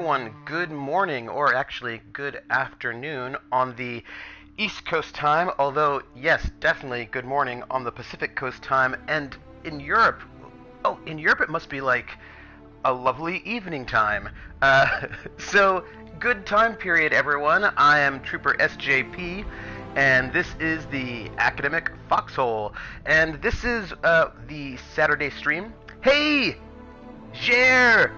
Everyone, good morning, or actually good afternoon on the East Coast time, although, yes, definitely good morning on the Pacific Coast time, and in Europe, oh, in Europe it must be like a lovely evening time. Uh, so, good time period, everyone. I am Trooper SJP, and this is the Academic Foxhole, and this is the Saturday stream. Hey, Jer!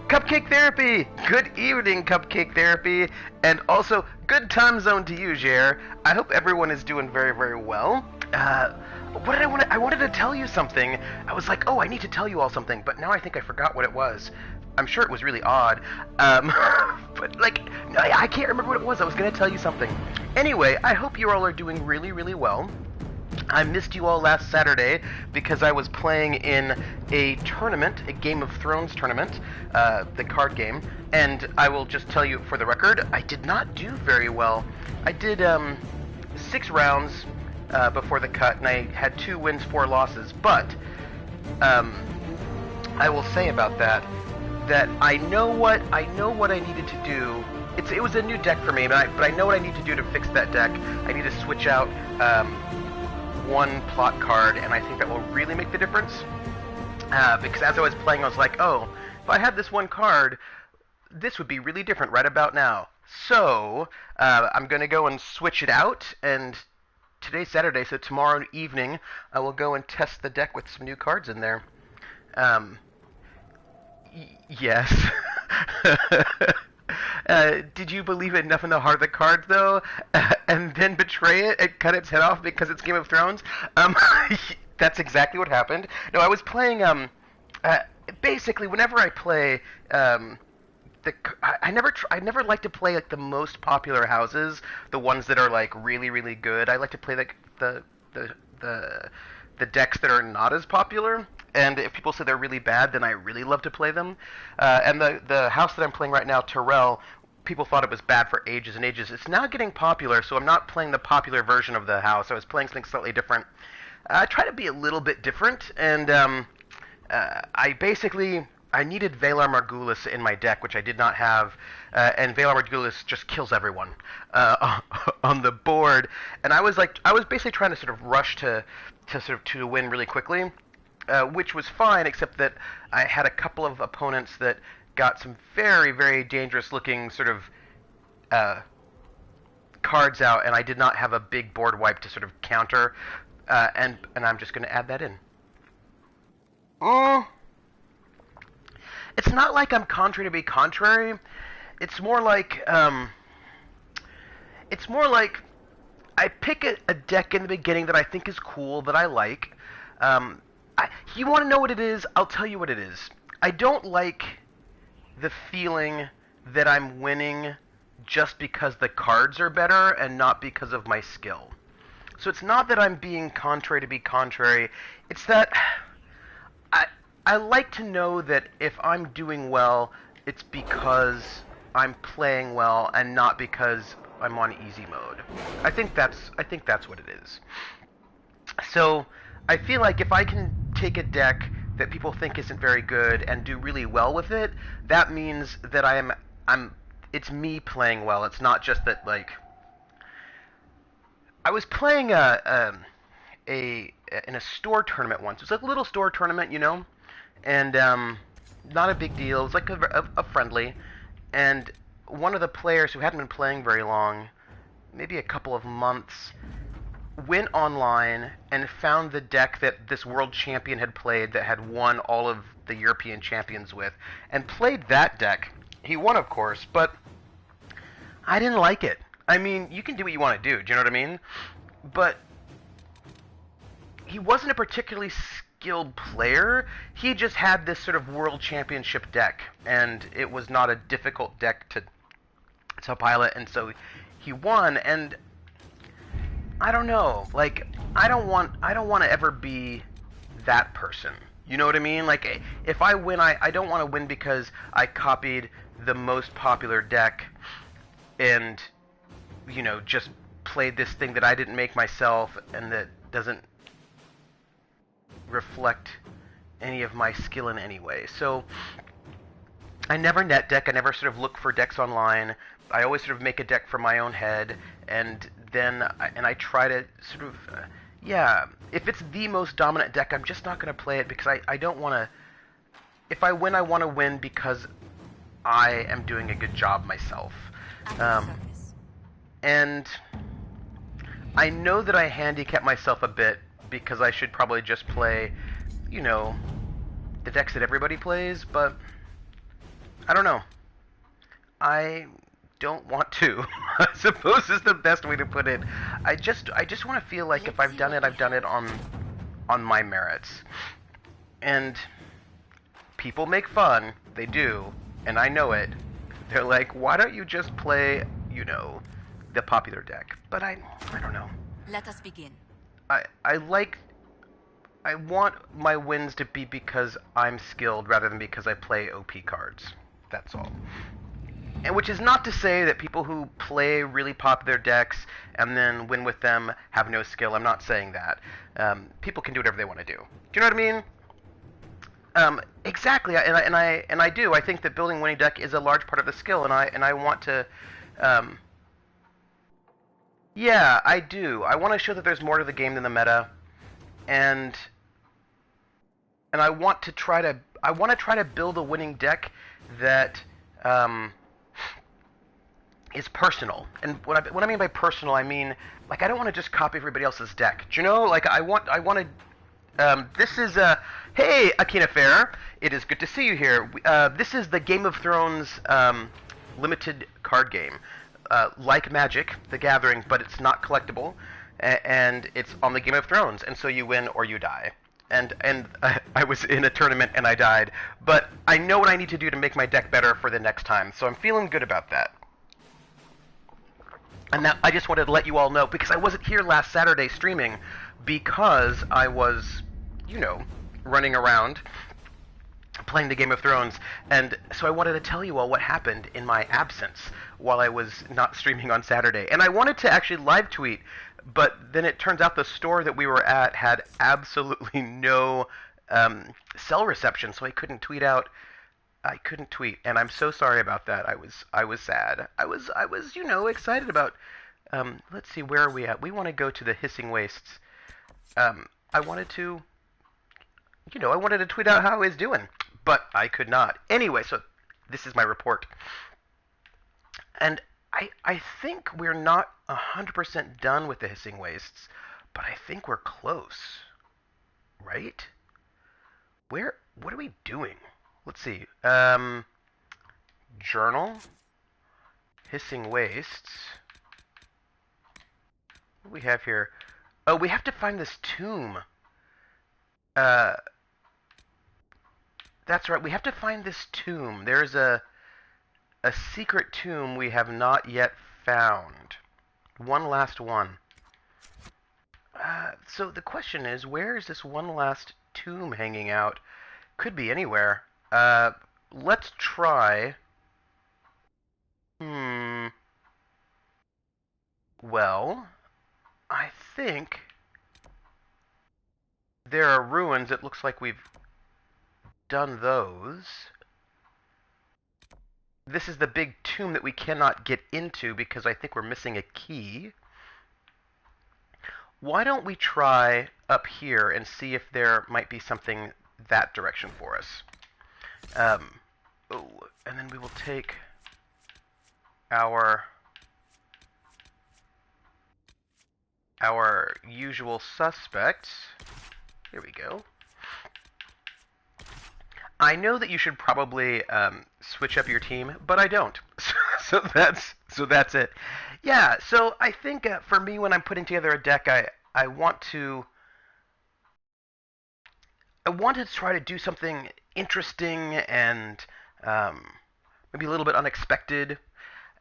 Cupcake Therapy! Good evening, Cupcake Therapy, and also good time zone to you, Jer. I hope everyone is doing very, very well. What did I want? I wanted to tell you something. I was like, oh, I need to tell you all something, but now I think I forgot what it was. I'm sure it was really odd, but like, I can't remember what it was. I was gonna tell you something. Anyway, I hope you all are doing really, really well. I missed you all last Saturday because I was playing in a tournament, a Game of Thrones tournament, the card game, and I will just tell you for the record, I did not do very well. I did 6 rounds before the cut, and I had 2 wins, 4 losses, but I will say about that I know what I needed to do. It was a new deck for me, but I know what I need to do to fix that deck. I need to switch out one plot card, and I think that will really make the difference. Because as I was playing, I was like, oh, if I had this one card, this would be really different right about now. So, I'm going to go and switch it out, and today's Saturday, so tomorrow evening, I will go and test the deck with some new cards in there. Yes. Did you believe enough in the heart of the cards, though, and then betray it and cut its head off because it's Game of Thrones? That's exactly what happened. No, I was playing. Basically, whenever I play, I never like to play like the most popular houses, the ones that are like really, really good. I like to play like the decks that are not as popular. And if people say they're really bad, then I really love to play them. And the house that I'm playing right now, Terrell, people thought it was bad for ages and ages. It's now getting popular, so I'm not playing the popular version of the house. I was playing something slightly different. I try to be a little bit different, and I needed Valar Morghulis in my deck, which I did not have, and Valar Morghulis just kills everyone on the board. And I was basically trying to sort of rush to win really quickly. Which was fine, except that I had a couple of opponents that got some very, very dangerous-looking sort of cards out, and I did not have a big board wipe to sort of counter, and I'm just going to add that in. Mm, it's not like I'm contrary to be contrary. It's more like I pick a deck in the beginning that I think is cool, that I like. You want to know what it is? I'll tell you what it is. I don't like the feeling that I'm winning just because the cards are better and not because of my skill. So it's not that I'm being contrary to be contrary. It's that I like to know that if I'm doing well, it's because I'm playing well and not because I'm on easy mode. I think that's what it is. So I feel like if I can take a deck that people think isn't very good and do really well with it, that means that it's me playing well. It's not just that, like, I was playing in a store tournament once. It was like a little store tournament, and not a big deal. It was like a friendly, and one of the players who hadn't been playing very long, maybe a couple of months, went online and found the deck that this world champion had played that had won all of the European champions with, and played that deck. He won, of course, but I didn't like it. I mean, you can do what you want to do, you know what I mean? But he wasn't a particularly skilled player. He just had this sort of world championship deck, and it was not a difficult deck to pilot, and so he won. And I don't know, like, I don't want to ever be that person. You know what I mean? Like, if I win, I don't want to win because I copied the most popular deck and, just played this thing that I didn't make myself and that doesn't reflect any of my skill in any way. So, I never net deck. I never sort of look for decks online. I always sort of make a deck for my own head, and then I try to sort of, yeah. If it's the most dominant deck, I'm just not going to play it because I don't want to. If I win, I want to win because I am doing a good job myself. And I know that I handicap myself a bit because I should probably just play, you know, the decks that everybody plays, but I don't know. I don't want to. I suppose is the best way to put it. I just want to feel like if I've done it on my merits. And people make fun. They do, and I know it. They're like, why don't you just play, you know, the popular deck? But I don't know. Let us begin. I want my wins to be because I'm skilled rather than because I play OP cards. That's all. And which is not to say that people who play really popular decks and then win with them have no skill. I'm not saying that. People can do whatever they want to do. Do you know what I mean? Exactly. And I do. I think that building winning deck is a large part of the skill, and I want to. Yeah, I do. I want to show that there's more to the game than the meta, and I want to try to build a winning deck that is personal. And what I mean by personal, I mean like I don't want to just copy everybody else's deck. Do you know? Like I want to. This is hey Akina Fair. It is good to see you here. This is the Game of Thrones limited card game. Like Magic, the Gathering, but it's not collectible, and it's on the Game of Thrones, and so you win or you die. And I was in a tournament and I died, but I know what I need to do to make my deck better for the next time, so I'm feeling good about that. And now I just wanted to let you all know, because I wasn't here last Saturday streaming, because I was, you know, running around playing the Game of Thrones, and so I wanted to tell you all what happened in my absence while I was not streaming on Saturday. And I wanted to actually live tweet, but then it turns out the store that we were at had absolutely no cell reception, so I couldn't tweet out. I couldn't tweet, and I'm so sorry about that. I was sad. I was you know, excited about. Let's see, where are we at? We want to go to the Hissing Wastes. I wanted to, you know, I wanted to tweet out how I was doing, but I could not. Anyway, so this is my report. And I think we're not 100% done with the Hissing Wastes, but I think we're close. Right? What are we doing? Let's see. Journal. Hissing Wastes. What do we have here? Oh, we have to find this tomb. That's right. We have to find this tomb. There's a secret tomb we have not yet found. One last one. So the question is, where is this one last tomb hanging out? Could be anywhere. Let's try. Well, I think there are ruins. It looks like we've done those. This is the big tomb that we cannot get into because I think we're missing a key. Why don't we try up here and see if there might be something that direction for us. Oh, and then we will take our usual suspects. Here we go. I know that you should probably switch up your team, but I don't. so that's it. Yeah. So I think for me, when I'm putting together a deck, I want to try to do something interesting and maybe a little bit unexpected.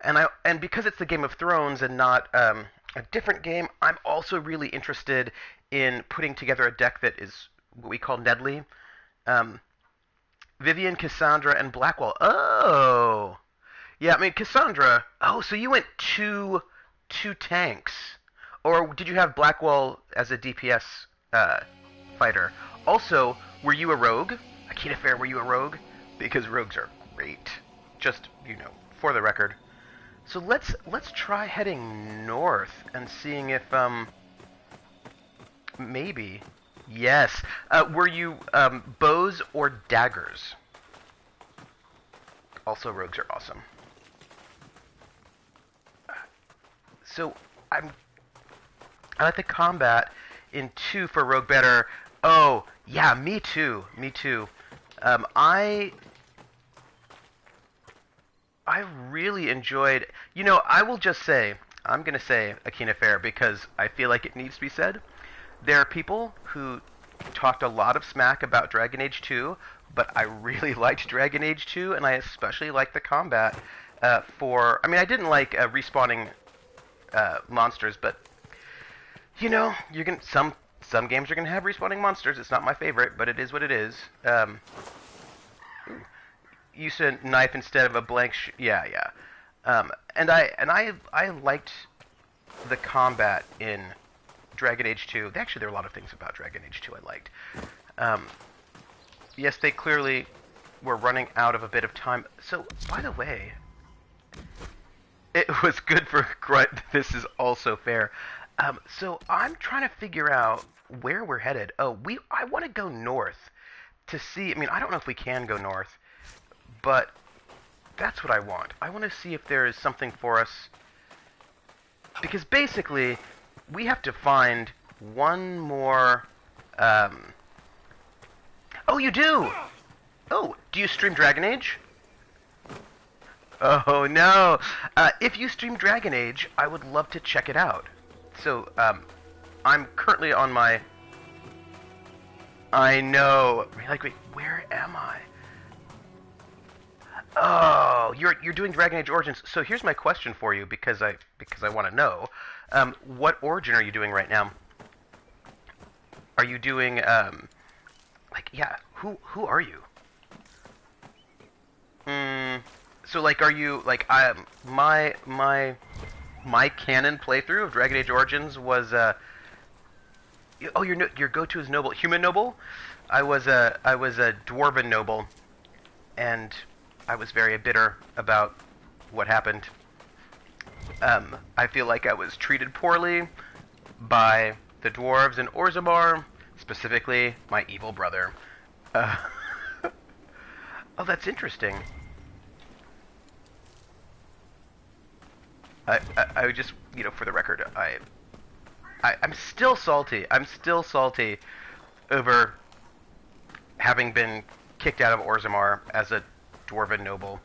And because it's the Game of Thrones and not a different game, I'm also really interested in putting together a deck that is what we call Nedley. Vivian, Cassandra, and Blackwall. Oh! Yeah, I mean, Cassandra... Oh, so you went two tanks. Or did you have Blackwall as a DPS fighter? Also, were you a rogue? Akita Fair, were you a rogue? Because rogues are great. Just, for the record. So let's try heading north and seeing if maybe. Yes. Were you bows or daggers? Also, rogues are awesome. So I like the combat in 2 for rogue better. Oh yeah, me too. Me too. I really enjoyed. I will just say I'm gonna say Akina Fair because I feel like it needs to be said. There are people who talked a lot of smack about Dragon Age 2, but I really liked Dragon Age 2, and I especially liked the combat. I didn't like respawning monsters, but you're gonna some games are gonna have respawning monsters. It's not my favorite, but it is what it is. Use a knife instead of a blank. Yeah. And I liked the combat in Dragon Age 2. Actually, there are a lot of things about Dragon Age 2 I liked. Yes, they clearly were running out of a bit of time. So, by the way, it was good for Grunt. This is also fair. So I'm trying to figure out where we're headed. I want to go north to see. I don't know if we can go north, but that's what I want. I want to see if there is something for us. Because basically, we have to find one more... Oh, you do! Oh, do you stream Dragon Age? Oh, no. If you stream Dragon Age, I would love to check it out. So, I'm currently on my... I know. Wait, where am I? Oh, you're doing Dragon Age Origins. So here's my question for you, because I want to know. What origin are you doing right now? Are you doing who are you? So are you my canon playthrough of Dragon Age Origins was your go-to is noble, human noble. I was a dwarven noble, and I was very bitter about what happened. I feel like I was treated poorly by the dwarves in Orzammar, specifically my evil brother. Oh, that's interesting. I just, for the record, I'm still salty. I'm still salty over having been kicked out of Orzammar as a dwarven noble.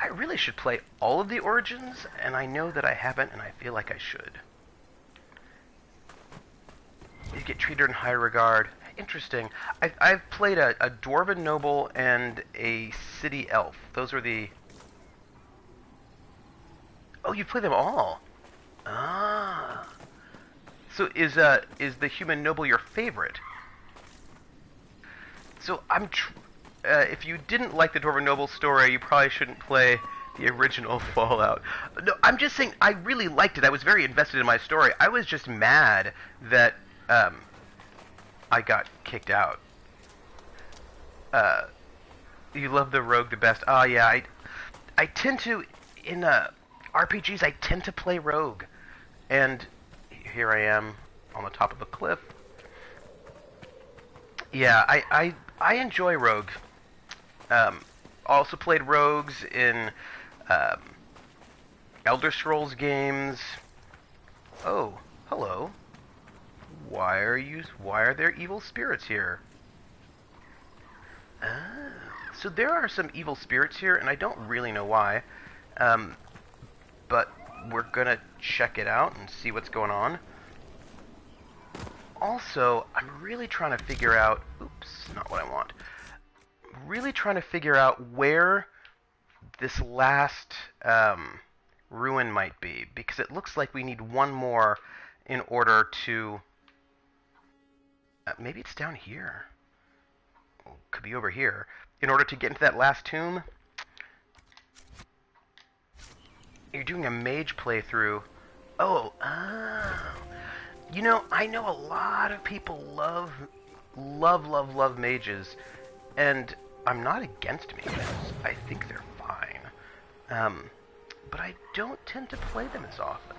I really should play all of the Origins, and I know that I haven't, and I feel like I should. You get treated in high regard. Interesting. I've played a dwarven noble and a city elf. Those are the... Oh, you play them all. Ah. So is the human noble your favorite? So if you didn't like the dwarven noble story, you probably shouldn't play the original Fallout. No, I'm just saying I really liked it. I was very invested in my story. I was just mad that I got kicked out. You love the rogue the best. Oh yeah, I tend to in RPGs. I tend to play rogue, and here I am on the top of a cliff. Yeah, I enjoy rogue. Also played rogues in Elder Scrolls games. Oh, hello. Why are there evil spirits here? So there are some evil spirits here, and I don't really know why. But we're gonna check it out and see what's going on. Also, I'm really trying to figure out... Oops, not what I want. Really trying to figure out where this last ruin might be, because it looks like we need one more in order to... maybe it's down here. Could be over here. In order to get into that last tomb... You're doing a mage playthrough. Oh. I know a lot of people love mages, and I'm not against minions. I think they're fine. But I don't tend to play them as often.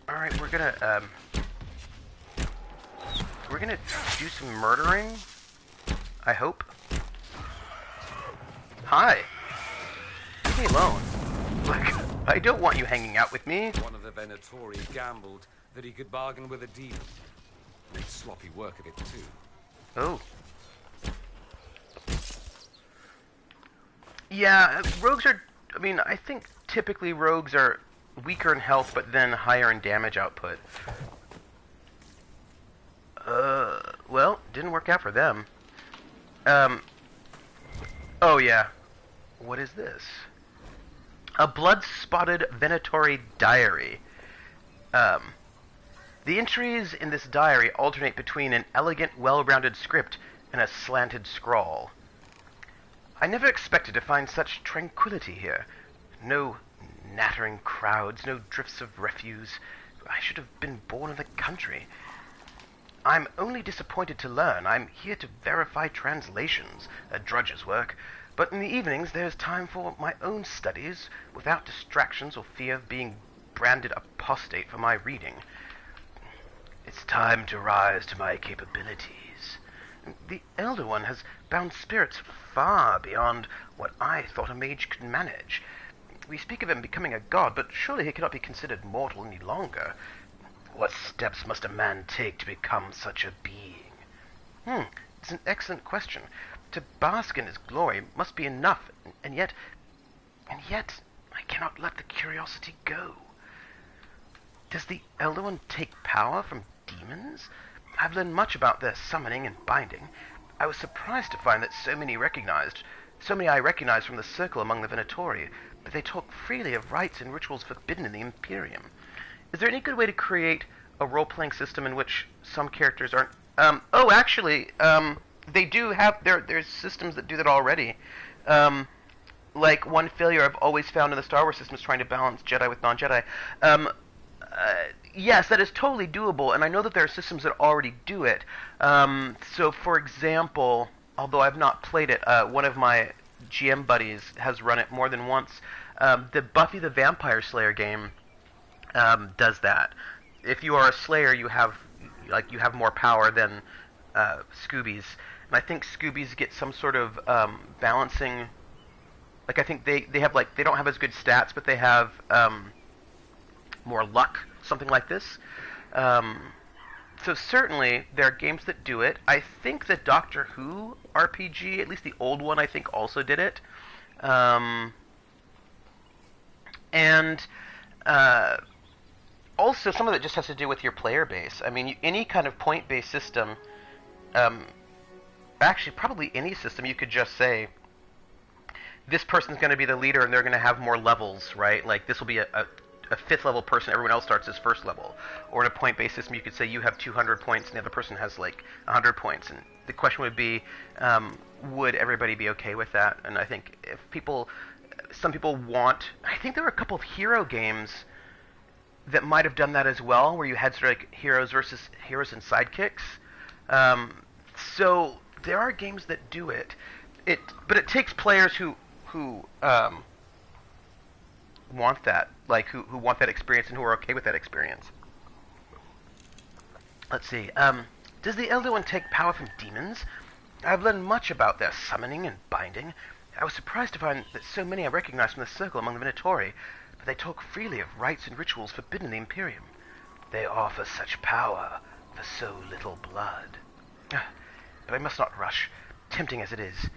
Alright, we're gonna do some murdering, I hope. Hi! Leave me alone. Like, I don't want you hanging out with me. One of the Venatori gambled that he could bargain with a demon. Made sloppy work of it, too. Oh. Yeah, rogues are... I mean, I think typically rogues are weaker in health, but then higher in damage output. Well, didn't work out for them. Oh yeah. What is this? A blood-spotted Venatori diary. The entries in this diary alternate between an elegant, well-rounded script and a slanted scrawl. I never expected to find such tranquility here. No nattering crowds, no drifts of refuse. I should have been born in the country. I'm only disappointed to learn I'm here to verify translations, a drudge's work, but in the evenings there's time for my own studies, without distractions or fear of being branded apostate for my reading. It's time to rise to my capabilities. The Elder One has bound spirits far beyond what I thought a mage could manage. We speak of him becoming a god, but surely he cannot be considered mortal any longer. What steps must a man take to become such a being? It's an excellent question. To bask in his glory must be enough, and yet, I cannot let the curiosity go. Does the Elder One take power from demons? I've learned much about their summoning and binding. I was surprised to find that so many I recognized from the circle among the Venatori, but they talk freely of rites and rituals forbidden in the Imperium. Is there any good way to create a role-playing system in which some characters aren't... they do have... There's systems that do that already. Like, one failure I've always found in the Star Wars system is trying to balance Jedi with non-Jedi. Yes, that is totally doable, and I know that there are systems that already do it. So, for example, although I've not played it, one of my GM buddies has run it more than once. The Buffy the Vampire Slayer game does that. If you are a Slayer, you have more power than Scoobies, and I think Scoobies get some sort of balancing. Like, I think they have, like, they don't have as good stats, but they have more luck, something like this. So certainly there are games that do it. I think the Doctor Who RPG, at least the old one, I think also did it. Also, some of it just has to do with your player base. I mean, any kind of point-based system, actually probably any system, you could just say, this person's going to be the leader and they're going to have more levels, right? Like, this will be a fifth level person, everyone else starts as first level. Or in a point-based system, you could say you have 200 points and the other person has, like, 100 points. And the question would be, would everybody be okay with that? And I think if some people want... I think there were a couple of hero games that might have done that as well, where you had sort of like heroes versus heroes and sidekicks. So there are games that do it. But it takes players who want that, like who want that experience and who are okay with that experience. Let's see. Does the Elder One take power from demons? I've learned much about their summoning and binding. I was surprised to find that so many I recognized from the circle among the Venatori, but they talk freely of rites and rituals forbidden in the Imperium. They offer such power for so little blood. But I must not rush, tempting as it is.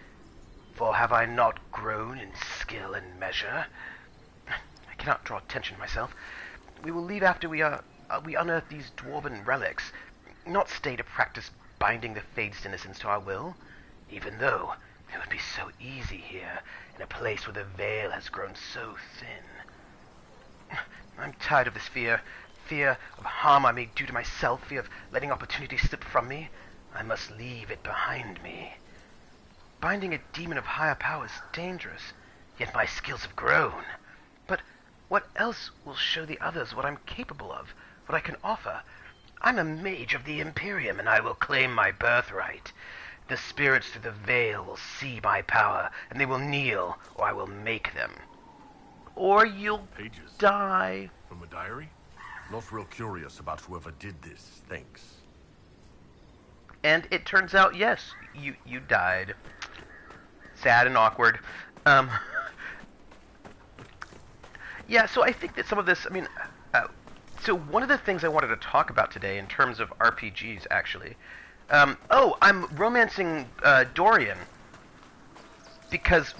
For have I not grown in skill and measure? I cannot draw attention myself. We will leave after we unearth these dwarven relics, not stay to practice binding the faded innocence to our will, even though it would be so easy here, in a place where the veil has grown so thin. I'm tired of this fear of harm I may do to myself, fear of letting opportunity slip from me. I must leave it behind me. Binding a demon of higher power is dangerous, yet my skills have grown. But what else will show the others what I'm capable of, what I can offer? I'm a mage of the Imperium, and I will claim my birthright. The spirits through the veil will see my power, and they will kneel, or I will make them. Or you'll Pages die. from a diary? Not real curious about whoever did this, thanks. And it turns out, yes, you died. Sad and awkward. Yeah, so I think that some of this, so one of the things I wanted to talk about today in terms of RPGs, actually, I'm romancing Dorian because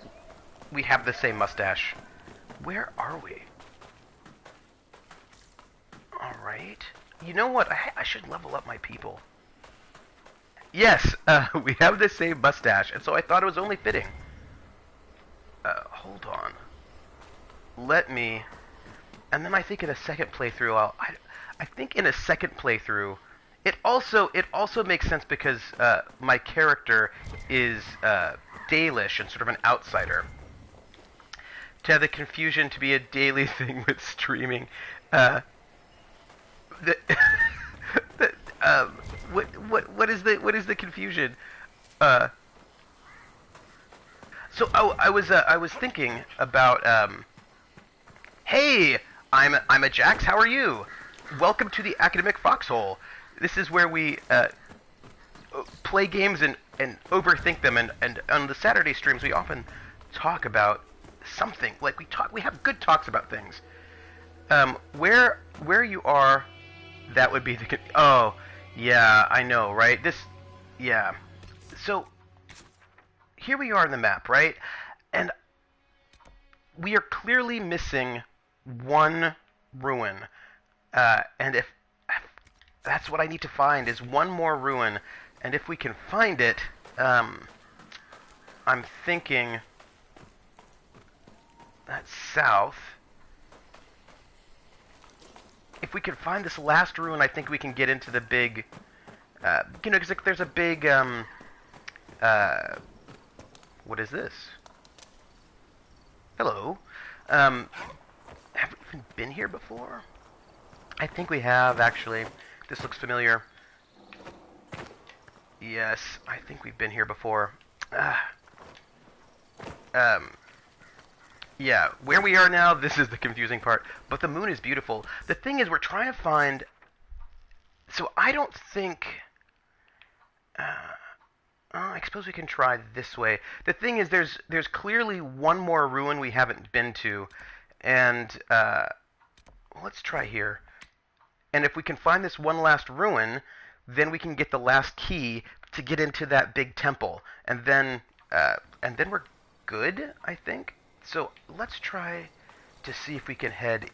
we have the same mustache. Where are we? Alright. You know what? I should level up my people. Yes, we have the same mustache, and so I thought it was only fitting. Hold on. Let me... And then I think in a second playthrough, I think in a second playthrough, it also makes sense because my character is Dalish and sort of an outsider. To have the confusion to be a daily thing with streaming, what is the confusion? So I was thinking about hey, I'm a Jax. How are you? Welcome to the Academic Foxhole. This is where we play games and overthink them, and on the Saturday streams we often talk about something. Like we have good talks about things. Where you are, that would be the oh yeah, I know, right? Yeah. So here we are on the map, right? And we are clearly missing one ruin. And if that's what I need to find, is one more ruin. And if we can find it, I'm thinking that's south. If we can find this last ruin, I think we can get into the big, because there's a big, what is this? Hello. Have we even been here before? I think we have, actually. This looks familiar. Yes, I think we've been here before. Yeah, where we are now, this is the confusing part. But the moon is beautiful. The thing is, we're trying to find... So I don't think... I suppose we can try this way. The thing is, there's clearly one more ruin we haven't been to. And, let's try here. And if we can find this one last ruin, then we can get the last key to get into that big temple. And then we're good, I think. So let's try to see if we can head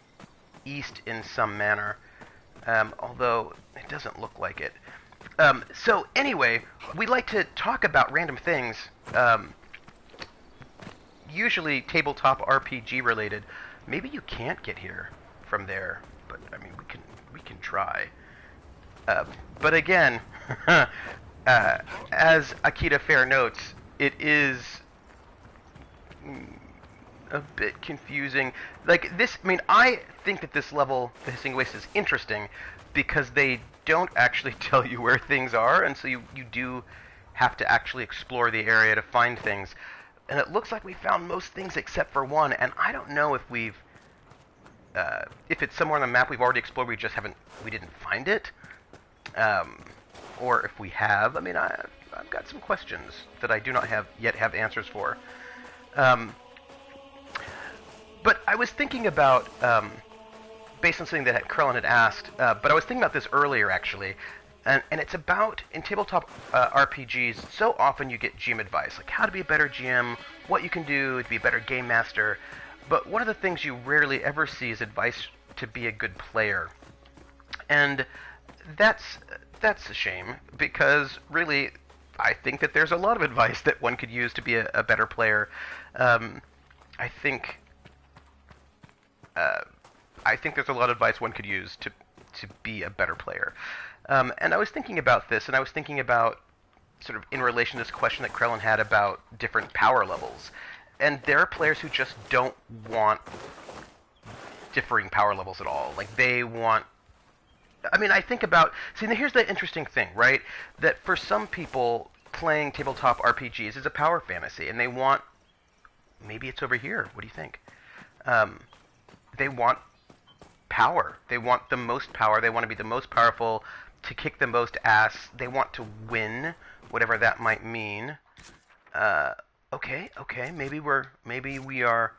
east in some manner. Although it doesn't look like it. So anyway, we like to talk about random things, usually tabletop RPG related. Maybe you can't get here from there, but I mean we can try. But again, as Akita Fair notes, it is a bit confusing. Like this, I mean, I think that this level, the Hissing Waste, is interesting because they don't actually tell you where things are, and so you do have to actually explore the area to find things. And it looks like we found most things except for one, and I don't know if we've if it's somewhere on the map we've already explored, we didn't find it, or if we have. I mean, I've got some questions that I do not yet have answers for. But I was thinking about, based on something that Krellin had asked, but I was thinking about this earlier, actually, and it's about, in tabletop RPGs, so often you get GM advice, like how to be a better GM, what you can do to be a better game master, but one of the things you rarely ever see is advice to be a good player. And that's a shame, because really, I think that there's a lot of advice that one could use to be a better player. I think there's a lot of advice one could use to be a better player. And I was thinking about this, and I was thinking about sort of in relation to this question that Krellin had about different power levels. And there are players who just don't want differing power levels at all. Like, they want I mean, I think about, see, now here's the interesting thing, right? That for some people, playing tabletop RPGs is a power fantasy, and they want, maybe it's over here. What do you think? They want power. They want the most power. They want to be the most powerful, to kick the most ass. They want to win, whatever that might mean. Okay. Maybe we are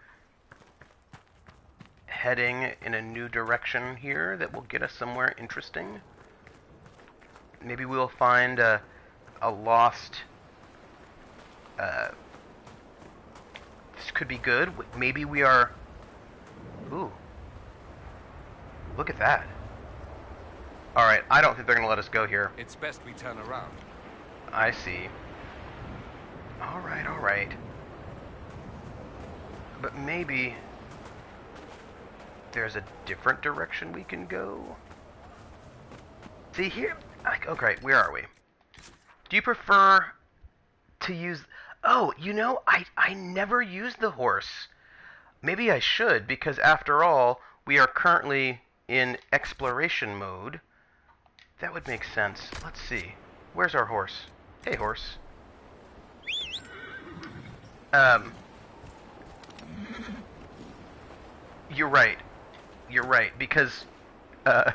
heading in a new direction here that will get us somewhere interesting. Maybe we'll find a lost. This could be good. Maybe we are. Ooh. Look at that. Alright, I don't think they're going to let us go here. It's best we turn around. I see. Alright. But maybe there's a different direction we can go. See here? Okay, where are we? Do you prefer to use... Oh, you know, I never used the horse. Maybe I should, because after all, we are currently in exploration mode. That would make sense. Let's see. Where's our horse? Hey, horse. You're right. Because, oh,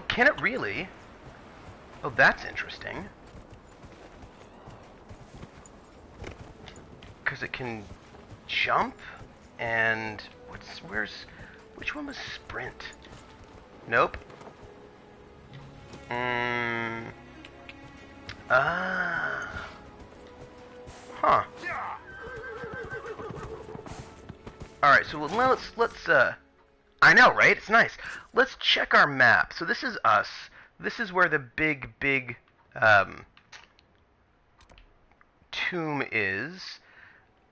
can it really? Oh, that's interesting. Because it can jump, and which one was sprint? Nope. Huh. Alright, so let's I know, right? It's nice. Let's check our map. So this is us. This is where the big tomb is.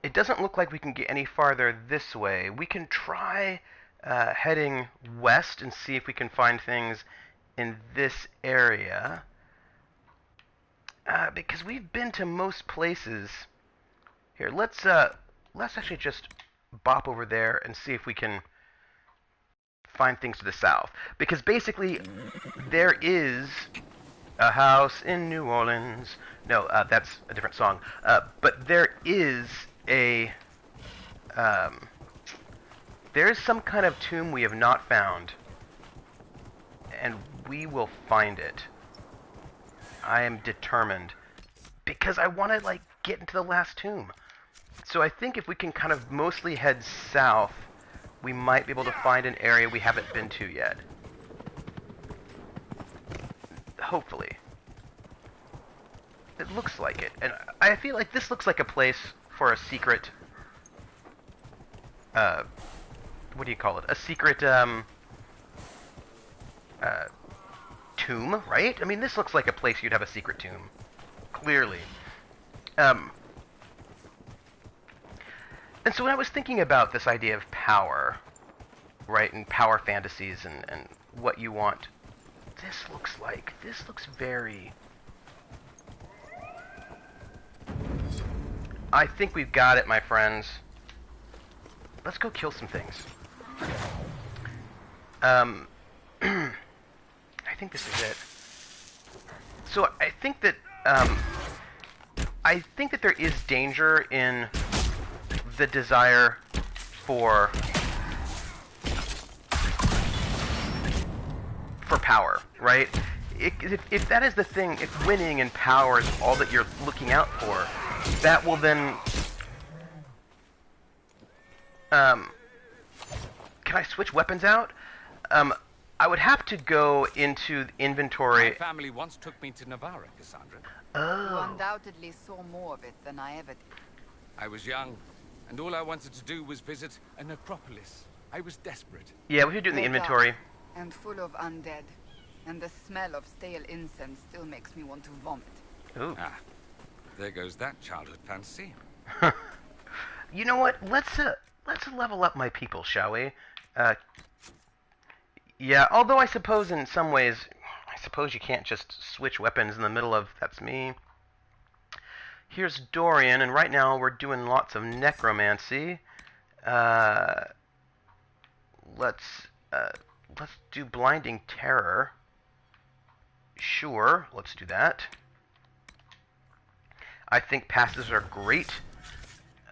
It doesn't look like we can get any farther this way. We can try heading west and see if we can find things in this area. Because we've been to most places. Here, let's actually just bop over there and see if we can find things to the south. Because basically, there is a house in New Orleans. No, that's a different song. But there is there's some kind of tomb we have not found, and we will find it. I am determined, because I want to like get into the last tomb. So I think if we can kind of mostly head south, we might be able to find an area we haven't been to yet. Hopefully. It looks like it, and I feel like this looks like a place for a secret, what do you call it? A secret, tomb, right? I mean, this looks like a place you'd have a secret tomb. Clearly. And so when I was thinking about this idea of power, right, and power fantasies and what you want, this looks very... I think we've got it, my friends. Let's go kill some things. I think this is it. So I think that there is danger in the desire for power, right? If that is the thing, if winning and power is all that you're looking out for, that will then... can I switch weapons out? I would have to go into the inventory... My family once took me to Navarra, Cassandra. You undoubtedly saw more of it than I ever did. I was young, and all I wanted to do was visit a necropolis. I was desperate. Yeah, we should do it in the inventory. And full of undead. And the smell of stale incense still makes me want to vomit. Ooh. Ah, there goes that childhood fantasy. You know what? Let's level up my people, shall we? Yeah, although I suppose in some ways, you can't just switch weapons in the middle of... That's me. Here's Dorian, and right now we're doing lots of necromancy. Let's let's do Blinding Terror. Sure, let's do that. I think passes are great.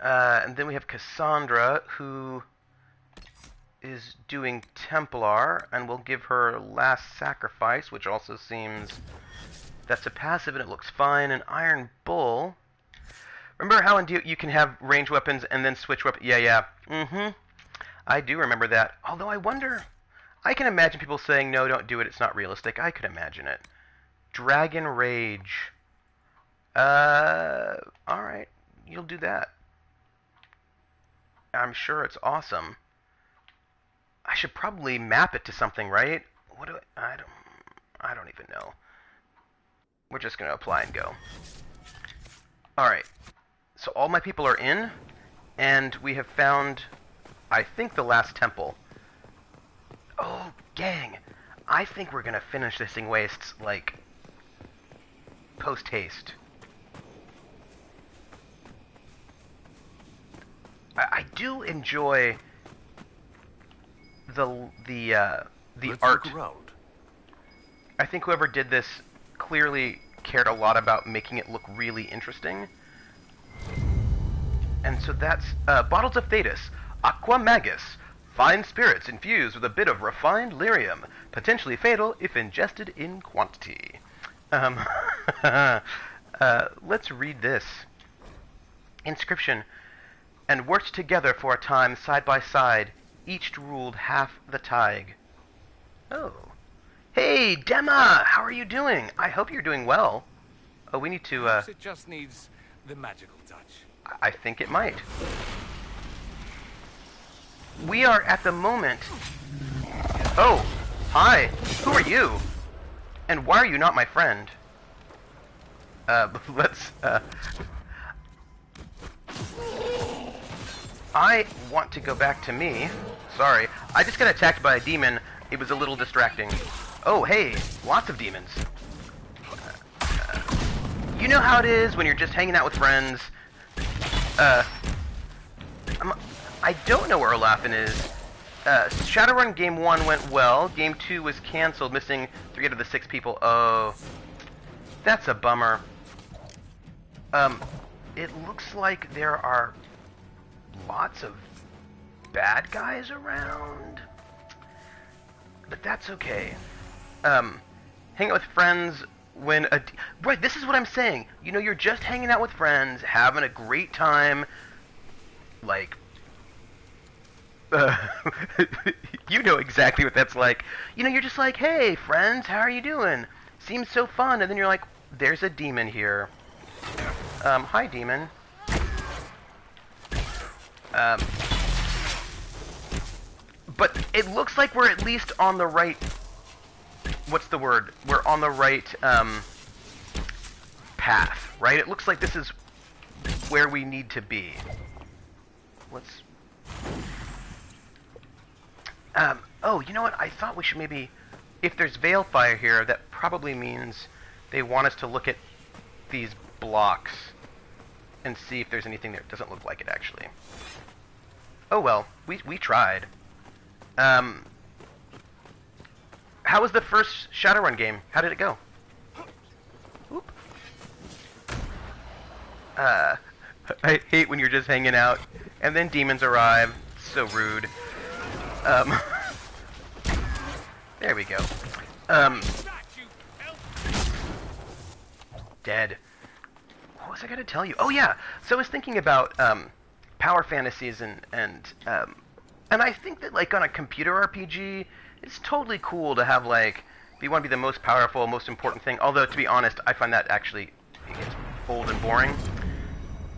And then we have Cassandra, who is doing Templar, and we'll give her Last Sacrifice, which also seems... That's a passive, and it looks fine. An Iron Bull. Remember how in you can have range weapons and then switch weapons? Yeah. I do remember that. Although I wonder... I can imagine people saying, no, don't do it, it's not realistic. I could imagine it. Dragon Rage. Alright. You'll do that. I'm sure it's awesome. I should probably map it to something, right? What do I don't even know. We're just going to apply and go. Alright. So all my people are in, and we have found, I think, the last temple. Oh, gang. I think we're going to finish this thing wastes, like, post-haste. I do enjoy the Let's art. Look around. I think whoever did this clearly cared a lot about making it look really interesting. And so that's Bottles of Thetis, Aqua Magus, fine spirits infused with a bit of refined lyrium, potentially fatal if ingested in quantity. Let's read this. Inscription. And worked together for a time side by side, each ruled half the Tig. Oh. Hey, Dema! How are you doing? I hope you're doing well. Oh, we need to, Perhaps it just needs the magical touch. I think it might. We are at the moment... Oh, hi. Who are you? And why are you not my friend? Let's, I want to go back to me. Sorry. I just got attacked by a demon. It was a little distracting. Oh, hey. Lots of demons. You know how it is when you're just hanging out with friends. I don't know where Olafin is. Shadowrun Game 1 went well. Game 2 was cancelled, missing 3 out of the 6 people. Oh. That's a bummer. It looks like there are lots of bad guys around. But that's okay. Hang out with friends when right, this is what I'm saying. You know, you're just hanging out with friends, having a great time. Like, you know exactly what that's like. You know, you're just like, hey, friends, how are you doing? Seems so fun. And then you're like, there's a demon here. Hi, demon. But it looks like we're at least on the right... What's the word? We're on the right, path, right? It looks like this is where we need to be. Let's... oh, you know what? I thought we should maybe... If there's Veilfire here, that probably means they want us to look at these blocks and see if there's anything there. It doesn't look like it, actually. Oh well, we tried. How was the first Shadowrun game? How did it go? Oop. I hate when you're just hanging out, and then demons arrive. So rude. There we go. Dead. What was I gonna tell you? Oh yeah, so I was thinking about, power fantasies and I think that, like, on a computer RPG, it's totally cool to have, like, if you want to be the most powerful, most important thing, although, to be honest, I find that actually gets old and boring.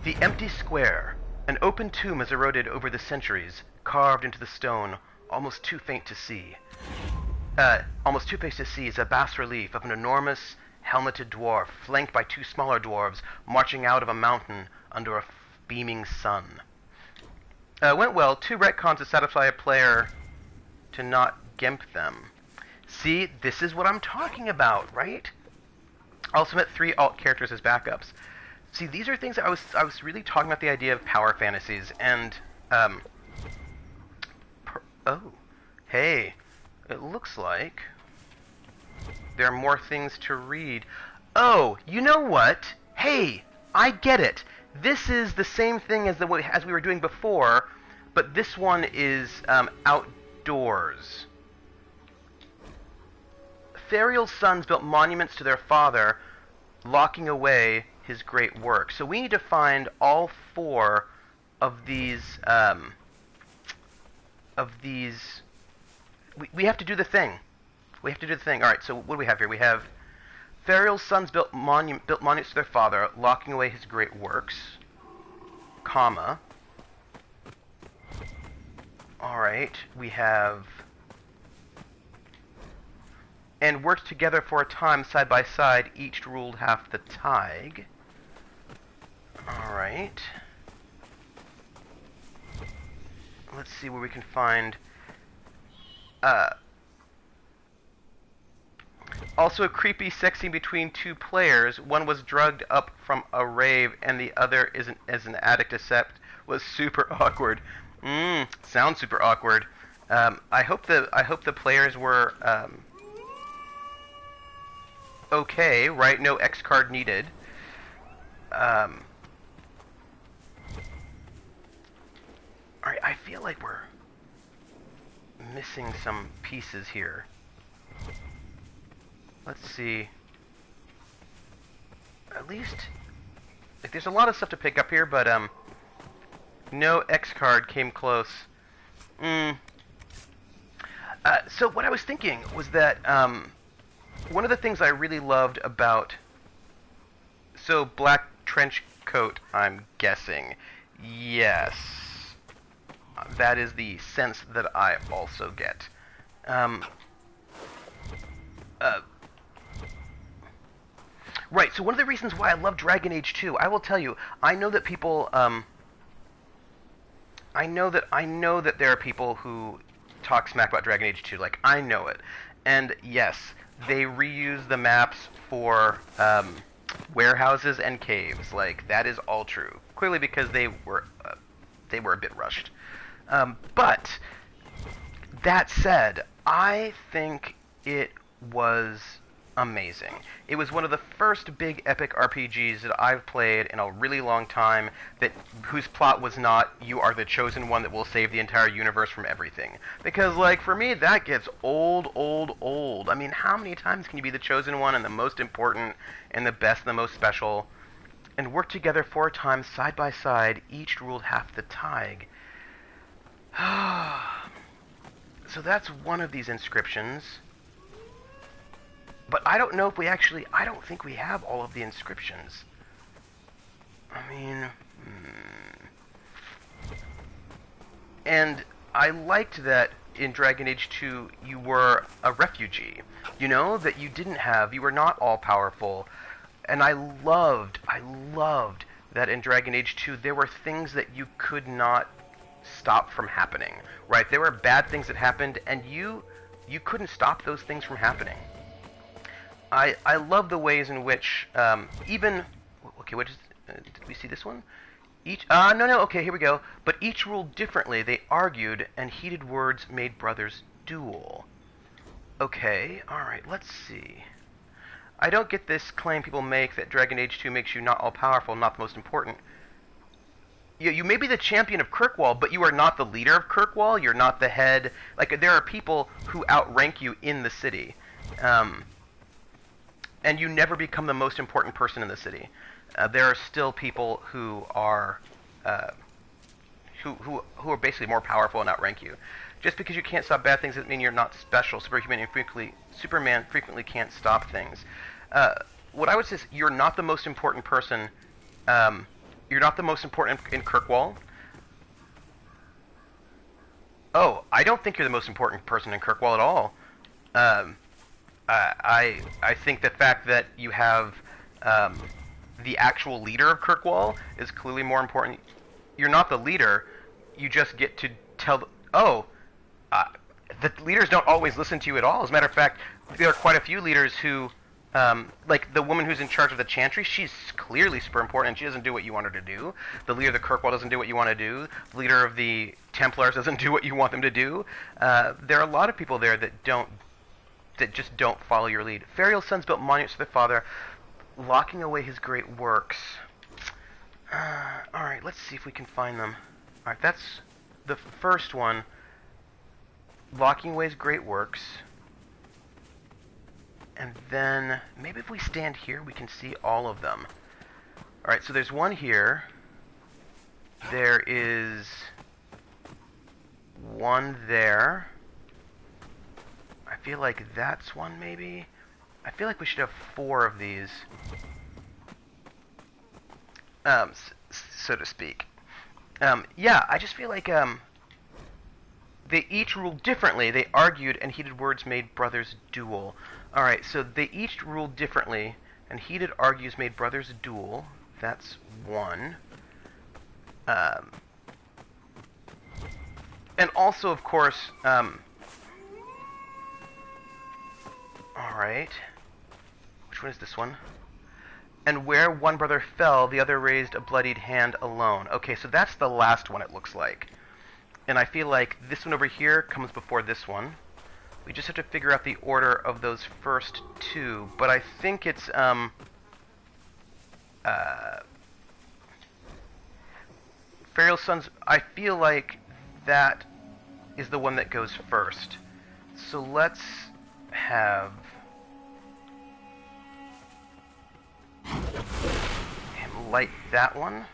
The empty square. An open tomb has eroded over the centuries, carved into the stone, almost too faint to see. Almost too faint to see is a bas-relief of an enormous, helmeted dwarf, flanked by 2 smaller dwarves, marching out of a mountain under a beaming sun. Went well. 2 retcons to satisfy a player to not gimp them. See, this is what I'm talking about, right? Also met 3 alt characters as backups. See, these are things that I was really talking about, the idea of power fantasies, and, oh, hey, it looks like there are more things to read. Oh, you know what? Hey, I get it. This is the same thing as as we were doing before, but this one is outdoors. Theriel's sons built monuments to their father, locking away his great work. So we need to find all 4 of these. We have to do the thing. We have to do the thing. All right. So what do we have here? We have Theriel's sons built monuments to their father, locking away his great works. Comma. All right. We have. And worked together for a time side by side, each ruled half the Tig. Alright. Let's see where we can find... Also a creepy sex scene between 2 players. One was drugged up from a rave, and the other is an addict except was super awkward. Sounds super awkward. I hope the players were... okay, right? No X card needed. Alright, I feel like we're missing some pieces here. Let's see. At least, like, there's a lot of stuff to pick up here, but no X card came close. So what I was thinking was that one of the things I really loved about... So, black trench coat, I'm guessing. Yes. That is the sense that I also get. Right, so one of the reasons why I love Dragon Age 2, I will tell you, I know that people... I know that there are people who talk smack about Dragon Age 2. Like, I know it. And, yes... They reuse the maps for warehouses and caves. Like, that is all true. Clearly because they were a bit rushed. But that said, I think it was amazing. It was one of the first big epic RPGs that I've played in a really long time whose plot was not, you are the chosen one that will save the entire universe from everything. Because, like, for me, that gets old. I mean, how many times can you be the chosen one and the most important and the best and the most special and work together 4 times side by side, each ruled half the Tig? So that's one of these inscriptions. But I don't know if I don't think we have all of the inscriptions. I mean... And I liked that in Dragon Age 2 you were a refugee. You know, that you were not all-powerful. And I loved that in Dragon Age 2 there were things that you could not stop from happening. Right? There were bad things that happened, and you couldn't stop those things from happening. I love the ways in which even... Okay, what is... did we see this one? No, okay, here we go. But each ruled differently. They argued, and heated words made brothers duel. Okay, alright, let's see. I don't get this claim people make that Dragon Age 2 makes you not all-powerful, not the most important. You may be the champion of Kirkwall, but you are not the leader of Kirkwall. You're not the head. Like, there are people who outrank you in the city. And you never become the most important person in the city. There are still people who are who are basically more powerful and outrank you. Just because you can't stop bad things doesn't mean you're not special. Superman frequently can't stop things. What I would say is you're not the most important person. You're not the most important in Kirkwall. Oh, I don't think you're the most important person in Kirkwall at all. I think the fact that you have the actual leader of Kirkwall is clearly more important. You're not the leader. You just get to tell... the leaders don't always listen to you at all. As a matter of fact, there are quite a few leaders who Like the woman who's in charge of the chantry, she's clearly super important, and she doesn't do what you want her to do. The leader of the Kirkwall doesn't do what you want to do. The leader of the Templars doesn't do what you want them to do. There are a lot of people there that just don't follow your lead. Ferial's sons built monuments to their father, locking away his great works. Alright, let's see if we can find them. Alright, that's the first one. Locking away his great works. And then, maybe if we stand here, we can see all of them. Alright, so there's one here. There is one there. I feel like that's one, maybe? I feel like we should have 4 of these. So to speak. Yeah, I just feel like, they each ruled differently. They argued, and heated words made brothers duel. Alright, so they each ruled differently, and heated argues made brothers duel. That's one. And also, of course, alright. Which one is this one? And where one brother fell, the other raised a bloodied hand alone. Okay, so that's the last one, it looks like. And I feel like this one over here comes before this one. We just have to figure out the order of those first 2. But I think it's, Ferial's sons, I feel like that is the one that goes first. So let's have him light that one.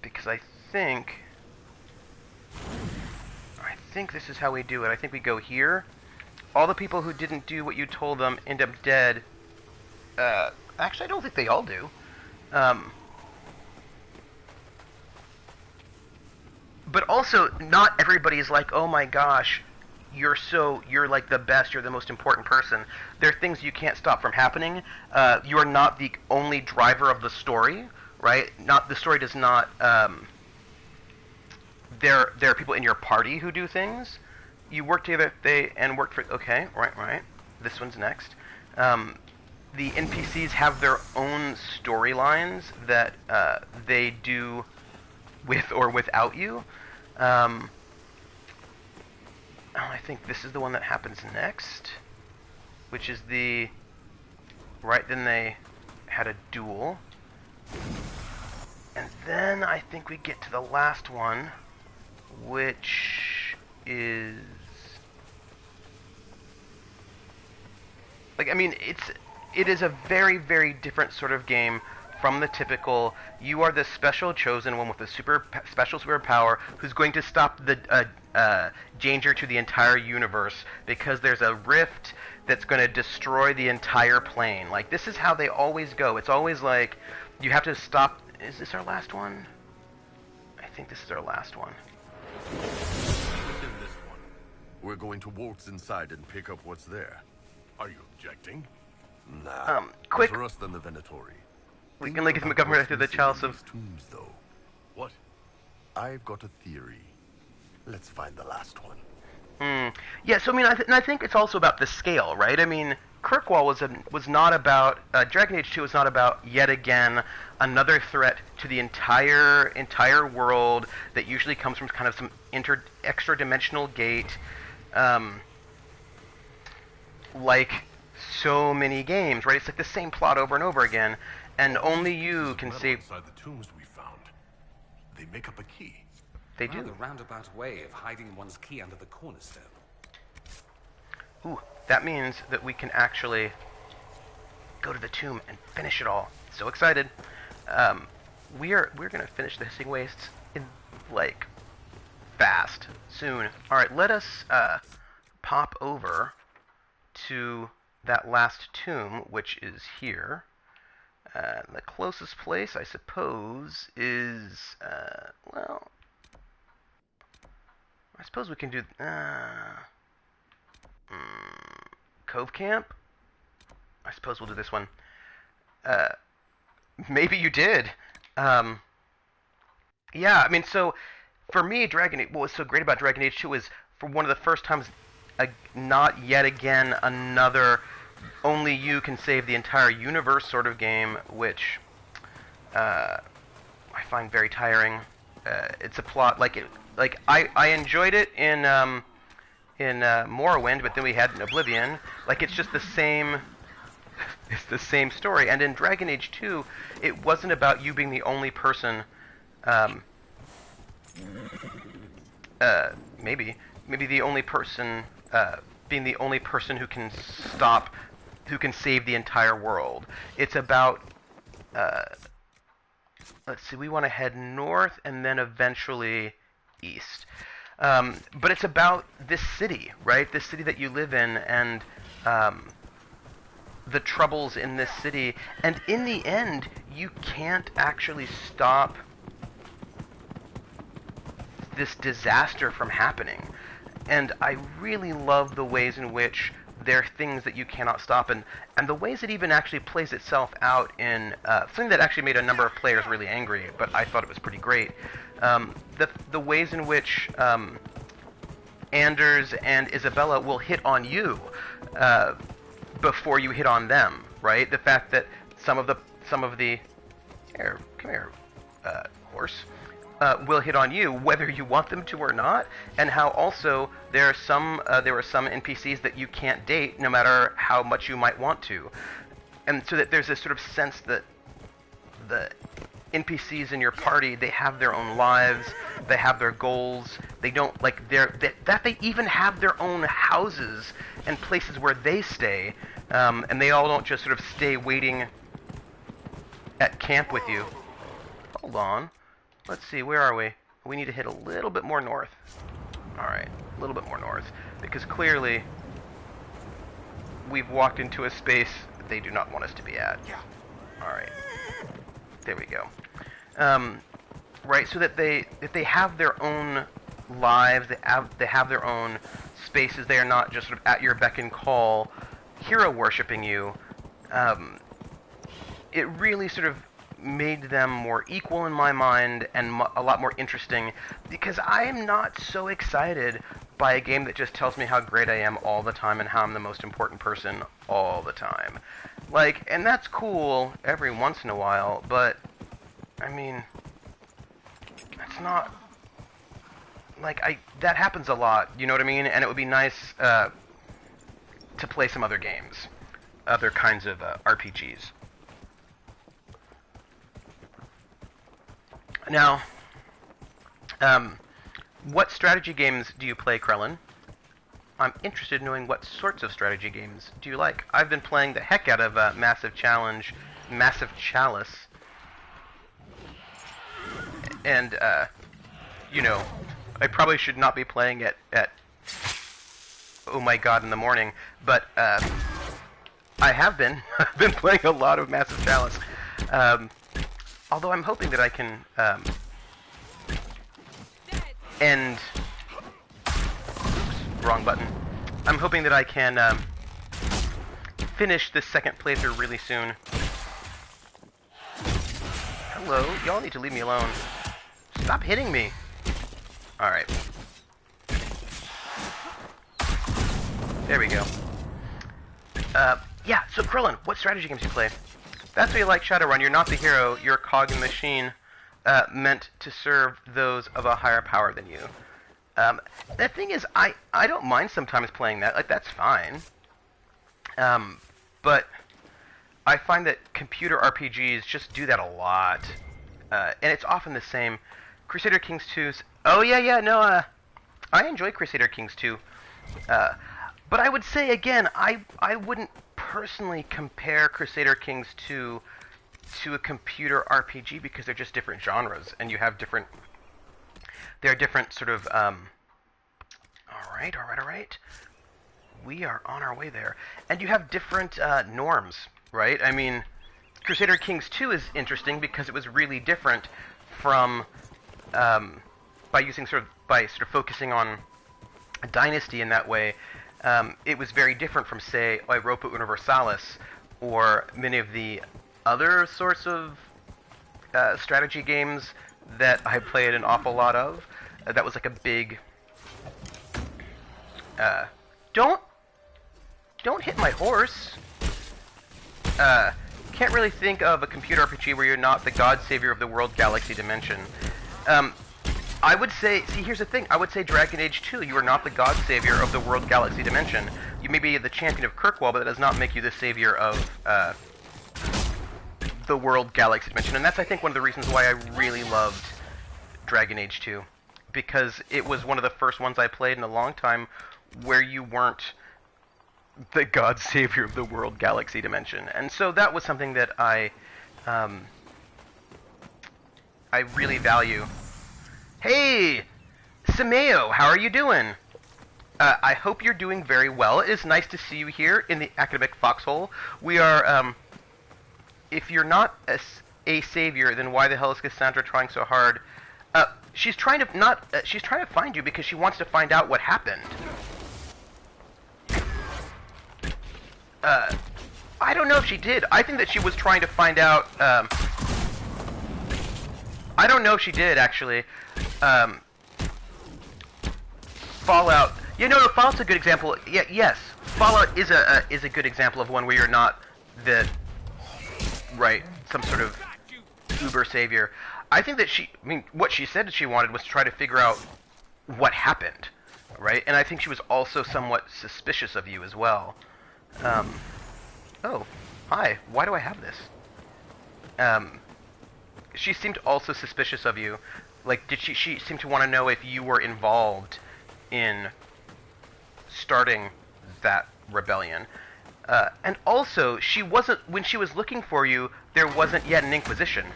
Because I think this is how we do it. I think we go here. All the people who didn't do what you told them end up dead. Actually, I don't think they all do. But also, not everybody's like, oh my gosh, you're like the best, you're the most important person. There are things you can't stop from happening. You are not the only driver of the story, right? The story does not, there are people in your party who do things. You work together, and work for, okay, right. This one's next. The NPCs have their own storylines that they do with or without you. I think this is the one that happens next, which is the, right, then they had a duel. And then I think we get to the last one, which is, like, I mean, it is a very, very different sort of game from the typical, you are the special chosen one with a special superpower who's going to stop the danger to the entire universe because there's a rift that's going to destroy the entire plane. Like, this is how they always go. It's always like, you have to stop. Is this our last one? I think this is our last one. Within this one, we're going to waltz inside and pick up what's there. Are you objecting? Nah. Quick. Better us than the Venatori. We can link it to the government through the chalice of tombs, though. What? I've got a theory. Let's find the last one. Yeah, so I mean, I think it's also about the scale, right? I mean, Kirkwall was not about Dragon Age 2 was not about yet again another threat to the entire world that usually comes from kind of some extra dimensional gate, like so many games, right? It's like the same plot over and over again, and only you can save. Inside the tombs we found, they make up a key. They do. The roundabout way of hiding one's key under the cornerstone. Ooh, that means that we can actually go to the tomb and finish it all. So excited. We're gonna finish the Hissing Wastes in, like, fast, soon. Alright, let us pop over to that last tomb, which is here. The closest place, I suppose, is, well, I suppose we can do, Cove Camp? I suppose we'll do this one. Maybe you did. Yeah, I mean, so, for me, what was so great about Dragon Age 2 is, for one of the first times not yet again another only you can save the entire universe sort of game, which I find very tiring. It's a plot I enjoyed it in Morrowind, but then we had Oblivion. Like, it's just the same. It's the same story. And in Dragon Age 2, it wasn't about you being the only person. Maybe the only person being the only person who can save the entire world. It's about. Let's see. We want to head north and then eventually east. But it's about this city, right? This city that you live in, and the troubles in this city. And in the end, you can't actually stop this disaster from happening. And I really love the ways in which there are things that you cannot stop, and the ways it even actually plays itself out in something that actually made a number of players really angry, but I thought it was pretty great. The ways in which Anders and Isabella will hit on you before you hit on them, right? The fact that some of the here, come here, horse, will hit on you whether you want them to or not, and how also there are some NPCs that you can't date no matter how much you might want to, and so that there's this sort of sense that the NPCs in your party, they have their own lives, they have their goals, they don't like that they even have their own houses and places where they stay, and they all don't just sort of stay waiting at camp with you. Hold on. Let's see, where are we? We need to hit a little bit more north. Alright, a little bit more north. Because clearly, we've walked into a space that they do not want us to be at. Alright. There we go. Right, so that they have their own lives, they have their own spaces, they are not just sort of at your beck and call, hero worshipping you. It really sort of made them more equal in my mind and a lot more interesting, because I am not so excited by a game that just tells me how great I am all the time and how I'm the most important person all the time. Like, and that's cool every once in a while, but I mean, it's not like that happens a lot, you know what I mean? And it would be nice to play some other games, other kinds of RPGs. Now, what strategy games do you play, Krellin? I'm interested in knowing what sorts of strategy games do you like. I've been playing the heck out of Massive Chalice, and you know, I probably should not be playing it at oh my god in the morning, but I have been. I've been playing a lot of Massive Chalice. Although I'm hoping that I can end. Oops, wrong button. I'm hoping that I can finish this second playthrough really soon. Hello, y'all need to leave me alone. Stop hitting me. Alright. There we go. Yeah, so Krillin, what strategy games do you play? That's why you like Shadowrun. You're not the hero. You're a cog in the machine meant to serve those of a higher power than you. The thing is, I don't mind sometimes playing that. Like, that's fine. But I find that computer RPGs just do that a lot. And it's often the same. Crusader Kings 2's... Oh, yeah, no, I enjoy Crusader Kings 2. But I would say, again, I wouldn't personally compare Crusader Kings 2 to a computer RPG because they're just different genres, and you have different... There are different sort of... Alright. We are on our way there. And you have different norms, right? I mean, Crusader Kings 2 is interesting because it was really different from... by sort of focusing on a dynasty in that way. It was very different from, say, Europa Universalis, or many of the other sorts of strategy games that I played an awful lot of. That was like a big Don't hit my horse. Can't really think of a computer RPG where you're not the god savior of the world, galaxy, dimension. I would say, see, here's the thing. I would say Dragon Age 2, you are not the god savior of the world, galaxy, dimension. You may be the champion of Kirkwall, but that does not make you the savior of the world, galaxy, dimension. And that's, I think, one of the reasons why I really loved Dragon Age 2. Because it was one of the first ones I played in a long time where you weren't the god savior of the world, galaxy, dimension. And so that was something that I really value. Hey, Sameo, how are you doing? I hope you're doing very well. It is nice to see you here in the academic foxhole. We are, if you're not a savior, then why the hell is Cassandra trying so hard? She's trying to she's trying to find you because she wants to find out what happened. I don't know if she did. I think that she was trying to find out, I don't know if she did, actually. Fallout. You know, Fallout's a good example. Yeah, yes. Fallout is a good example of one where you're not the, right, some sort of uber savior. I think that what she said that she wanted was to try to figure out what happened, right? And I think she was also somewhat suspicious of you as well. Oh, hi. Why do I have this? She seemed also suspicious of you. Like, she seemed to want to know if you were involved in starting that rebellion. And also, when she was looking for you, there wasn't yet an Inquisition.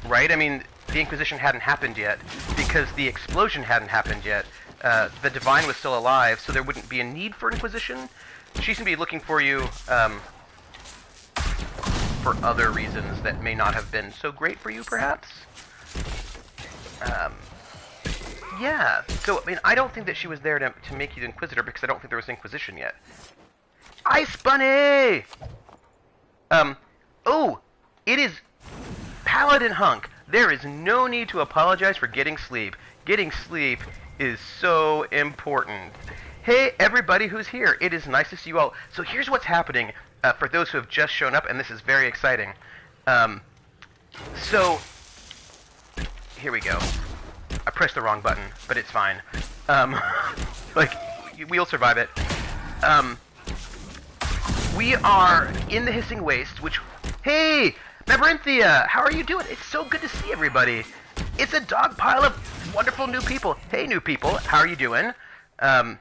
Right? I mean, the Inquisition hadn't happened yet, because the explosion hadn't happened yet. The Divine was still alive, so there wouldn't be a need for Inquisition. She seemed to be looking for you, for other reasons that may not have been so great for you, perhaps? Yeah, so, I mean, I don't think that she was there to make you the Inquisitor, because I don't think there was Inquisition yet. Ice Bunny! Oh, it is Paladin Hunk. There is no need to apologize for getting sleep. Getting sleep is so important. Hey, everybody who's here. It is nice to see you all. So here's what's happening for those who have just shown up, and this is very exciting. So, here we go. I pressed the wrong button, but it's fine. Like, we'll survive it. We are in the Hissing Waste, which... Hey! Labyrinthia! How are you doing? It's so good to see everybody. It's a dog pile of wonderful new people. Hey, new people. How are you doing? I'm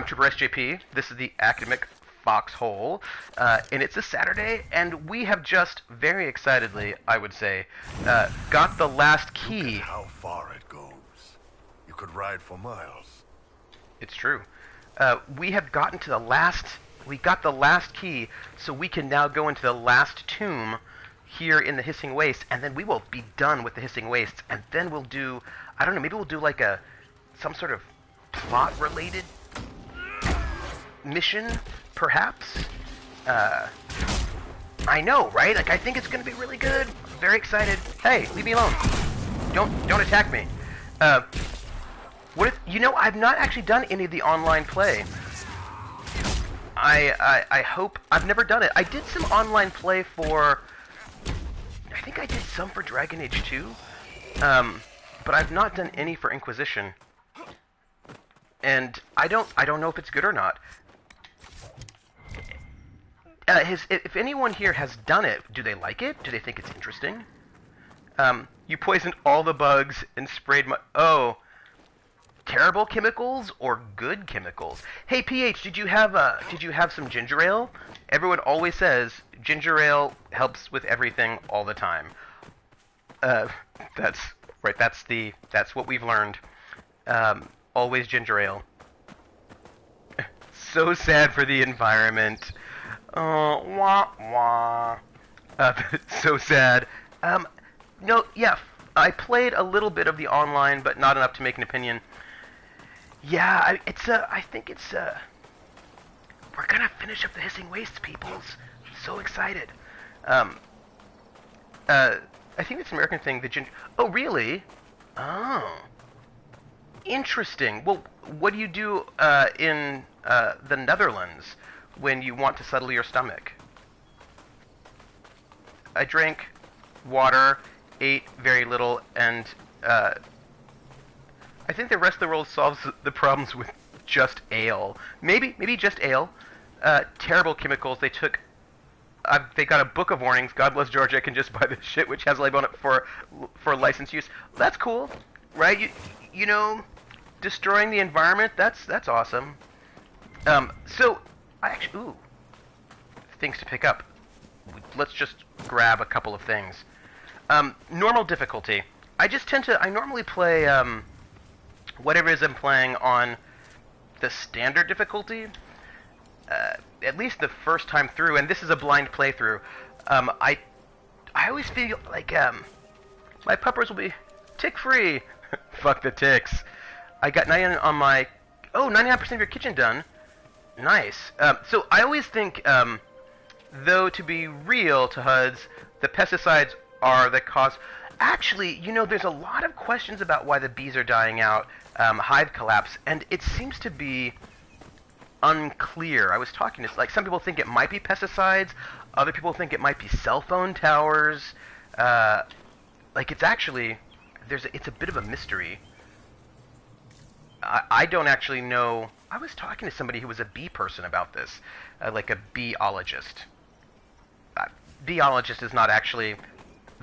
Trooper SJP. This is the Academic Foxhole. And it's a Saturday, and we have just, very excitedly, I would say, got the last key. Look at how far it goes. You could ride for miles. It's true. We have gotten to the last... We got the last key, so we can now go into the last tomb here in the Hissing Waste, and then we will be done with the Hissing Wastes, and then we'll do... I don't know, maybe we'll do like some sort of plot-related mission, perhaps? I know, right? Like, I think it's going to be really good. Very excited. Hey, leave me alone. Don't attack me. What if... You know, I've not actually done any of the online play. I hope... I've never done it. I did some online play for... I think I did some for Dragon Age 2. But I've not done any for Inquisition. And I don't know if it's good or not. If anyone here has done it, do they like it? Do they think it's interesting? You poisoned all the bugs and sprayed my... Oh... Terrible chemicals or good chemicals? Hey, PH, did you have some ginger ale? Everyone always says ginger ale helps with everything all the time. That's right. That's what we've learned. Always ginger ale. So sad for the environment. Wah wah. So sad. No, yeah. I played a little bit of the online, but not enough to make an opinion. Yeah, I think it's, we're gonna finish up the Hissing Wastes, peoples. So excited. I think it's an American thing, oh, really? Oh. Interesting. Well, what do you do in the Netherlands when you want to settle your stomach? I drank water, ate very little, and I think the rest of the world solves the problems with just ale. Maybe just ale. Terrible chemicals. They took. They got a book of warnings. God bless Georgia. I can just buy this shit, which has a label on it for license use. That's cool, right? You know, destroying the environment. That's awesome. So I actually things to pick up. Let's just grab a couple of things. Normal difficulty. I normally play whatever it is I'm playing on the standard difficulty. At least the first time through, and this is a blind playthrough. I always feel like my puppers will be tick-free. Fuck the ticks. I got 99 on my... Oh, 99% of your kitchen done. Nice. So I always think, though to be real to HUDs, the pesticides are the cause... Actually, you know, there's a lot of questions about why the bees are dying out, hive collapse, and it seems to be unclear. I was talking to, like, some people think it might be pesticides, other people think it might be cell phone towers. Like, it's actually, it's a bit of a mystery. I don't actually know. I was talking to somebody who was a bee person about this, like a beeologist. Beeologist is not actually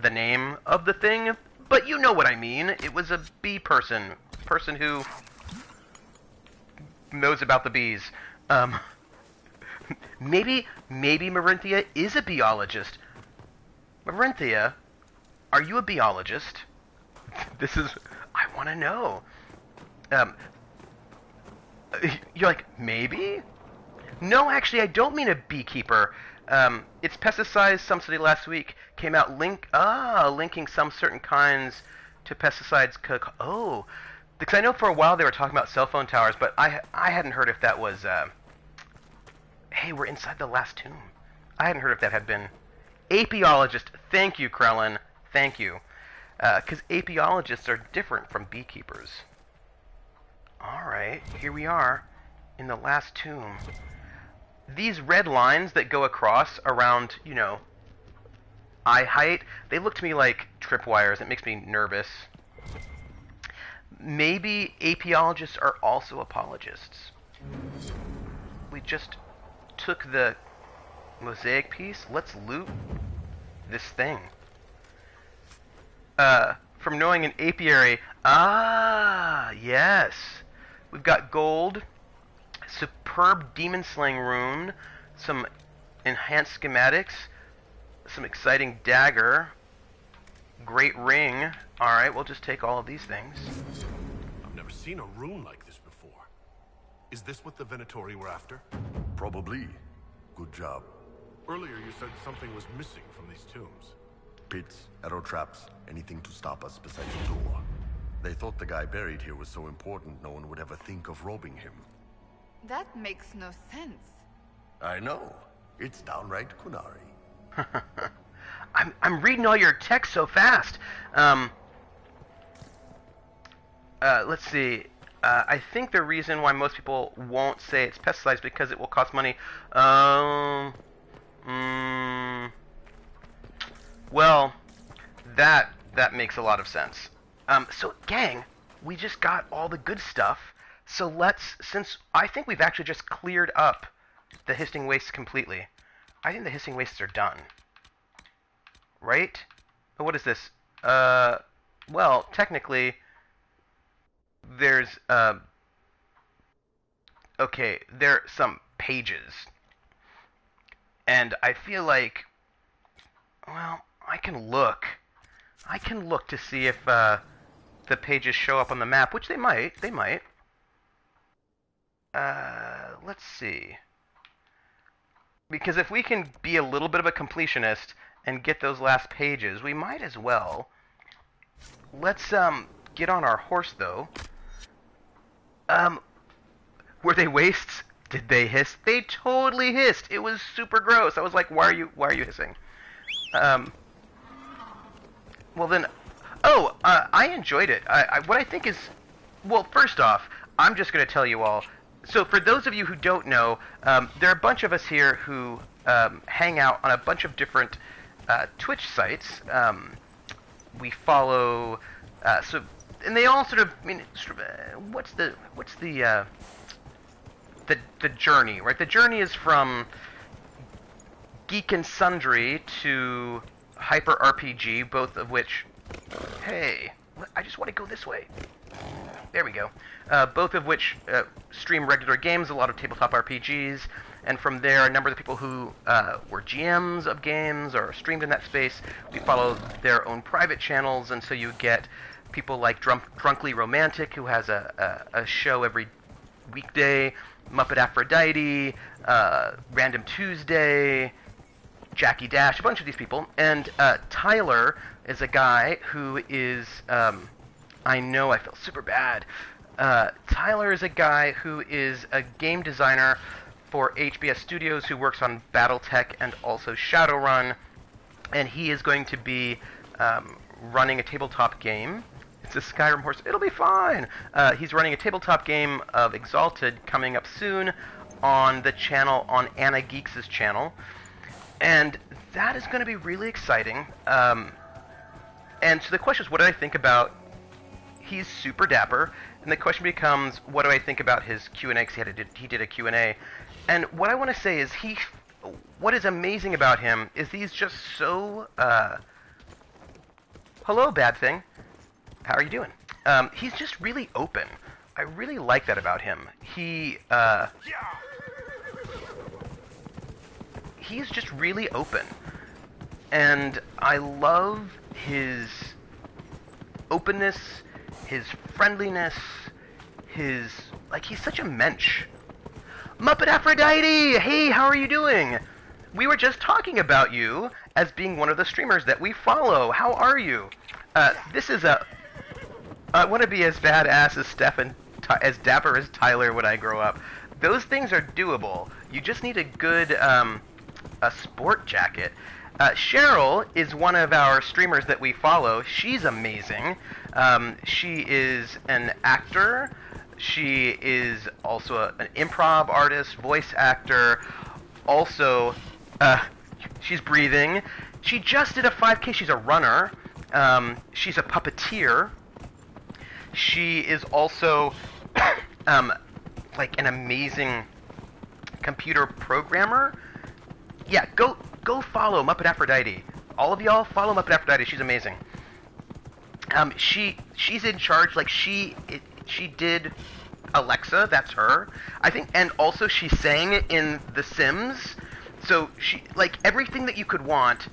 the name of the thing, but you know what I mean. It was a bee person who knows about the bees. Maybe Marinthia is a beeologist. Marinthia, are you a beeologist? I want to know. You're like, maybe? No, actually, I don't mean a beekeeper. It's pesticides. Some study last week came out linking some certain kinds to pesticides. Oh, because I know for a while they were talking about cell phone towers, but I hadn't heard if that was. Hey, we're inside the last tomb. I hadn't heard if that had been apiologist. Thank you, Krellin. Thank you. Because apiologists are different from beekeepers. Alright, here we are in the last tomb. These red lines that go across around, you know, eye height, they look to me like tripwires. It makes me nervous. Maybe apiologists are also apologists. We just took the mosaic piece. Let's loot this thing. From knowing an apiary. Ah, yes. We've got gold, superb demon slaying rune, some enhanced schematics, some exciting dagger, great ring. Alright, we'll just take all of these things. I've never seen a rune like this before. Is this what the Venatori were after? Probably. Good job. Earlier you said something was missing from these tombs. Pits, arrow traps, anything to stop us besides the door. They thought the guy buried here was so important no one would ever think of robbing him. That makes no sense. I know. It's downright Kunari. I'm reading all your text so fast. Let's see. I think the reason why most people won't say it's pesticides because it will cost money. Well, that makes a lot of sense. So, gang, we just got all the good stuff. So since I think we've actually just cleared up the hissing wastes completely. I think the hissing wastes are done. Right? But what is this? Well, technically, there's, okay, there are some pages. And I feel like, well, I can look to see if, the pages show up on the map, which they might. Let's see. Because if we can be a little bit of a completionist and get those last pages, we might as well. Let's, get on our horse, though. Were they wastes? Did they hiss? They totally hissed. It was super gross. I was like, why are you hissing? Well then, I enjoyed it. What I think is Well, first off, I'm just going to tell you all. So, for those of you who don't know, there are a bunch of us here who hang out on a bunch of different Twitch sites. We follow, and they all sort of, I mean, what's the journey, right? The journey is from Geek and Sundry to Hyper RPG, both of which, hey, I just want to go this way. There we go. Both of which stream regular games, a lot of tabletop RPGs, and from there, a number of the people who were GMs of games or streamed in that space, we follow their own private channels, and so you get people like Drunkly Romantic, who has a show every weekday, Muppet Aphrodite, Random Tuesday, Jackie Dash, a bunch of these people, and Tyler is a guy who is, I know I feel super bad, Tyler is a guy who is a game designer for HBS Studios who works on BattleTech and also Shadowrun, and he is going to be running a tabletop game. It's a Skyrim horse. It'll be fine. He's running a tabletop game of Exalted coming up soon on the channel, on Anna Geeks' channel. And that is going to be really exciting. And so the question is, what do I think about... He's super dapper. And the question becomes, what do I think about his Q&A? Because he did a Q&A. And what I want to say is, what is amazing about him is he's just so... Hello, Bad Thing. How are you doing? He's just really open. I really like that about him. He's just really open. And I love his openness, his friendliness, he's such a mensch. Muppet Aphrodite! Hey, how are you doing? We were just talking about you as being one of the streamers that we follow. How are you? This is I want to be as badass as Steph and as dapper as Tyler when I grow up. Those things are doable. You just need a good a sport jacket. Cheryl is one of our streamers that we follow. She's amazing. She is an actor. She is also an improv artist, voice actor. Also, she's breathing. She just did a 5K. She's a runner. She's a puppeteer. She is also like an amazing computer programmer. Yeah, go follow Muppet Aphrodite. All of y'all follow Muppet Aphrodite. She's amazing. She's in charge. Like she did Alexa. That's her. I think, and also she sang in The Sims. So she, like, everything that you could want,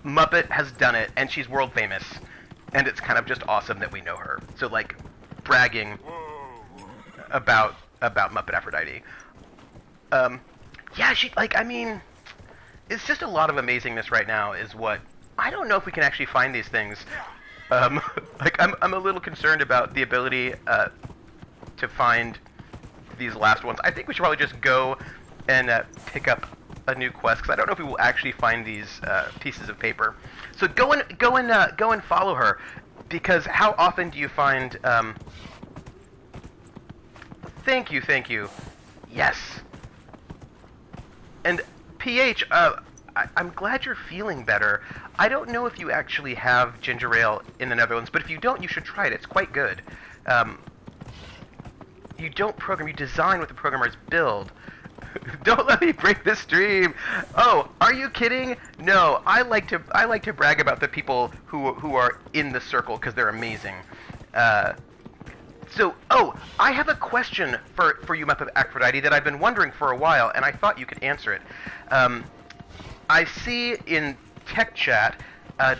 Muppet has done it, and she's world famous. And it's kind of just awesome that we know her. So, like, bragging about Muppet Aphrodite. Yeah, I mean, it's just a lot of amazingness right now is what... I don't know if we can actually find these things. Like, I'm a little concerned about the ability to find these last ones. I think we should probably just go and pick up a new quest, because I don't know if we will actually find these pieces of paper. So go and follow her, because how often do you find... Thank you. Yes. And PH, I'm glad you're feeling better. I don't know if you actually have ginger ale in the Netherlands, but if you don't, you should try it. It's quite good. You don't program, you design what the programmers build. Don't let me break the stream. Oh, are you kidding? No, I like to brag about the people who are in the circle because they're amazing. So, I have a question for you, Muppet Aphrodite, that I've been wondering for a while, and I thought you could answer it. I see in tech chat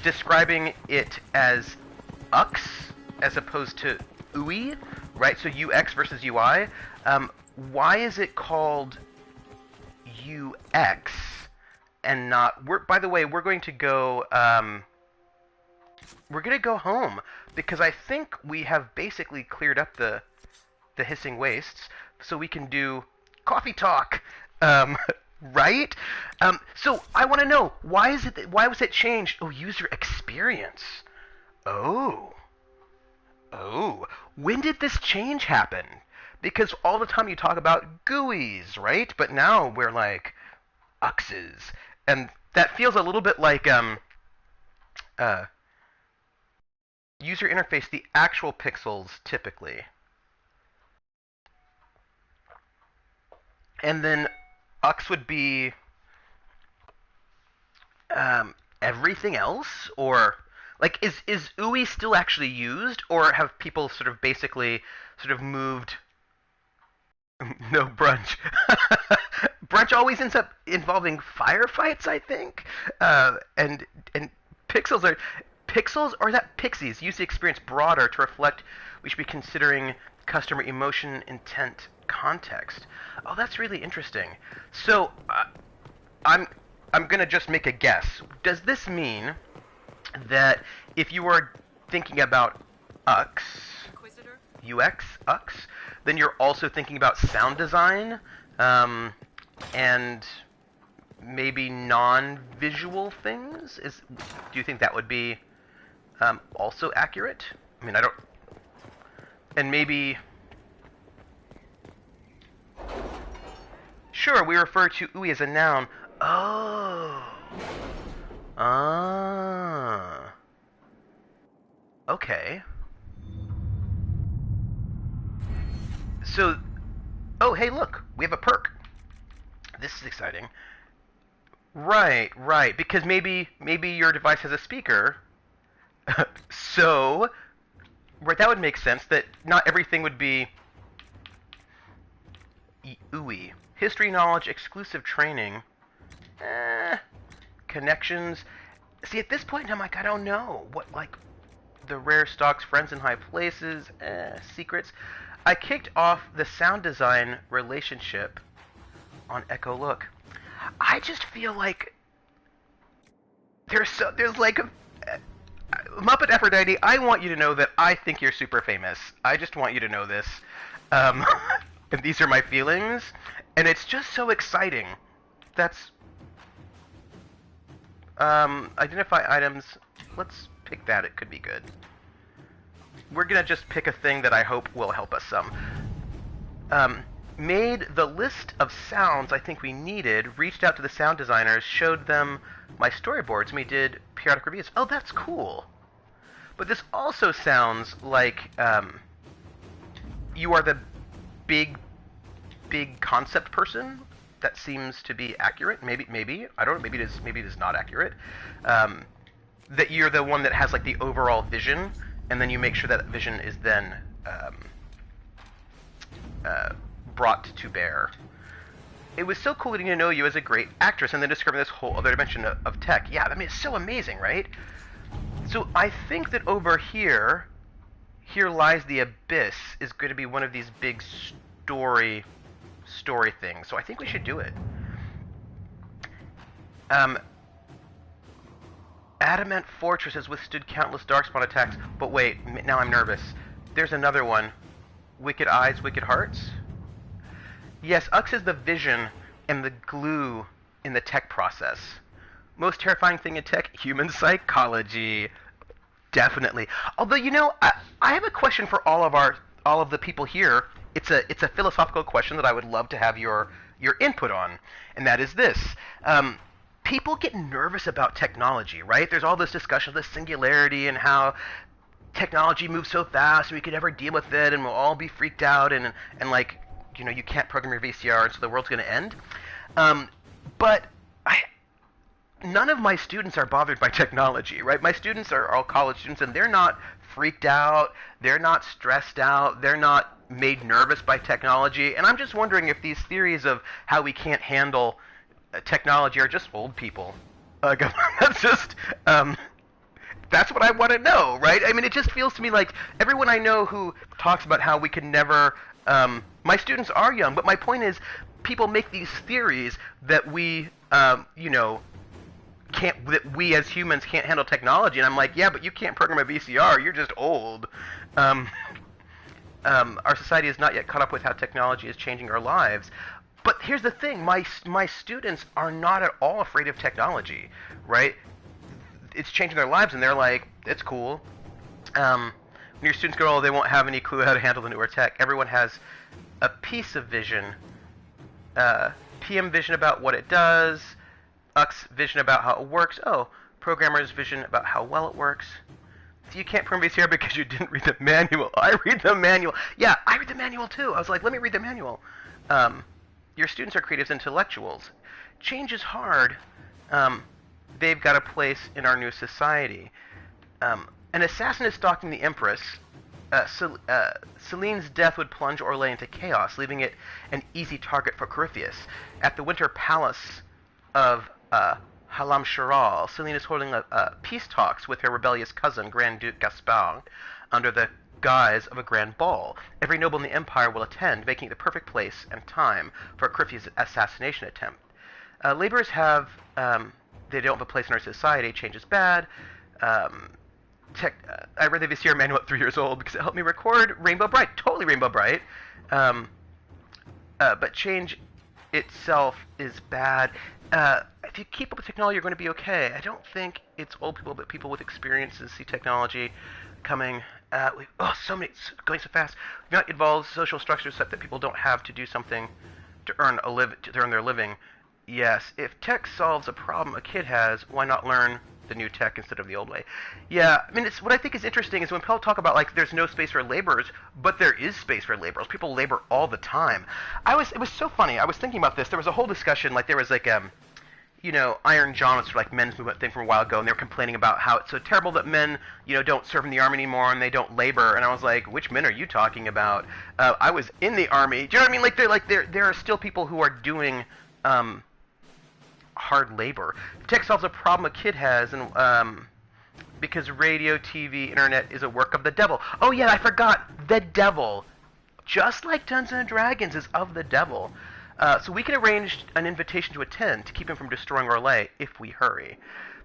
describing it as UX as opposed to UI, right? So UX versus UI. Why is it called UX and not... By the way, we're going to go... we're going to go home, because I think we have basically cleared up the hissing wastes, so we can do coffee talk, right? So I want to know, why was it changed? Oh, user experience. Oh, Oh, when did this change happen? Because all the time you talk about GUIs, right? But now we're like UXs, and that feels a little bit like uh, user interface, the actual pixels typically, and then UX would be everything else, or like is UI still actually used, or have people sort of basically sort of moved? No, brunch. Brunch always ends up involving firefights, I think. And pixels are pixels, or is that pixies? Use the experience broader to reflect. We should be considering customer emotion, intent, context. Oh, that's really interesting. So I'm I'm gonna just make a guess. Does this mean that if you are thinking about UX, Inquisitor? UX, UX, then you're also thinking about sound design, and maybe non-visual things? Do you think that would be also accurate? I mean, I don't... And maybe... Sure, we refer to UI as a noun. Oh. Ah. Okay. So, oh, hey, look, we have a perk. This is exciting. Right, right, because maybe your device has a speaker. So, right, that would make sense that not everything would be UI. History, knowledge, exclusive training. Connections. See, at this point, I'm like, I don't know. What, like, the rare stocks, friends in high places, secrets. I kicked off the sound design relationship on Echo Look. I just feel like there's like Muppet Aphrodite. I want you to know that I think you're super famous. I just want you to know this. And these are my feelings, and it's just so exciting. That's identify items. Let's pick that. It could be good. We're gonna just pick a thing that I hope will help us some. Made the list of sounds I think we needed, reached out to the sound designers, showed them my storyboards, and we did periodic reviews. Oh, that's cool. But this also sounds like you are the big concept person. That seems to be accurate. Maybe I don't know. Maybe it is not accurate. That you're the one that has like the overall vision, and then you make sure that vision is then brought to bear. It was so cool getting to know you as a great actress, and then discovering this whole other dimension of tech. Yeah, I mean, it's so amazing, right? So I think that over here lies the abyss is going to be one of these big story things. So I think we should do it. Adamant Fortress has withstood countless darkspawn attacks, but wait, now I'm nervous. There's another one. Wicked Eyes, Wicked Hearts? Yes, UX is the vision and the glue in the tech process. Most terrifying thing in tech, human psychology. Definitely. Although, you know, I have a question for all of the people here. It's a philosophical question that I would love to have your input on, and that is this. People get nervous about technology, right? There's all this discussion of the singularity and how technology moves so fast and we could never deal with it and we'll all be freaked out and like, you know, you can't program your VCR and so the world's going to end. But none of my students are bothered by technology, right? My students are all college students, and they're not freaked out, they're not stressed out, they're not made nervous by technology, and I'm just wondering if these theories of how we can't handle technology are just old people. That's just, that's what I want to know, right? I mean, it just feels to me like everyone I know who talks about how we can never, my students are young, but my point is, people make these theories that we, you know, that we as humans can't handle technology, and I'm like, yeah, but you can't program a VCR, you're just old. Our society is not yet caught up with how technology is changing our lives. But here's the thing, my students are not at all afraid of technology, right? It's changing their lives, and they're like, it's cool. And your students go, oh, they won't have any clue how to handle the newer tech. Everyone has a piece of vision. PM vision about what it does. UX vision about how it works. Oh, programmer's vision about how well it works. So you can't program VCR because you didn't read the manual. I read the manual. Yeah, I read the manual too. I was like, let me read the manual. Your students are creatives, intellectuals. Change is hard. They've got a place in our new society. An assassin is stalking the Empress. Celine's death would plunge Orlais into chaos, leaving it an easy target for Corypheus. At the Winter Palace of Halam Sharal, Celine is holding peace talks with her rebellious cousin, Grand Duke Gaspard, under the guise of a grand ball. Every noble in the empire will attend, making it the perfect place and time for Corypheus' assassination attempt. Laborers have, they don't have a place in our society. Change is bad. I read the VCR manual at 3 years old because it helped me record Rainbow Bright. Totally Rainbow Bright. But change itself is bad. If you keep up with technology, you're going to be okay. I don't think it's old people, but people with experiences see technology coming. So many, going so fast. It involves social structures such that people don't have to do something to earn their living. Yes, if tech solves a problem a kid has, why not learn the new tech instead of the old way? Yeah, I mean, what I think is interesting is when people talk about, like, there's no space for laborers, but there is space for laborers. People labor all the time. It was so funny. I was thinking about this. There was a whole discussion, like, there was, like, Iron John was sort of like men's movement thing from a while ago, and they were complaining about how it's so terrible that men, don't serve in the army anymore and they don't labor. And I was like, which men are you talking about? I was in the army. Do you know what I mean? Like, there are still people who are doing, hard labor. Tech solves a problem a kid has, and because radio, TV, internet is a work of the devil. Oh yeah, I forgot. The devil, just like Dungeons and Dragons, is of the devil. So we can arrange an invitation to attend to keep him from destroying Orlais if we hurry.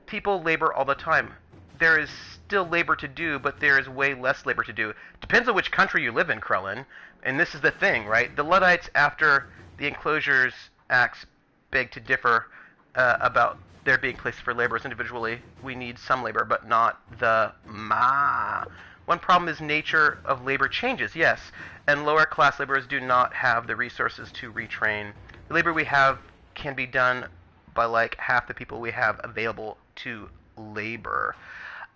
People labor all the time. There is still labor to do, but there is way less labor to do. Depends on which country you live in, Krellin. And this is the thing, right? The Luddites, after the Enclosures Acts, beg to differ about there being places for laborers individually. We need some labor, but not the ma. One problem is nature of labor changes, yes, and lower class laborers do not have the resources to retrain. The labor we have can be done by like half the people we have available to labor.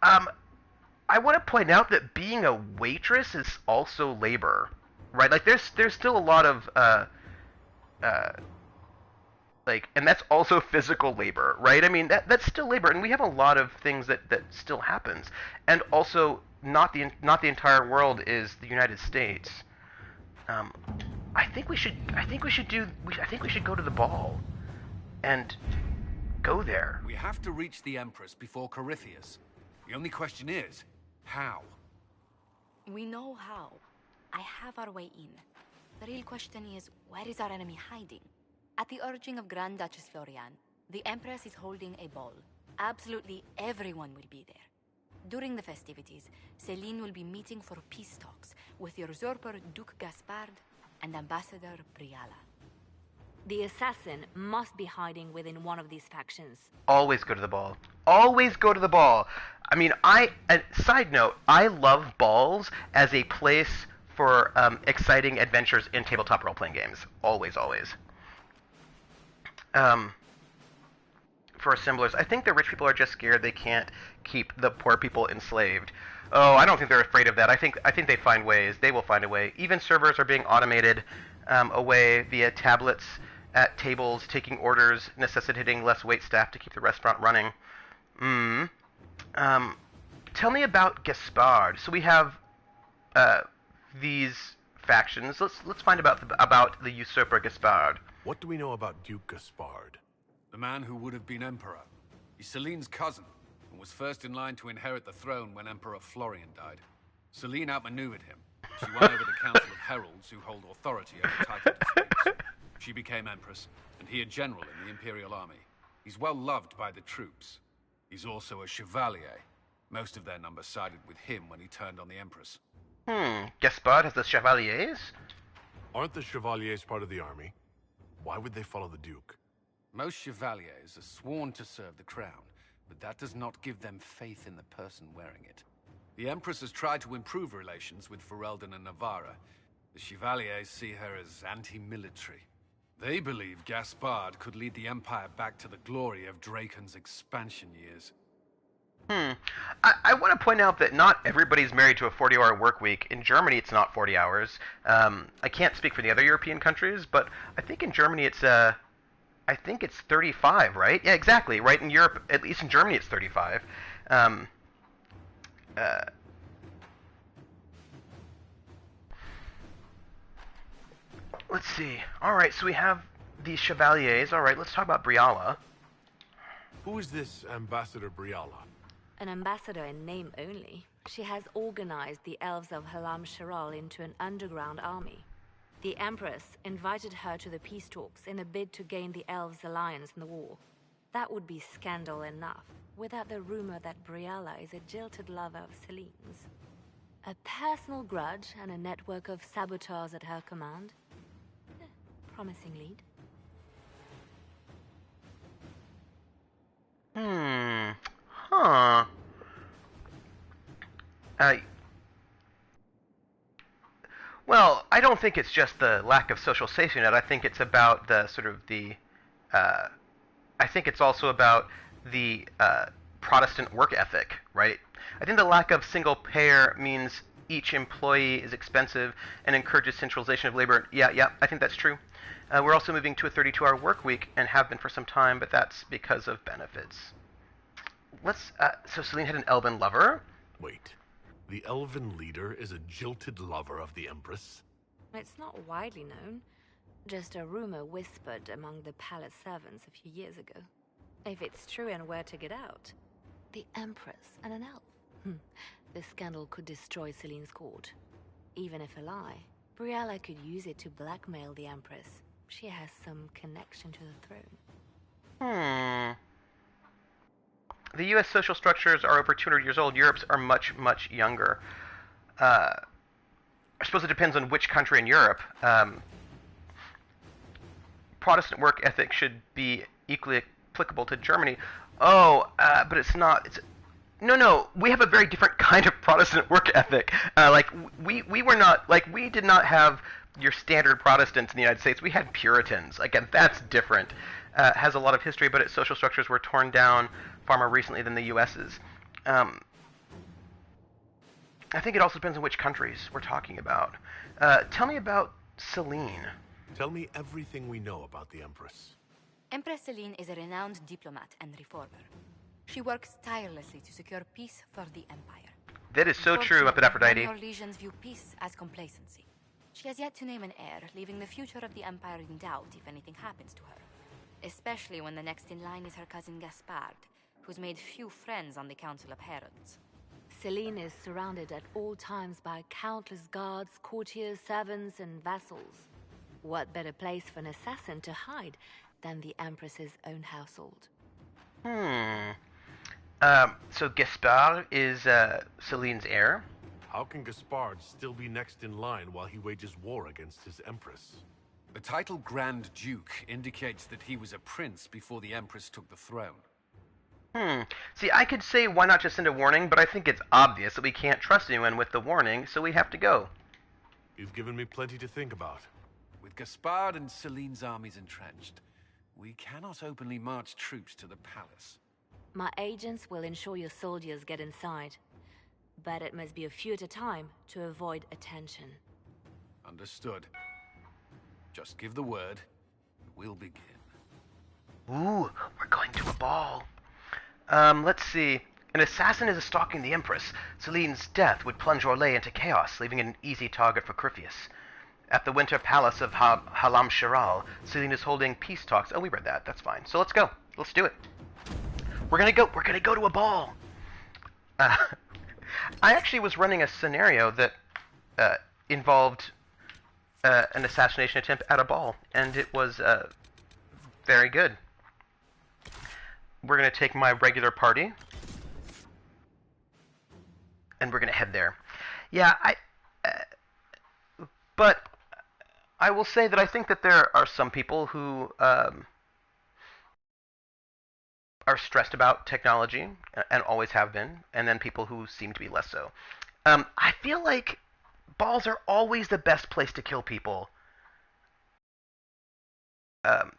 I want to point out that being a waitress is also labor, right? Like there's still a lot of and that's also physical labor, right? I mean, that's still labor, and we have a lot of things that still happens. And also, not the entire world is the United States. I think we should go to the ball, and go there. We have to reach the Empress before Corypheus. The only question is, how? We know how. I have our way in. The real question is, where is our enemy hiding? At the urging of Grand Duchess Florian, the Empress is holding a ball. Absolutely everyone will be there. During the festivities, Celine will be meeting for peace talks with usurper Duke Gaspard and Ambassador Briala. The assassin must be hiding within one of these factions. Always go to the ball. Always go to the ball. I mean, side note, I love balls as a place for exciting adventures in tabletop role-playing games. Always, always. For assemblers, I think the rich people are just scared they can't keep the poor people enslaved. Oh, I don't think they're afraid of that. I think they find ways. They will find a way. Even servers are being automated away via tablets at tables, taking orders, necessitating less wait staff to keep the restaurant running. Tell me about Gaspard. So we have these factions. Let's find about the usurper Gaspard. What do we know about Duke Gaspard? The man who would have been Emperor. He's Celine's cousin, and was first in line to inherit the throne when Emperor Florian died. Celine outmaneuvered him. She won over the Council of Heralds, who hold authority over title disputes. She became Empress, and he a general in the Imperial Army. He's well loved by the troops. He's also a Chevalier. Most of their number sided with him when he turned on the Empress. Gaspard has the Chevaliers? Aren't the Chevaliers part of the army? Why would they follow the Duke? Most Chevaliers are sworn to serve the crown, but that does not give them faith in the person wearing it. The Empress has tried to improve relations with Ferelden and Navarra. The Chevaliers see her as anti-military. They believe Gaspard could lead the Empire back to the glory of Draken's expansion years. I want to point out that not everybody's married to a 40-hour work week. In Germany, it's not 40 hours. I can't speak for the other European countries, but I think in Germany I think it's 35, right? Yeah, exactly. Right in Europe, at least in Germany, it's 35. Let's see. All right, so we have these Chevaliers. All right, let's talk about Briala. Who is this Ambassador Briala? An ambassador in name only. She has organized the elves of Halam Sharal into an underground army. The Empress invited her to the peace talks in a bid to gain the elves' alliance in the war. That would be scandal enough, without the rumor that Briala is a jilted lover of Celine's. A personal grudge and a network of saboteurs at her command. Promising lead. Huh. Well, I don't think it's just the lack of social safety net. I think it's about the sort of the. I think it's also about the Protestant work ethic, right? I think the lack of single payer means each employee is expensive and encourages centralization of labor. Yeah, I think that's true. We're also moving to a 32-hour work week and have been for some time, but that's because of benefits. So Celine had an elven lover? Wait. The elven leader is a jilted lover of the Empress? It's not widely known. Just a rumor whispered among the palace servants a few years ago. If it's true and were to get out, the Empress and an elf. The scandal could destroy Celine's court. Even if a lie, Briala could use it to blackmail the Empress. She has some connection to the throne. The U.S. social structures are over 200 years old. Europe's are much, much younger. I suppose it depends on which country in Europe. Protestant work ethic should be equally applicable to Germany. But it's not. No. We have a very different kind of Protestant work ethic. We were not we did not have your standard Protestants in the United States. We had Puritans. Again, that's different. Has a lot of history, but its social structures were torn down far more recently than the U.S.'s. I think it also depends on which countries we're talking about. Tell me about Celine. Tell me everything we know about the Empress. Empress Celine is a renowned diplomat and reformer. She works tirelessly to secure peace for the Empire. That is so true up at Aphrodite. Many legions view peace as complacency. She has yet to name an heir, leaving the future of the Empire in doubt if anything happens to her. Especially when the next in line is her cousin Gaspard, who's made few friends on the Council of Heralds. Celine is surrounded at all times by countless guards, courtiers, servants, and vassals. What better place for an assassin to hide than the Empress's own household? So Gaspard is Celine's heir? How can Gaspard still be next in line while he wages war against his Empress? The title Grand Duke indicates that he was a prince before the Empress took the throne. See, I could say why not just send a warning, but I think it's obvious that we can't trust anyone with the warning, so we have to go. You've given me plenty to think about. With Gaspard and Celine's armies entrenched, we cannot openly march troops to the palace. My agents will ensure your soldiers get inside. But it must be a few at a time to avoid attention. Understood. Just give the word. We'll begin. Ooh, we're going to a ball. Let's see. An assassin is stalking the Empress. Celine's death would plunge Orlais into chaos, leaving an easy target for Cryphius. At the Winter Palace of Halam Sharal, Celine is holding peace talks. Oh, we read that. That's fine. So let's go. Let's do it. We're gonna go to a ball. I actually was running a scenario that involved an assassination attempt at a ball, and it was very good. We're going to take my regular party, and we're going to head there. Yeah, but I will say that I think that there are some people who are stressed about technology and always have been, and then people who seem to be less so. I feel like balls are always the best place to kill people. Um,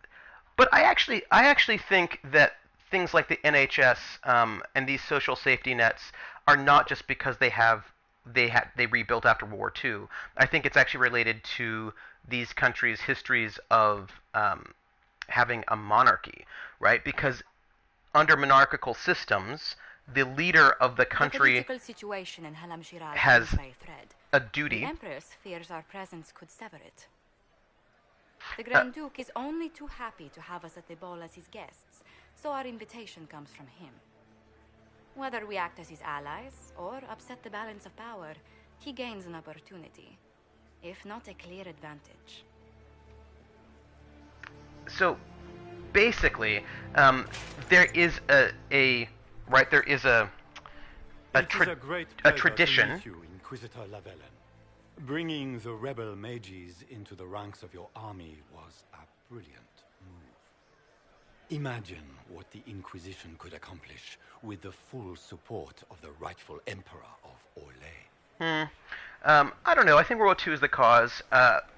but I actually think that things like the NHS and these social safety nets are not just because they rebuilt after World War II. I think it's actually related to these countries' histories of having a monarchy, right? Because under monarchical systems, the leader of the The country political situation in Halam Shiraz has is by a thread. a The duty. Empress fears our presence could sever it. The Grand Duke is only too happy to have us at the ball as his guests, so our invitation comes from him. Whether we act as his allies or upset the balance of power, he gains an opportunity, if not a clear advantage. So basically, there is a right there is a It is a great pleasure tradition. to meet you, Inquisitor Lavellen. Bringing the rebel mages into the ranks of your army was a brilliant move. Imagine what the Inquisition could accomplish with the full support of the rightful Emperor of Orlais. I don't know. I think World War II is the cause.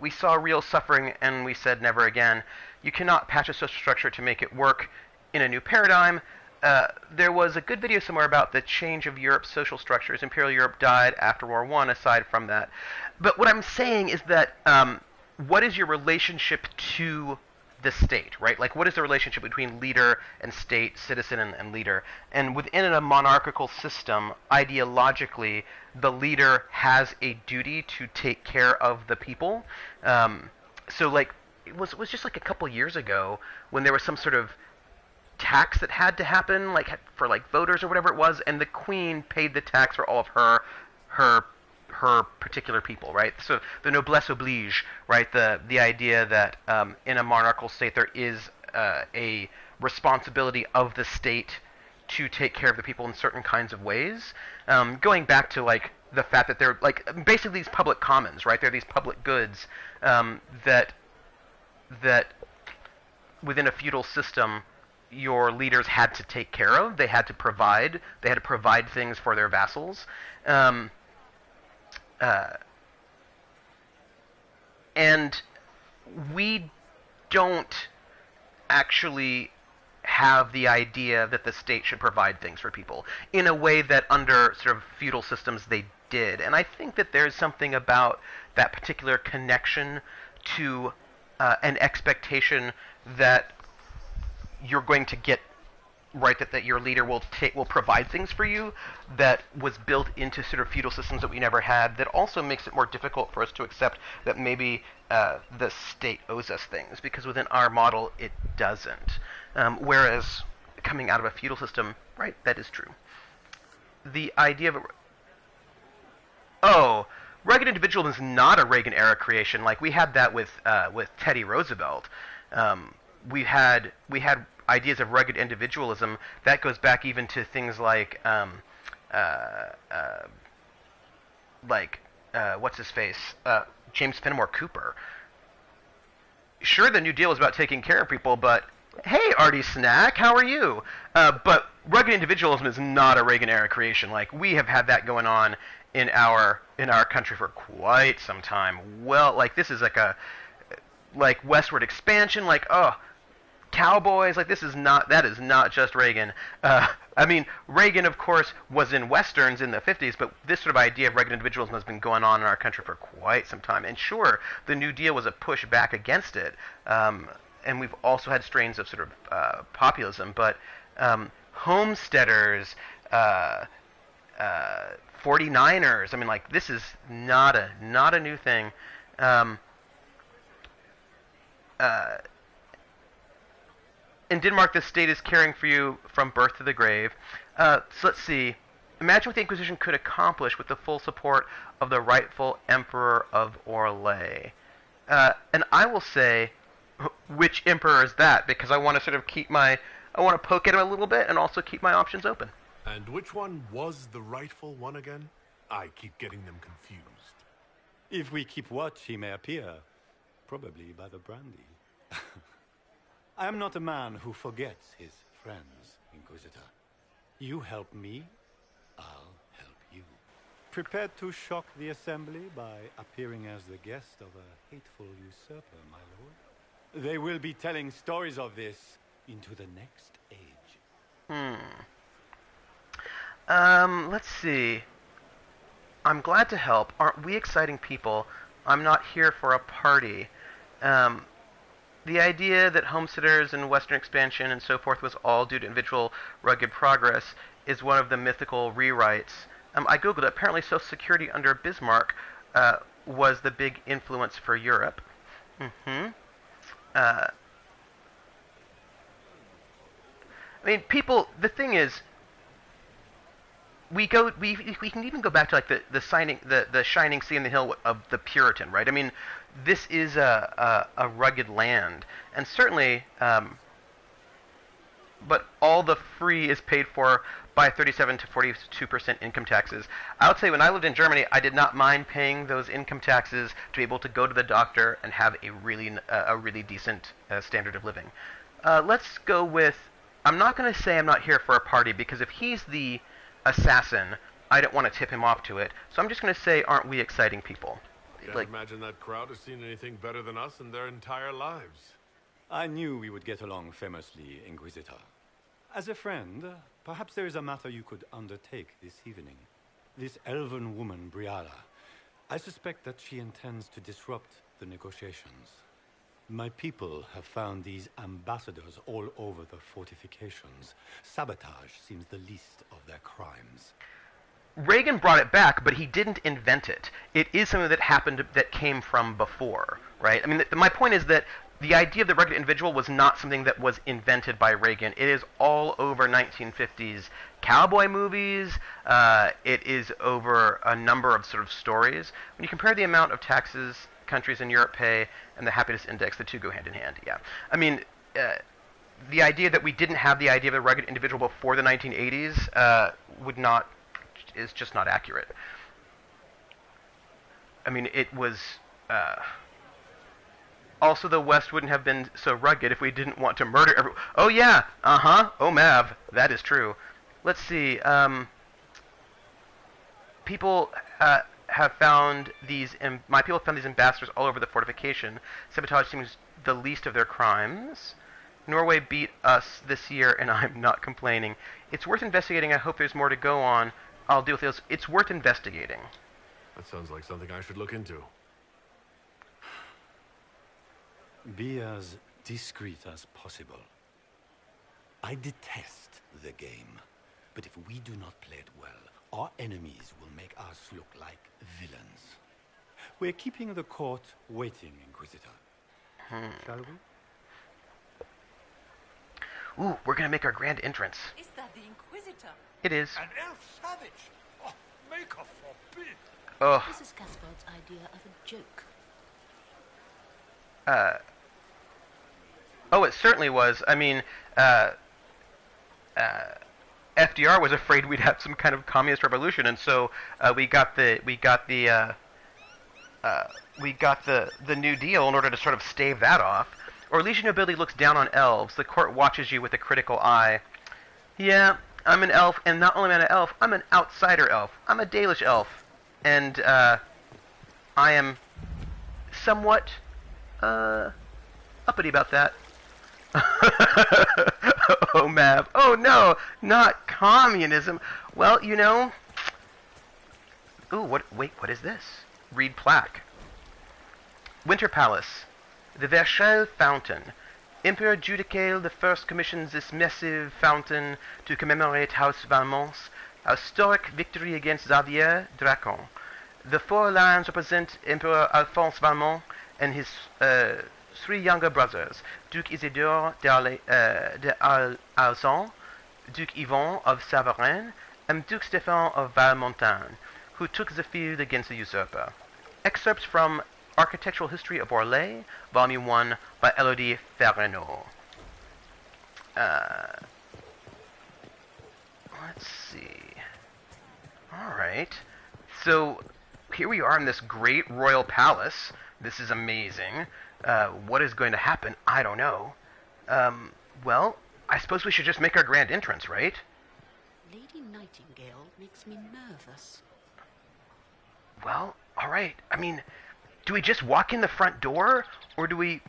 We saw real suffering, and we said never again. You cannot patch a social structure to make it work in a new paradigm. There was a good video somewhere about the change of Europe's social structures. Imperial Europe died after World War I, aside from that. But what I'm saying is that what is your relationship to the state, right? Like, what is the relationship between leader and state, citizen and leader? And within a monarchical system, ideologically, the leader has a duty to take care of the people. So, like, it was just like a couple years ago when there was some sort of tax that had to happen, like for like voters or whatever it was, and the queen paid the tax for all of her particular people, right? So the noblesse oblige, right? The idea that in a monarchical state there is a responsibility of the state to take care of the people in certain kinds of ways. Going back to like the fact that they're like basically these public commons, right? They're these public goods that within a feudal system your leaders had to take care of. They had to provide. They had to provide things for their vassals. And we don't actually have the idea that the state should provide things for people in a way that under sort of feudal systems they did. And I think that there's something about that particular connection to an expectation that you're going to get right, that your leader will provide things for you, that was built into sort of feudal systems that we never had, that also makes it more difficult for us to accept that maybe the state owes us things, because within our model it doesn't. Whereas coming out of a feudal system, right, that is true. The idea of rugged individualism is not a Reagan era creation. Like we had that with Teddy Roosevelt. We had ideas of rugged individualism that goes back even to things like what's his face, James Fenimore Cooper. Sure, the New Deal was about taking care of people, but hey, Artie Snack, how are you? But rugged individualism is not a Reagan era creation. Like we have had that going on in our country for quite some time. Well, like this is like westward expansion. Like cowboys, like that is not just Reagan. I mean, Reagan, of course, was in westerns in the 50s, but this sort of idea of rugged individualism has been going on in our country for quite some time. And sure, the New Deal was a push back against it, and we've also had strains of sort of populism, but homesteaders, 49ers, I mean, like, this is not a new thing. In Denmark, the state is caring for you from birth to the grave. So let's see. Imagine what the Inquisition could accomplish with the full support of the rightful Emperor of Orlais. And I will say, which emperor is that? Because I want to sort of I want to poke at him a little bit and also keep my options open. And which one was the rightful one again? I keep getting them confused. If we keep watch, he may appear, probably by the brandy. I am not a man who forgets his friends, Inquisitor. You help me, I'll help you. Prepared to shock the Assembly by appearing as the guest of a hateful usurper, my lord? They will be telling stories of this into the next age. Let's see. I'm glad to help. Aren't we exciting people? I'm not here for a party. The idea that homesteaders and Western expansion and so forth was all due to individual rugged progress is one of the mythical rewrites. I googled it. Apparently Social Security under Bismarck was the big influence for Europe. I mean, people, the thing is, we can even go back to like the shining sea in the hill of the Puritan, right? I mean, this is a rugged land, and certainly, but all the free is paid for by 37 to 42% income taxes. I would say when I lived in Germany, I did not mind paying those income taxes to be able to go to the doctor and have a really decent standard of living. Let's go with. I'm not going to say I'm not here for a party, because if he's the assassin, I don't want to tip him off to it. So I'm just going to say, aren't we exciting people? Can't imagine that crowd has seen anything better than us in their entire lives. I knew we would get along famously, Inquisitor. As a friend, perhaps there is a matter you could undertake this evening. This elven woman, Briala, I suspect that she intends to disrupt the negotiations. My people have found these ambassadors all over the fortifications. Sabotage seems the least of their crimes. Reagan brought it back, but he didn't invent it. It is something that happened that came from before, right? I mean, my point is that the idea of the rugged individual was not something that was invented by Reagan. It is all over 1950s cowboy movies. It is over a number of sort of stories. When you compare the amount of taxes countries in Europe pay and the happiness index, the two go hand in hand. Yeah, I mean, the idea that we didn't have the idea of the rugged individual before the 1980s is just not accurate. I mean, it was also the West wouldn't have been so rugged if we didn't want to murder everyone. Oh yeah, oh Mav, that is true. Let's see. People have found my people have found these ambassadors all over the fortification. Sabotage seems the least of their crimes. Norway beat us this year, and I'm not complaining. It's worth investigating. I hope there's more to go on. I'll deal with this. It's worth investigating. That sounds like something I should look into. Be as discreet as possible. I detest the game, but if we do not play it well, our enemies will make us look like villains. We're keeping the court waiting, Inquisitor. Shall we? Ooh, we're gonna make our grand entrance. Is that the Inquisitor? It is. An elf savage! Oh, Maker forbid! Oh. This is Casper's idea of a joke. Oh, it certainly was. I mean, FDR was afraid we'd have some kind of communist revolution, and so we got the New Deal in order to sort of stave that off. Orlesian nobility looks down on elves. The court watches you with a critical eye. Yeah, I'm an elf, and not only am I an elf, I'm an outsider elf. I'm a Dalish elf, and I am somewhat uppity about that. Oh, Mav. Oh, no, not communism. Well, you know... Ooh, wait, what is this? Read plaque. Winter Palace. The Verchelles Fountain. Emperor Judicael I commissions this massive fountain to commemorate House Valmont's historic victory against Xavier Dracon. The four lions represent Emperor Alphonse Valmont and his three younger brothers, Duke Isidore d'Alzon, Duke Yvon of Savarin, and Duke Stephen of Valmontane, who took the field against the usurper. Excerpts from Architectural History of Orlais, Volume 1, by Elodie Ferrenaud. Let's see. Alright. So, here we are in this great royal palace. This is amazing. What is going to happen? I don't know. Well, I suppose we should just make our grand entrance, right? Lady Nightingale makes me nervous. Well, alright. I mean, do we just walk in the front door? Or do we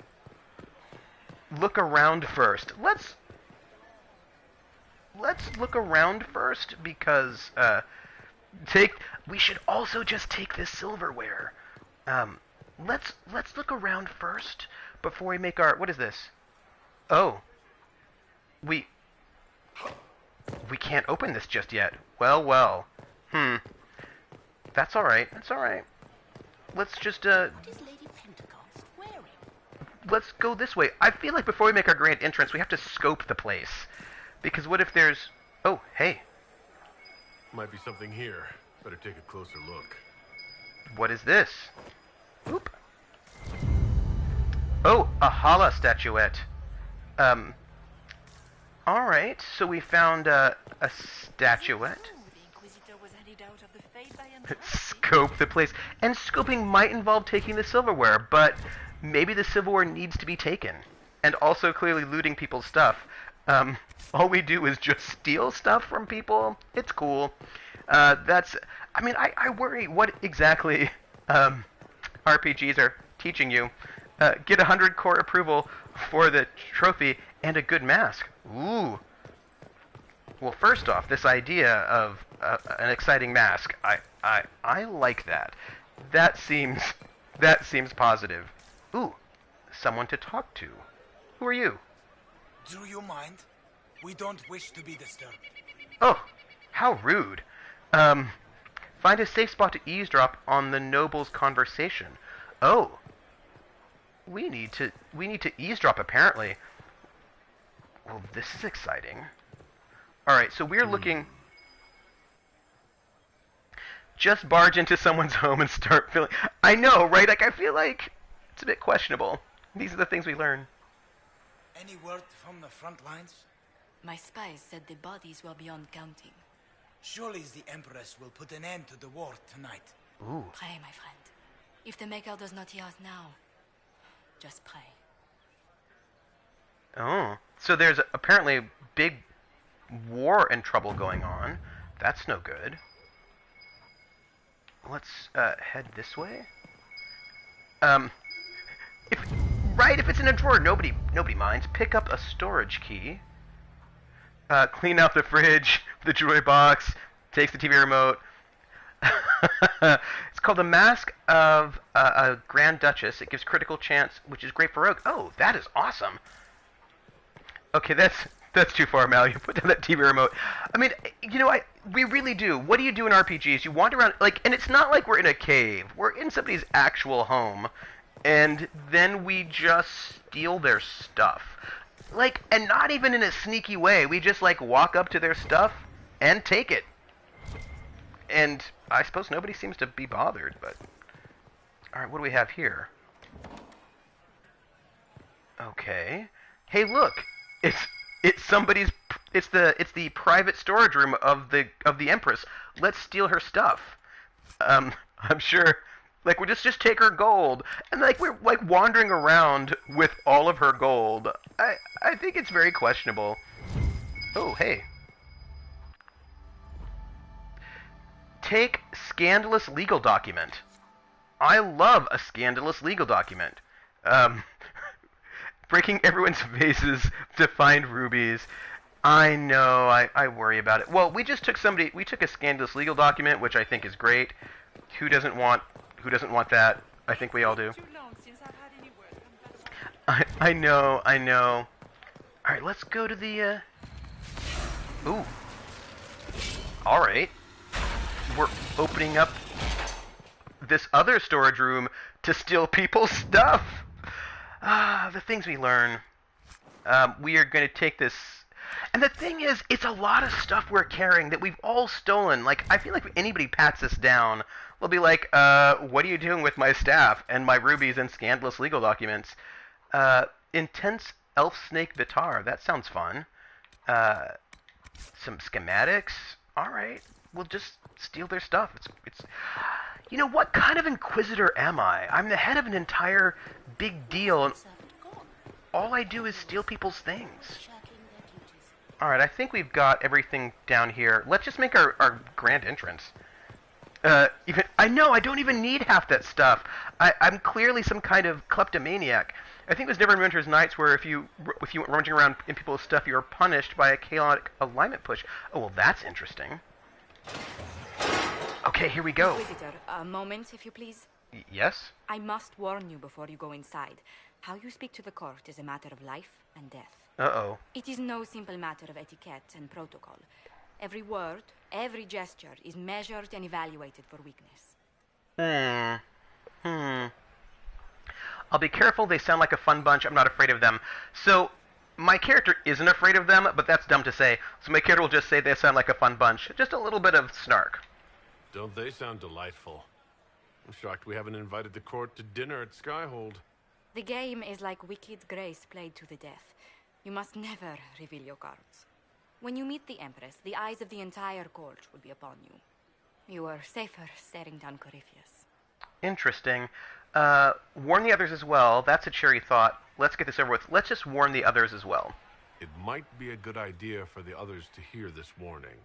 look around first? Let's look around first, because, we should also just take this silverware. Let's look around first before we make our... What is this? Oh. We can't open this just yet. Well. That's alright. Let's just, What is Lady Pentecost wearing? Let's go this way. I feel like before we make our grand entrance, we have to scope the place. Because what if there's... Oh, hey. Might be something here. Better take a closer look. What is this? Oop. Oh, a Hala statuette. Alright, so we found a statuette. The Inquisitor was headed out of the Fade by Andrade. Scope the place. And scoping might involve taking the silverware, but maybe the silverware needs to be taken. And also clearly looting people's stuff. All we do is just steal stuff from people. It's cool. I mean, I worry what exactly RPGs are teaching you. Get 100 core approval for the trophy and a good mask. Ooh. Well, first off, this idea of an exciting mask, I like that. That seems positive. Ooh, someone to talk to. Who are you? Do you mind? We don't wish to be disturbed. Oh, how rude. Find a safe spot to eavesdrop on the noble's conversation. Oh. We need to eavesdrop, apparently. Well, this is exciting. Alright, so we're looking... Just barge into someone's home and start filling... I know, right? Like, I feel like it's a bit questionable. These are the things we learn. Any word from the front lines? My spies said the bodies were beyond counting. Surely the Empress will put an end to the war tonight. Ooh. Pray, my friend. If the Maker does not hear us now, just pray. Oh. So there's apparently big war and trouble going on. That's no good. Let's head this way. If it's in a drawer, nobody minds. Pick up a storage key. Clean out the fridge, the jewelry box, takes the TV remote. It's called the Mask of a Grand Duchess. It gives critical chance, which is great for rogue. Oh, that is awesome. Okay, that's too far, Mal. You put down that TV remote. I mean, we really do. What do you do in RPGs? You wander around, and it's not like we're in a cave. We're in somebody's actual home, and then we just steal their stuff. And not even in a sneaky way. We just, walk up to their stuff and take it. And I suppose nobody seems to be bothered, but... Alright, what do we have here? Okay. Hey, look! It's somebody's... It's the private storage room of the Empress. Let's steal her stuff. I'm sure... we'll just take her gold. And, we're, wandering around with all of her gold. I think it's very questionable. Oh, hey. Take scandalous legal document. I love a scandalous legal document. Breaking everyone's vases to find rubies. I know, I worry about it. Well, we took a scandalous legal document, which I think is great. Who doesn't want that? I think we all do. I know. Alright, let's go to the, Ooh. Alright. We're opening up this other storage room to steal people's stuff. The things we learn. We are going to take this... And the thing is, it's a lot of stuff we're carrying that we've all stolen. I feel like if anybody pats us down, they'll be like, what are you doing with my staff and my rubies and scandalous legal documents? Intense elf snake vitar. That sounds fun. Some schematics. Alright. We'll just steal their stuff. It's what kind of Inquisitor am I? I'm the head of an entire big deal, and all I do is steal people's things. Alright, I think we've got everything down here. Let's just make our grand entrance. I know, I don't even need half that stuff. I'm clearly some kind of kleptomaniac. I think it was Neverwinter's Nights where if you went rummaging around in people's stuff, you were punished by a chaotic alignment push. Oh, well, that's interesting. Okay, here we go. Inquisitor, a moment, if you please. Yes? I must warn you before you go inside. How you speak to the court is a matter of life and death. Uh-oh. It is no simple matter of etiquette and protocol. Every word, every gesture is measured and evaluated for weakness. I'll be careful, they sound like a fun bunch, I'm not afraid of them. So, my character isn't afraid of them, but that's dumb to say. So my character will just say they sound like a fun bunch. Just a little bit of snark. Don't they sound delightful? I'm shocked we haven't invited the court to dinner at Skyhold. The game is like Wicked Grace played to the death. You must never reveal your cards. When you meet the Empress, the eyes of the entire court will be upon you. You are safer staring down Corypheus. Interesting. Warn the others as well. That's a cheery thought. Let's get this over with. Let's just warn the others as well. It might be a good idea for the others to hear this warning.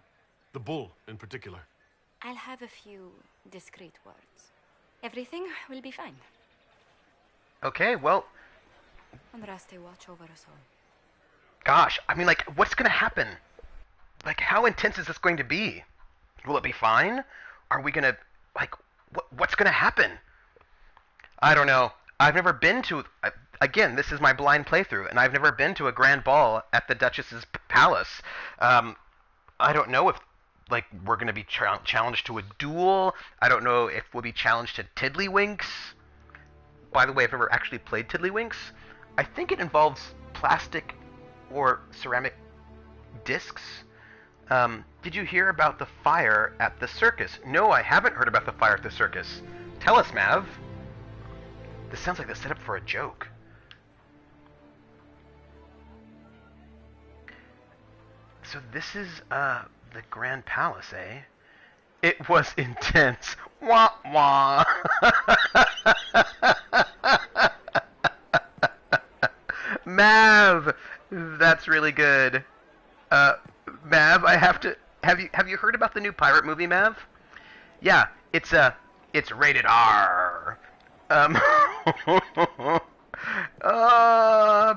The bull, in particular. I'll have a few discreet words. Everything will be fine. Okay, well... Andraste, watch over us all. Gosh, I mean, like, what's gonna happen? Like, how intense is this going to be? Will it be fine? Are we gonna... Like, what's gonna happen? I don't know. I've never been to... Again, this is my blind playthrough, and I've never been to a grand ball at the Duchess's palace. I don't know if, like, we're going to be challenged to a duel. I don't know if we'll be challenged to Tiddlywinks. By the way, I've never actually played Tiddlywinks. I think it involves plastic or ceramic discs. Did you hear about the fire at the circus? No, I haven't heard about the fire at the circus. Tell us, Mav. This sounds like the setup for a joke. So this is, the Grand Palace, eh? It was intense. Wah, wah. Mav! That's really good. Mav, I have to... Have you heard about the new pirate movie, Mav? Yeah, it's rated R.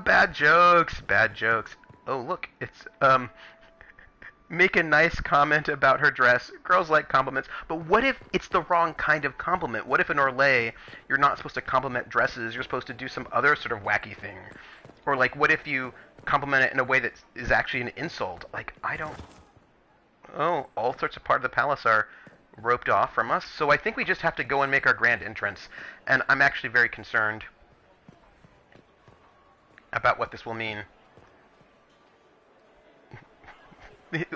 Bad jokes, bad jokes. Oh, look, it's, make a nice comment about her dress. Girls like compliments. But what if it's the wrong kind of compliment? What if in Orlais, you're not supposed to compliment dresses, you're supposed to do some other sort of wacky thing? Or, like, what if you compliment it in a way that is actually an insult? Like, I don't... Oh, all sorts of part of the palace are roped off from us. So I think we just have to go and make our grand entrance. And I'm actually very concerned about what this will mean.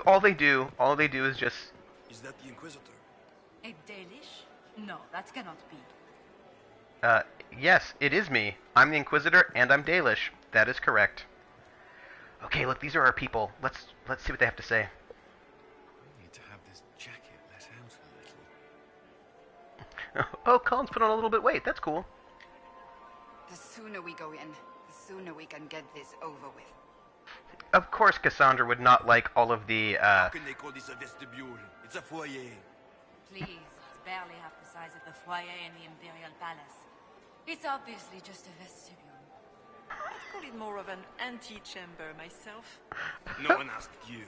All they do is just... Is that the Inquisitor? A Dalish? No, that cannot be. Yes, it is me. I'm the Inquisitor, and I'm Dalish. That is correct. Okay, look, these are our people. Let's see what they have to say. I need to have this jacket let out a little. Oh, Colin's put on a little bit of weight. That's cool. The sooner we go in, the sooner we can get this over with. Of course, Cassandra would not like all of the, How can they call this a vestibule? It's a foyer. Please, it's barely half the size of the foyer in the Imperial Palace. It's obviously just a vestibule. I'd call it more of an antechamber myself. No one asked you.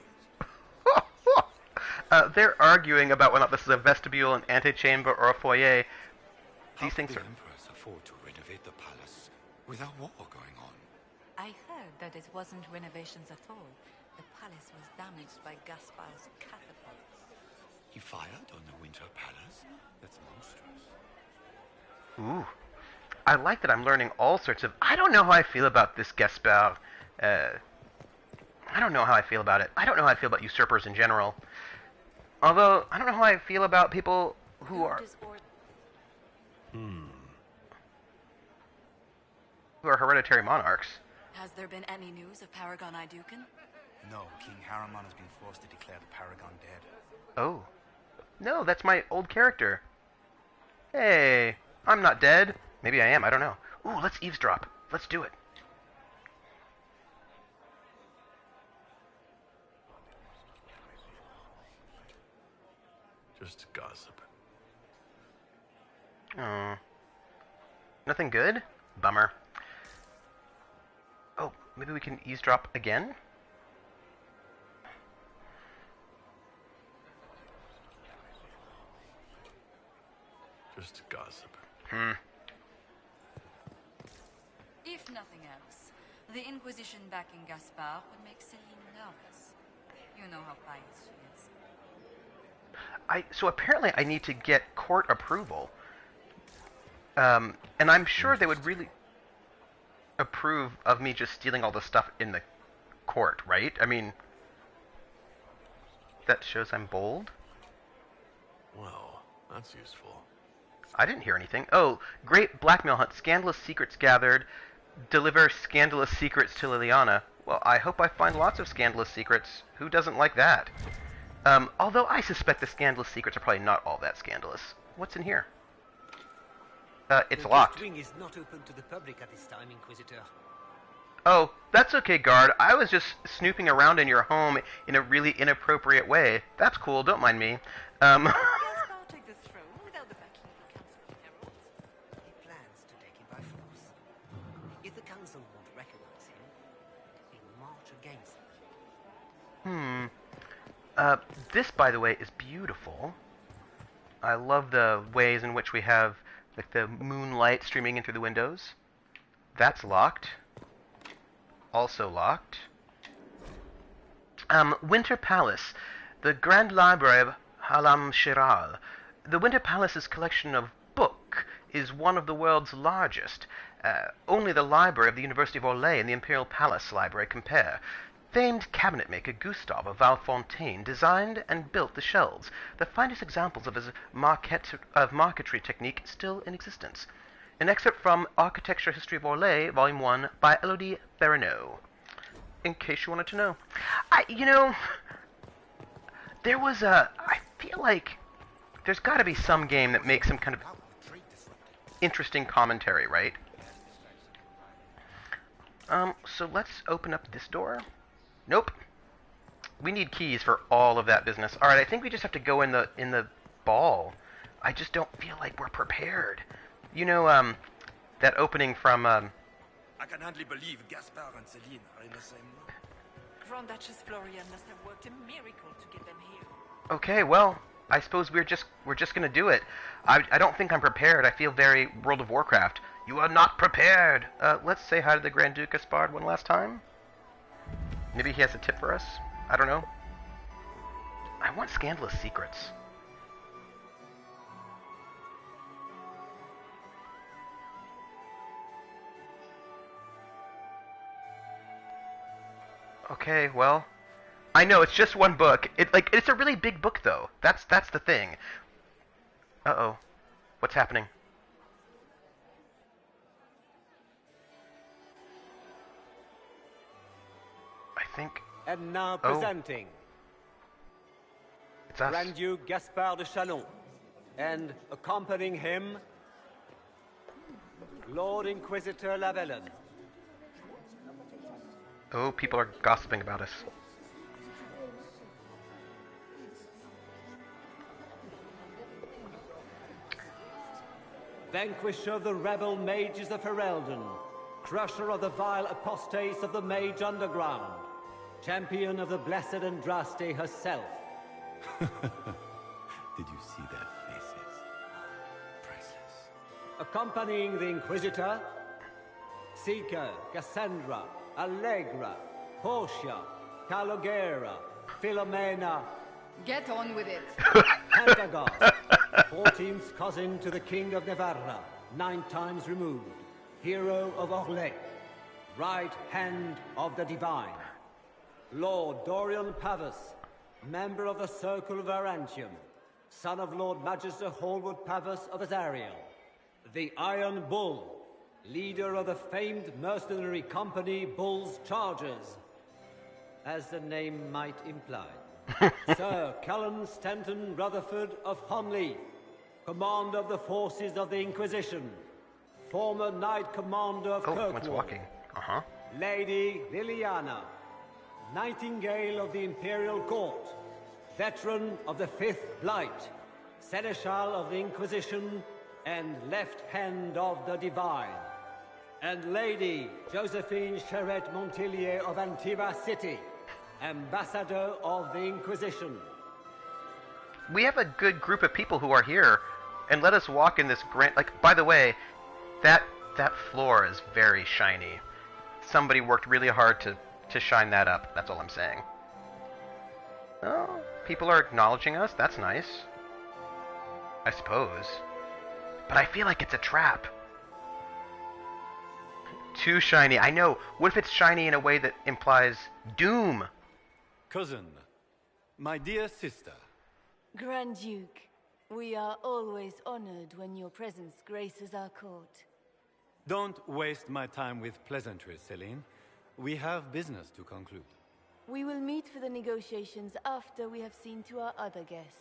They're arguing about whether or not this is a vestibule, an antechamber, or a foyer. How These things could are... the Empress afford to renovate the palace without war going on? I heard that it wasn't renovations at all. The palace was damaged by Gaspar's catapults. He fired on the Winter Palace? That's monstrous. Ooh. I like that I'm learning all sorts of... I don't know how I feel about this Gaspar. I don't know how I feel about it. I don't know how I feel about usurpers in general. Although, I don't know how I feel about people who are... Who are hereditary monarchs. Has there been any news of Paragon Iduken? No, King Harriman has been forced to declare the Paragon dead. Oh. No, that's my old character. Hey, I'm not dead. Maybe I am, I don't know. Ooh, let's eavesdrop. Let's do it. Just gossip. Oh. Nothing good? Bummer. Oh, maybe we can eavesdrop again? Just gossip. If nothing else, the Inquisition backing Gaspard would make Celine nervous. You know how pious she is. So apparently I need to get court approval. And I'm sure they would really approve of me just stealing all the stuff in the court, right? I mean, that shows I'm bold. Well, that's useful. I didn't hear anything. Oh, great blackmail hunt. Scandalous secrets gathered. Deliver scandalous secrets to Liliana. Well, I hope I find lots of scandalous secrets. Who doesn't like that? Although I suspect the scandalous secrets are probably not all that scandalous. What's in here? It's locked. The wing is not open to the public at this time, Inquisitor. Oh, that's okay, guard. I was just snooping around in your home in a really inappropriate way. That's cool, don't mind me. Gaspard take the throne without the backing of the Council of Heralds? He plans to take it by force. If the Council won't recognize him, they march against them. This, by the way, is beautiful. I love the ways in which we have like the moonlight streaming in through the windows. That's locked. Also locked. Winter Palace, the Grand Library of Halam Shiral. The Winter Palace's collection of book is one of the world's largest. Only the library of the University of Orlais and the Imperial Palace Library compare. Famed cabinet maker Gustave of Valfontaine designed and built the shelves, the finest examples of his marquetry technique still in existence. An excerpt from Architecture History of Orlais, Volume 1, by Elodie Barreneau. In case you wanted to know. There was I feel like there's got to be some game that makes some kind of interesting commentary, right? So let's open up this door. Nope. We need keys for all of that business. All right, I think we just have to go in the ball. I just don't feel like we're prepared. You know, that opening from I can hardly believe Gaspard and Celine are in the same room. Grand Duchess Florian must have worked a miracle to get them here. Okay, well, I suppose we're just gonna do it. I don't think I'm prepared. I feel very World of Warcraft. You are not prepared. Let's say hi to the Grand Duke Gaspard one last time. Maybe he has a tip for us. I don't know. I want scandalous secrets. Okay, well, I know it's just one book. It's a really big book though. That's the thing. Uh-oh. What's happening? I think. And now presenting it's us. Grand Duke Gaspard de Chalon, and accompanying him, Lord Inquisitor Lavellen. Oh, people are gossiping about us. Vanquisher of the rebel mages of Ferelden, crusher of the vile apostates of the Mage Underground, champion of the blessed Andraste herself. Did you see their faces? Priceless. Accompanying the Inquisitor, Seeker, Cassandra, Allegra, Portia, Calogera, Philomena. Get on with it. Pantagos, 14th cousin to the King of Navarra, 9 times removed, hero of Orlais, right hand of the divine. Lord Dorian Pavus, member of the Circle of Arantium, son of Lord Magister Hallwood Pavus of Azariel, the Iron Bull, leader of the famed mercenary company Bull's Chargers, as the name might imply. Sir Cullen Stanton Rutherford of Honley, commander of the forces of the Inquisition, former Knight Commander of Kirkwall. One's walking. Uh-huh. Lady Liliana, Nightingale of the Imperial Court, veteran of the 5th Blight, Seneschal of the Inquisition and Left Hand of the Divine. And Lady Josephine Charette Montillier of Antiva City, Ambassador of the Inquisition. We have a good group of people who are here, and let us walk in this grand... Like, by the way, that floor is very shiny. Somebody worked really hard to shine that up. That's all I'm saying. Oh, people are acknowledging us. That's nice. I suppose. But I feel like it's a trap. Too shiny. I know. What if it's shiny in a way that implies doom? Cousin, my dear sister. Grand Duke, we are always honored when your presence graces our court. Don't waste my time with pleasantries, Celine. We have business to conclude. We will meet for the negotiations after we have seen to our other guests.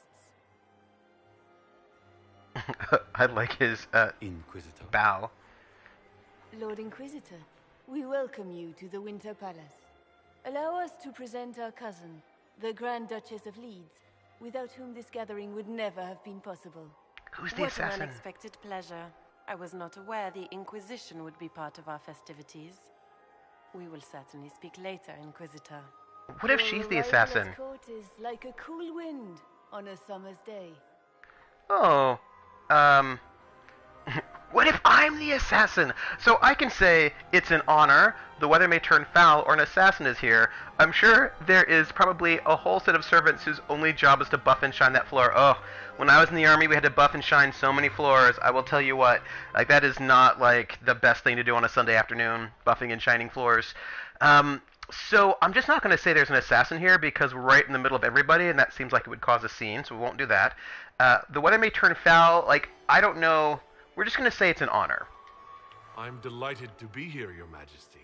I like his Inquisitor. Bow. Lord Inquisitor, we welcome you to the Winter Palace. Allow us to present our cousin, the Grand Duchess of Leeds, without whom this gathering would never have been possible. Who's the What assassin? an unexpected pleasure. I was not aware the Inquisition would be part of our festivities. We will certainly speak later, Inquisitor. What if she's the assassin? Your court is like a cool wind on a summer's day. Oh, what if I'm the assassin? So I can say it's an honor, the weather may turn foul, or an assassin is here. I'm sure there is probably a whole set of servants whose only job is to buff and shine that floor. Oh, when I was in the army, we had to buff and shine so many floors. I will tell you what, like, that is not, like, the best thing to do on a Sunday afternoon, buffing and shining floors. So I'm just not going to say there's an assassin here because we're right in the middle of everybody, and that seems like it would cause a scene, so we won't do that. The weather may turn foul. Like, I don't know. We're just going to say it's an honor. I'm delighted to be here, Your Majesty.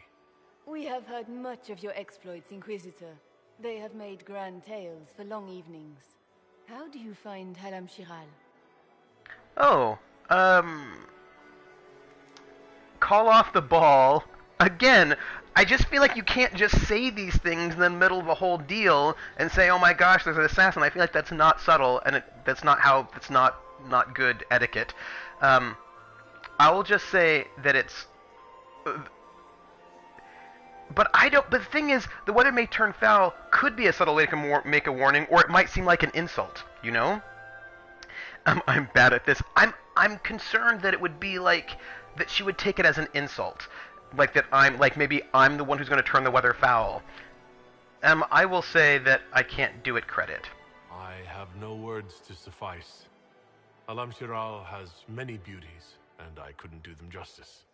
We have heard much of your exploits, Inquisitor. They have made grand tales for long evenings. How do you find Haram Shiral? Oh, call off the ball. Again, I just feel like you can't just say these things in the middle of a whole deal and say, oh my gosh, there's an assassin. I feel like that's not subtle, and that's not good etiquette. I will just say that it's... But the thing is, the weather may turn foul could be a subtle way to make a warning, or it might seem like an insult, you know? I'm bad at this. I'm concerned that it would be like, that she would take it as an insult. Like that maybe I'm the one who's going to turn the weather foul. I will say that I can't do it credit. I have no words to suffice. Alam Shiral has many beauties, and I couldn't do them justice.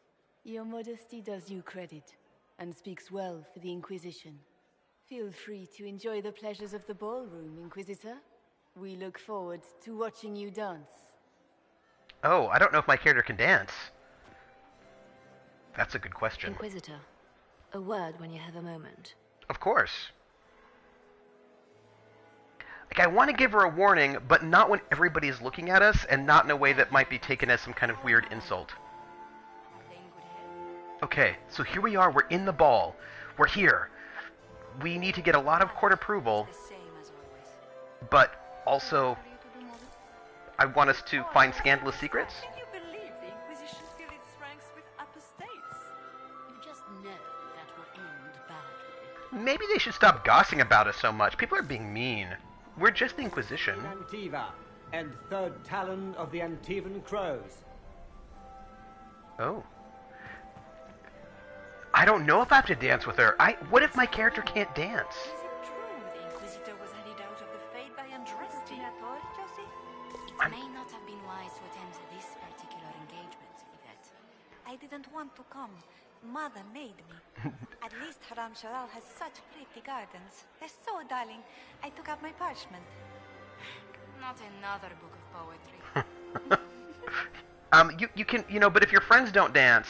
Your modesty does you credit, and speaks well for the Inquisition. Feel free to enjoy the pleasures of the ballroom, Inquisitor. We look forward to watching you dance. Oh, I don't know if my character can dance. That's a good question. Inquisitor, a word when you have a moment. Of course. Like, I want to give her a warning, but not when everybody's looking at us, and not in a way that might be taken as some kind of weird insult. Okay, so here we are, we're in the ball. We're here. We need to get a lot of court approval, but also, I want us to find scandalous secrets. Can you believe the Inquisition filled its ranks with apostates? You just know that will end badly. Maybe they should stop gossiping about us so much. People are being mean. We're just the Inquisition. Antiva, and third Talon of the Antivan Crows. Oh. I don't know if I have to dance with her. What if my character can't dance? Is it true the Inquisitor was headed out of the Fade by Andresti? It may not have been wise to attend this particular engagement, Yvette. I didn't want to come. Mother made me. At least Haram Sharal has such pretty gardens. They're so darling. I took out my parchment. Not another book of poetry. You can, but if your friends don't dance...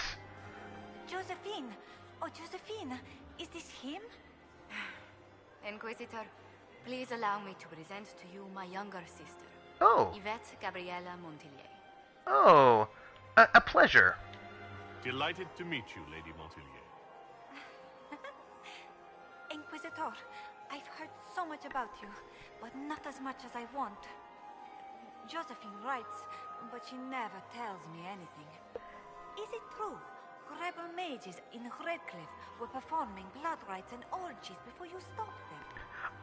Josephine! Oh, Josephine! Is this him? Inquisitor, please allow me to present to you my younger sister. Oh. Yvette Gabriella Montillier. Oh, a pleasure. Delighted to meet you, Lady Montillier. Inquisitor, I've heard so much about you, but not as much as I want. Josephine writes, but she never tells me anything. Is it true? Rebel mages in Redcliffe were performing blood rites and orgies before you stopped them.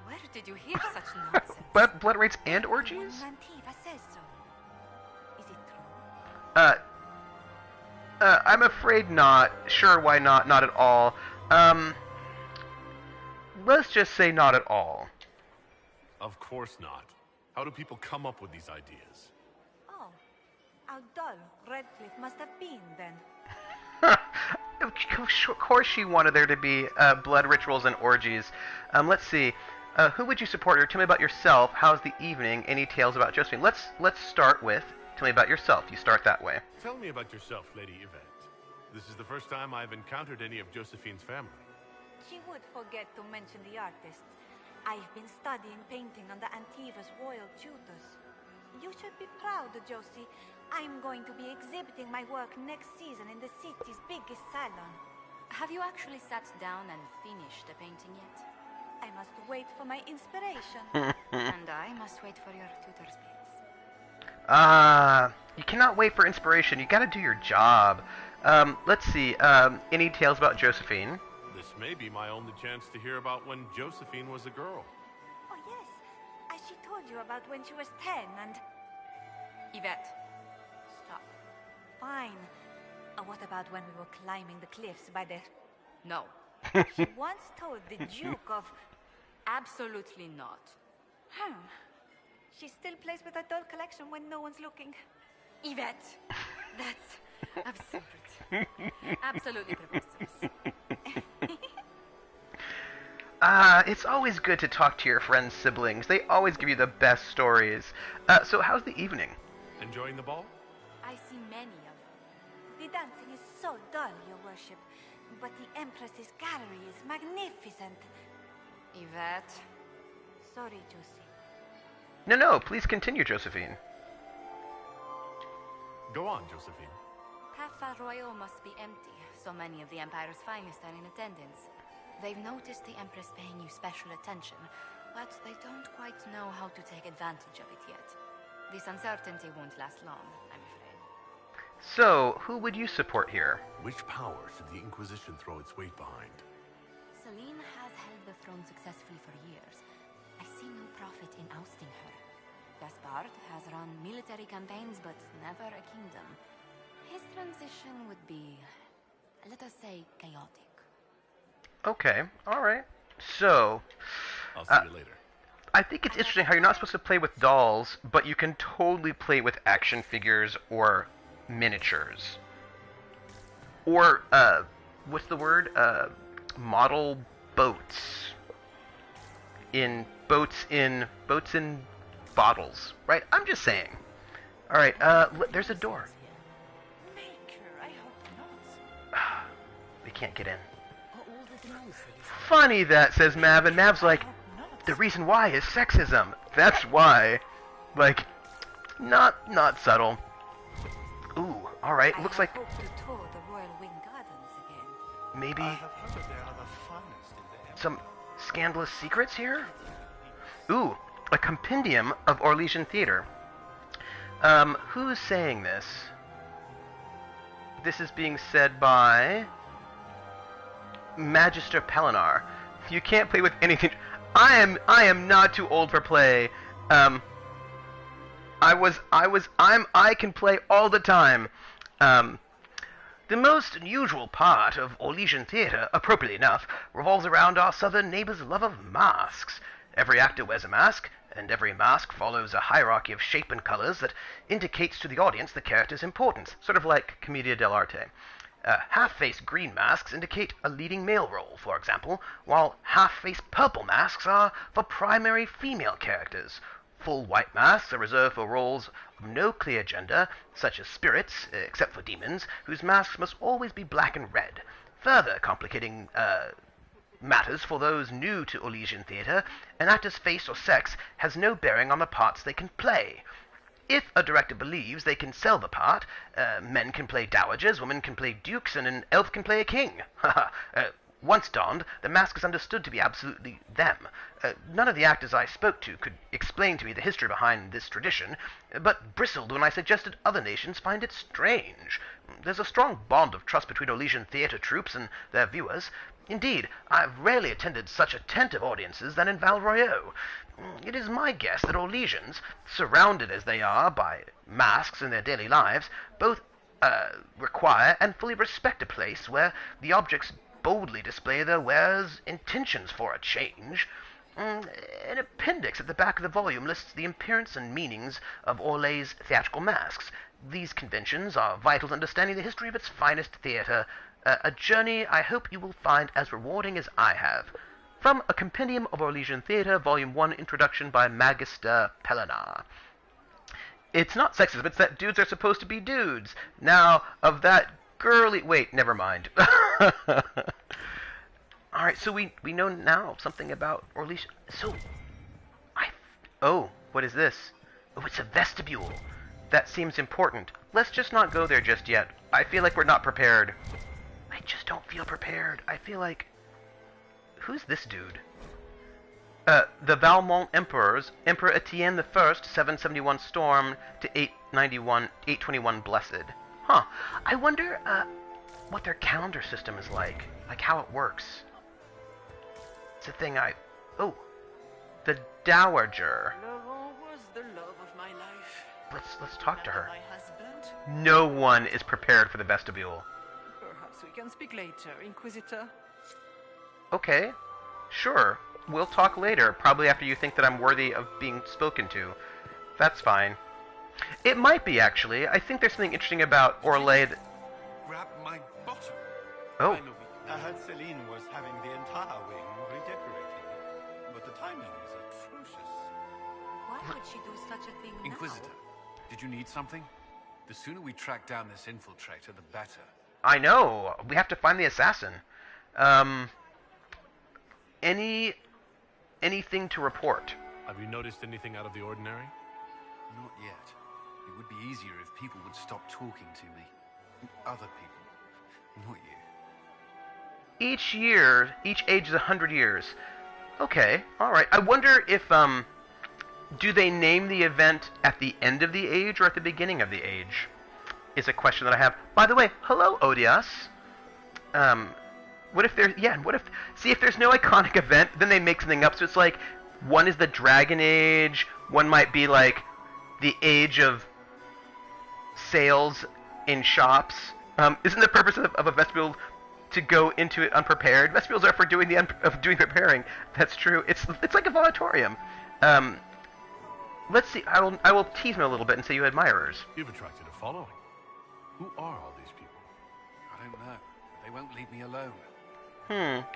Where did you hear such nonsense? Blood rites and orgies? Antiva says so. Is it true? I'm afraid not. Sure, why not? Not at all. Let's just say not at all. Of course not. How do people come up with these ideas? Oh, how dull Redcliffe must have been then. Of course she wanted there to be blood rituals and orgies. Let's see. Who would you support here? Tell me about yourself. How's the evening? Any tales about Josephine? Let's start with, tell me about yourself. You start that way. Tell me about yourself, Lady Yvette. This is the first time I've encountered any of Josephine's family. She would forget to mention the artists. I've been studying painting under Antiva's royal tutors. You should be proud, Josie. I'm going to be exhibiting my work next season in the city's biggest salon. Have you actually sat down and finished the painting yet? I must wait for my inspiration. And I must wait for your tutor's pins. You cannot wait for inspiration. You gotta do your job. Let's see. Any tales about Josephine? This may be my only chance to hear about when Josephine was a girl. Oh, yes. As she told you about when she was 10 and... Yvette, stop. Fine. What about when we were climbing the cliffs by the... No. She once told the Duke of... Absolutely not. She still plays with her doll collection when no one's looking. Yvette, that's absurd. Absolutely preposterous. It's always good to talk to your friends' siblings. They always give you the best stories. So how's the evening? Enjoying the ball? I see many of them. The dancing is so dull, your worship. But the Empress's gallery is magnificent. Yvette. Sorry, Josie. No, please continue, Josephine. Go on, Josephine. Cafe Royal must be empty. So many of the Empire's finest are in attendance. They've noticed the Empress paying you special attention, but they don't quite know how to take advantage of it yet. This uncertainty won't last long, I'm afraid. So, who would you support here? Which power should the Inquisition throw its weight behind? Celine has held the throne successfully for years. I see no profit in ousting her. Gaspard has run military campaigns, but never a kingdom. His transition would be, let us say, chaotic. Okay, alright. So... I'll see you later. I think it's interesting how you're not supposed to play with dolls, but you can totally play with action figures or miniatures. Or, what's the word? Model boats. Boats in bottles, right? I'm just saying. Alright, there's a door. We can't get in. Funny that, says Mav, and Mav's like, the reason why is sexism. That's why. Like, not subtle. Ooh, alright, looks like... I hope you tour the Royal Wing Gardens again. Maybe... I have heard that they are the finest in the Empire. Some scandalous secrets here? Ooh, a compendium of Orlesian theater. Who's saying this? This is being said by... Magister Pelinar. You can't play with anything... I am not too old for play. I can play all the time. The most unusual part of Orlesian theater, appropriately enough, revolves around our southern neighbor's love of masks. Every actor wears a mask, and every mask follows a hierarchy of shape and colors that indicates to the audience the character's importance, sort of like Commedia dell'arte. Half-face green masks indicate a leading male role, for example, while half-face purple masks are for primary female characters. Full white masks are reserved for roles of no clear gender, such as spirits, except for demons, whose masks must always be black and red. Further complicating matters for those new to Orlesian theater, an actor's face or sex has no bearing on the parts they can play. If a director believes they can sell the part, men can play dowagers, women can play dukes, and an elf can play a king. Once donned, the mask is understood to be absolutely them. None of the actors I spoke to could explain to me the history behind this tradition, but bristled when I suggested other nations find it strange. There's a strong bond of trust between Orlesian theatre troupes and their viewers. Indeed, I've rarely attended such attentive audiences than in Val Royeaux. It is my guess that Orlesians, surrounded as they are by masks in their daily lives, both require and fully respect a place where the objects boldly display their wares' intentions for a change. An appendix at the back of the volume lists the appearance and meanings of Orlay's theatrical masks. These conventions are vital to understanding the history of its finest theatre, a journey I hope you will find as rewarding as I have. From A Compendium of Orlesian Theatre, Volume 1, Introduction by Magister Pellinar. It's not sexism, it's that dudes are supposed to be dudes. Now, of that girly... Wait, never mind. Alright, so we know now something about Orlesian... So, Oh, what is this? Oh, it's a vestibule. That seems important. Let's just not go there just yet. I feel like we're not prepared. I just don't feel prepared. I feel like... Who's this dude? The Valmont Emperors, Emperor Etienne I, 771 Storm to 821 Blessed. Huh. I wonder, what their calendar system is like how it works. It's a thing Oh, the Dowager. Laurent was the love of my life. Let's talk to her. My husband. No one is prepared for the vestibule. Perhaps we can speak later, Inquisitor. Okay, sure. We'll talk later, probably after you think that I'm worthy of being spoken to. That's fine. It might be, actually. I think there's something interesting about Orlais that... Grab my bottom. Oh. I heard Celine was having the entire wing redecorated, but the timing is atrocious. Why would she do such a thing Inquisitor, now? did you need something? The sooner we track down this infiltrator, the better. I know. We have to find the assassin. Anything to report? Have you noticed anything out of the ordinary? Not yet. It would be easier if people would stop talking to me. Other people. Not you. Each age is 100 years. Okay, alright. I wonder if, do they name the event at the end of the age or at the beginning of the age? Is a question that I have. By the way, hello, Odias. What if there's... Yeah, what if... See, if there's no iconic event, then they make something up. So it's like, one is the Dragon Age, one might be like the age of sales in shops. Isn't the purpose of a vestibule to go into it unprepared? Vestibules are for doing doing preparing. That's true. It's like a volatorium. Let's see. I will tease him a little bit and say you admirers. You've attracted a following. Who are all these people? I don't know. They won't leave me alone.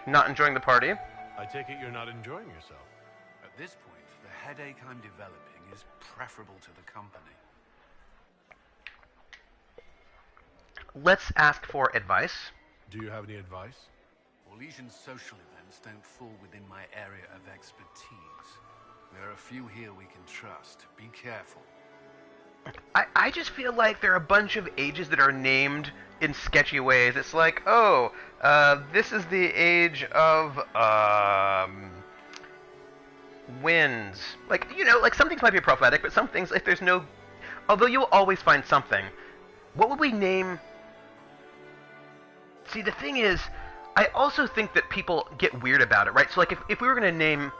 Not enjoying the party? I take it you're not enjoying yourself. At this point, the headache I'm developing is preferable to the company. Let's ask for advice. Do you have any advice? Orlesian social events don't fall within my area of expertise. There are a few here we can trust. Be careful. I just feel like there are a bunch of ages that are named in sketchy ways. It's like, oh, this is the age of, winds. Like, you know, like some things might be prophetic, but some things, if there's no... Although you'll always find something. What would we name... See, the thing is, I also think that people get weird about it, right? So, like, if we were going to name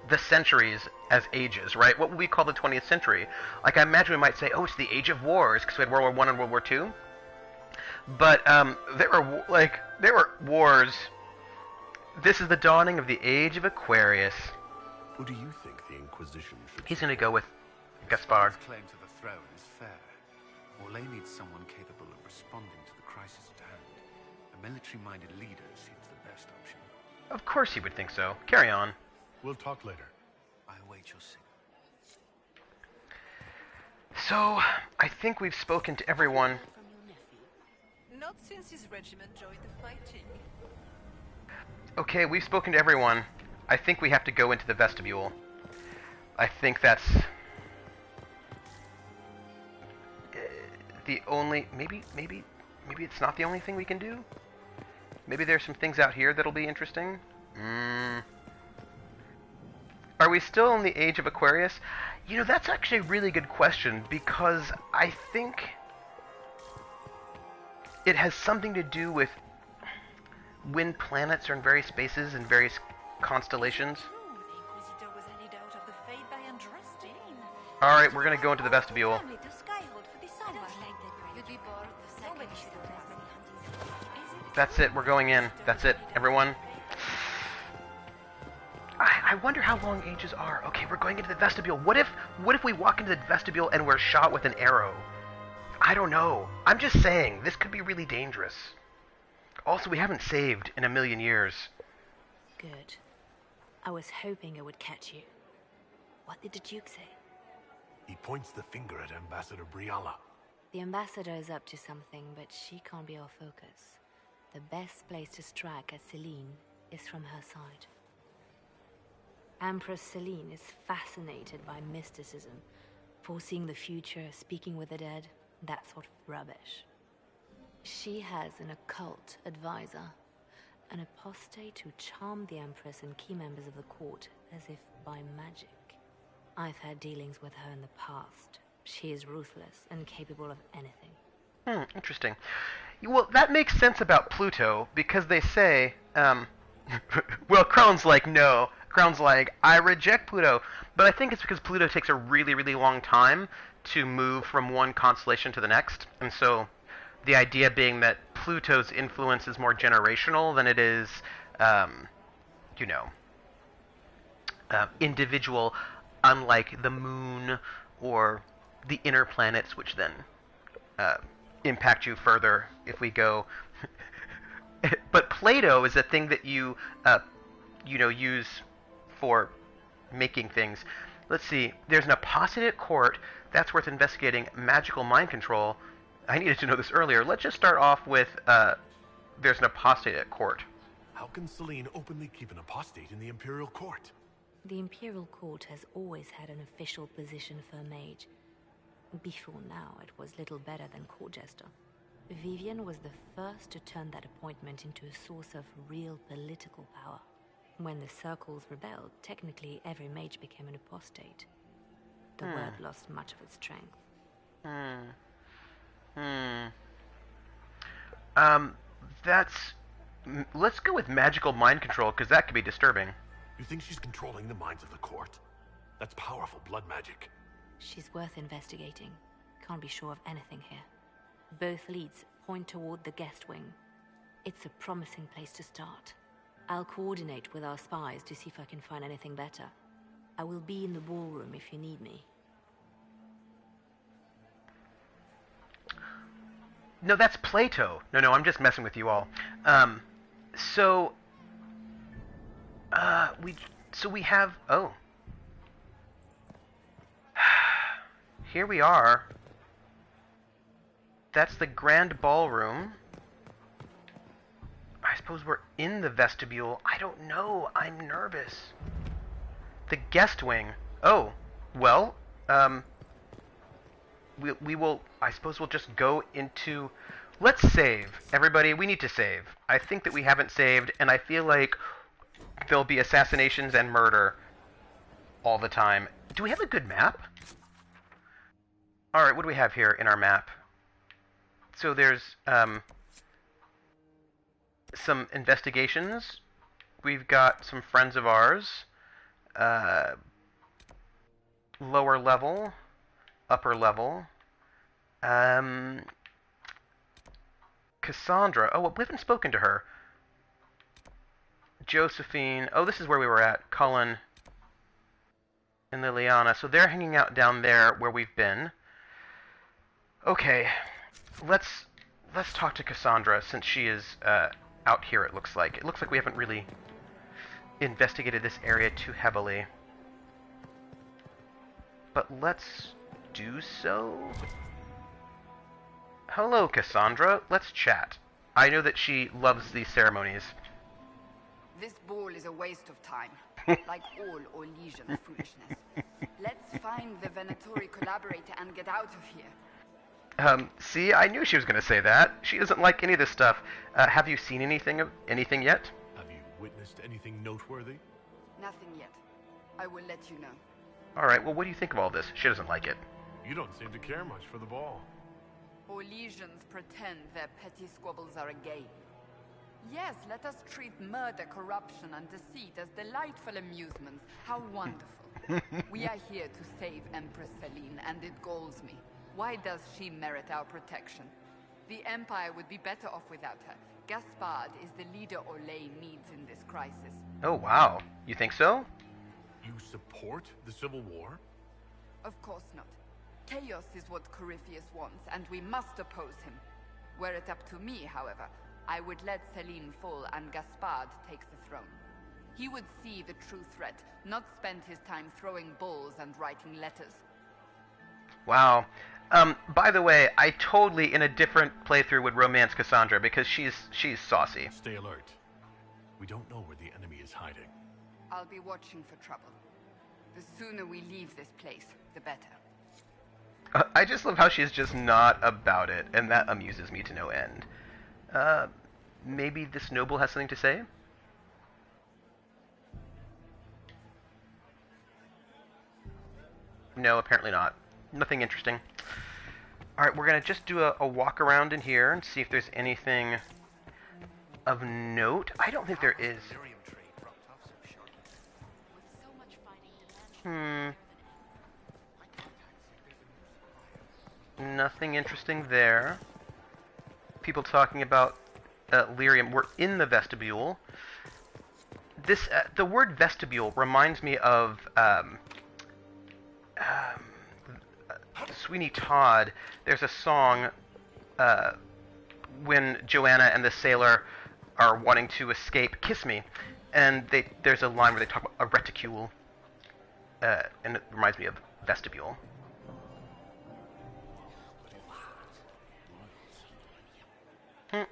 the centuries as ages, right? What would we call the 20th century? Like, I imagine we might say, oh, it's the age of wars, because we had World War I and World War II. But, there were wars. This is the dawning of the age of Aquarius. Who do you think the Inquisition should... He's going to go with Gaspard. His claim to the throne is fair. Orlais needs someone capable of responding to the crisis at hand. A military-minded leader seems the best option. Of course he would think so. Carry on. We'll talk later. I await your signal. So, I think we've spoken to everyone. Not since his regiment joined the fighting. Okay, we've spoken to everyone. I think we have to go into the vestibule. I think that's... the only... Maybe it's not the only thing we can do? Maybe there's some things out here that'll be interesting. Are we still in the age of Aquarius? You know, that's actually a really good question, because I think it has something to do with when planets are in various spaces and various constellations. Alright, we're gonna go into the vestibule. That's it, we're going in. That's it, everyone. I wonder how long ages are. Okay, we're going into the vestibule. What if we walk into the vestibule and we're shot with an arrow? I don't know. I'm just saying, this could be really dangerous. Also, we haven't saved in a million years. Good. I was hoping it would catch you. What did the Duke say? He points the finger at Ambassador Briala. The ambassador is up to something, but she can't be our focus. The best place to strike at Celine is from her side. Empress Celine is fascinated by mysticism, foreseeing the future, speaking with the dead, that sort of rubbish. She has an occult advisor, an apostate who charmed the Empress and key members of the court as if by magic. I've had dealings with her in the past. She is ruthless and capable of anything. Interesting. Well, that makes sense about Pluto, because they say, well, Crone's like, no. Crone's like, I reject Pluto. But I think it's because Pluto takes a really, really long time to move from one constellation to the next. And so the idea being that Pluto's influence is more generational than it is, individual, unlike the moon or the inner planets, which then impact you further if we go. But Plato is a thing that you use for making things. Let's see. There's an apostate at court. That's worth investigating. Magical mind control. I needed to know this earlier. Let's just start off with there's an apostate at court. How can Celine openly keep an apostate in the Imperial Court? The Imperial Court has always had an official position for a mage. Before now, it was little better than court jester. Vivian was the first to turn that appointment into a source of real political power. When the circles rebelled, technically every mage became an apostate. The word lost much of its strength. Let's go with magical mind control, because that could be disturbing. You think she's controlling the minds of the court? That's powerful blood magic. She's worth investigating. Can't be sure of anything here. Both leads point toward the guest wing. It's a promising place to start. I'll coordinate with our spies to see if I can find anything better. I will be in the ballroom if you need me. No, that's Plato. No, I'm just messing with you all. We have... Oh. Here we are. That's the grand ballroom. I suppose we're in the vestibule. I don't know. I'm nervous. The guest wing. Oh. Well, we will... I suppose we'll just go into... Let's save. Everybody, we need to save. I think that we haven't saved, and I feel like there'll be assassinations and murder all the time. Do we have a good map? Alright, what do we have here in our map? So there's some investigations. We've got some friends of ours. Lower level. Upper level. Cassandra. Oh, we haven't spoken to her. Josephine. Oh, this is where we were at. Cullen and Liliana. So they're hanging out down there where we've been. Okay. Let's talk to Cassandra, since she is out here, it looks like. It looks like we haven't really investigated this area too heavily. But let's do so. Hello, Cassandra. Let's chat. I know that she loves these ceremonies. This ball is a waste of time, like all Orlesian foolishness. Let's find the Venatori collaborator and get out of here. See, I knew she was going to say that. She doesn't like any of this stuff. Have you seen anything yet? Have you witnessed anything noteworthy? Nothing yet. I will let you know. Alright, well, what do you think of all this? She doesn't like it. You don't seem to care much for the ball. Orlesians pretend their petty squabbles are a game. Yes, let us treat murder, corruption, and deceit as delightful amusements. How wonderful. We are here to save Empress Celine, and it galls me. Why does she merit our protection? The Empire would be better off without her. Gaspard is the leader Orlais needs in this crisis. Oh, wow. You think so? You support the Civil War? Of course not. Chaos is what Corypheus wants, and we must oppose him. Were it up to me, however, I would let Celine fall and Gaspard take the throne. He would see the true threat, not spend his time throwing balls and writing letters. Wow. By the way, I totally, in a different playthrough, would romance Cassandra because she's saucy. Stay alert. We don't know where the enemy is hiding. I'll be watching for trouble. The sooner we leave this place, the better. I just love how she's just not about it, and that amuses me to no end. Maybe this noble has something to say? No, apparently not. Nothing interesting. Alright, we're going to just do a walk around in here and see if there's anything of note. I don't think there is. Nothing interesting there. People talking about lyrium. We're in the vestibule. This the word vestibule reminds me of Sweeney Todd. There's a song when Joanna and the sailor are wanting to escape, "Kiss Me," and there's a line where they talk about a reticule, and it reminds me of vestibule.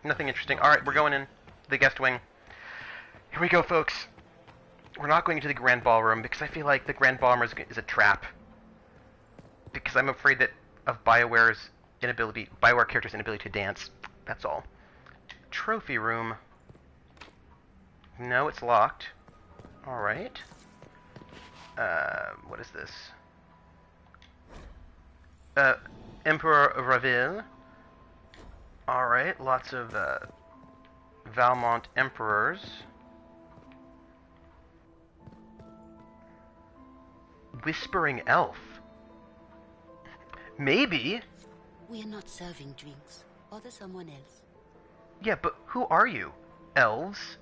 Nothing interesting. Alright, we're going in the guest wing. Here we go, folks. We're not going into the Grand Ballroom because I feel like the Grand Ballroom is a trap. Because I'm afraid that of BioWare characters' inability to dance. That's all. Trophy room. No, it's locked. Alright. What is this? Emperor Raville. Alright, lots of Valmont Emperors. Whispering Elf. Maybe. We are not serving drinks. Bother someone else. Yeah, but who are you? Elves?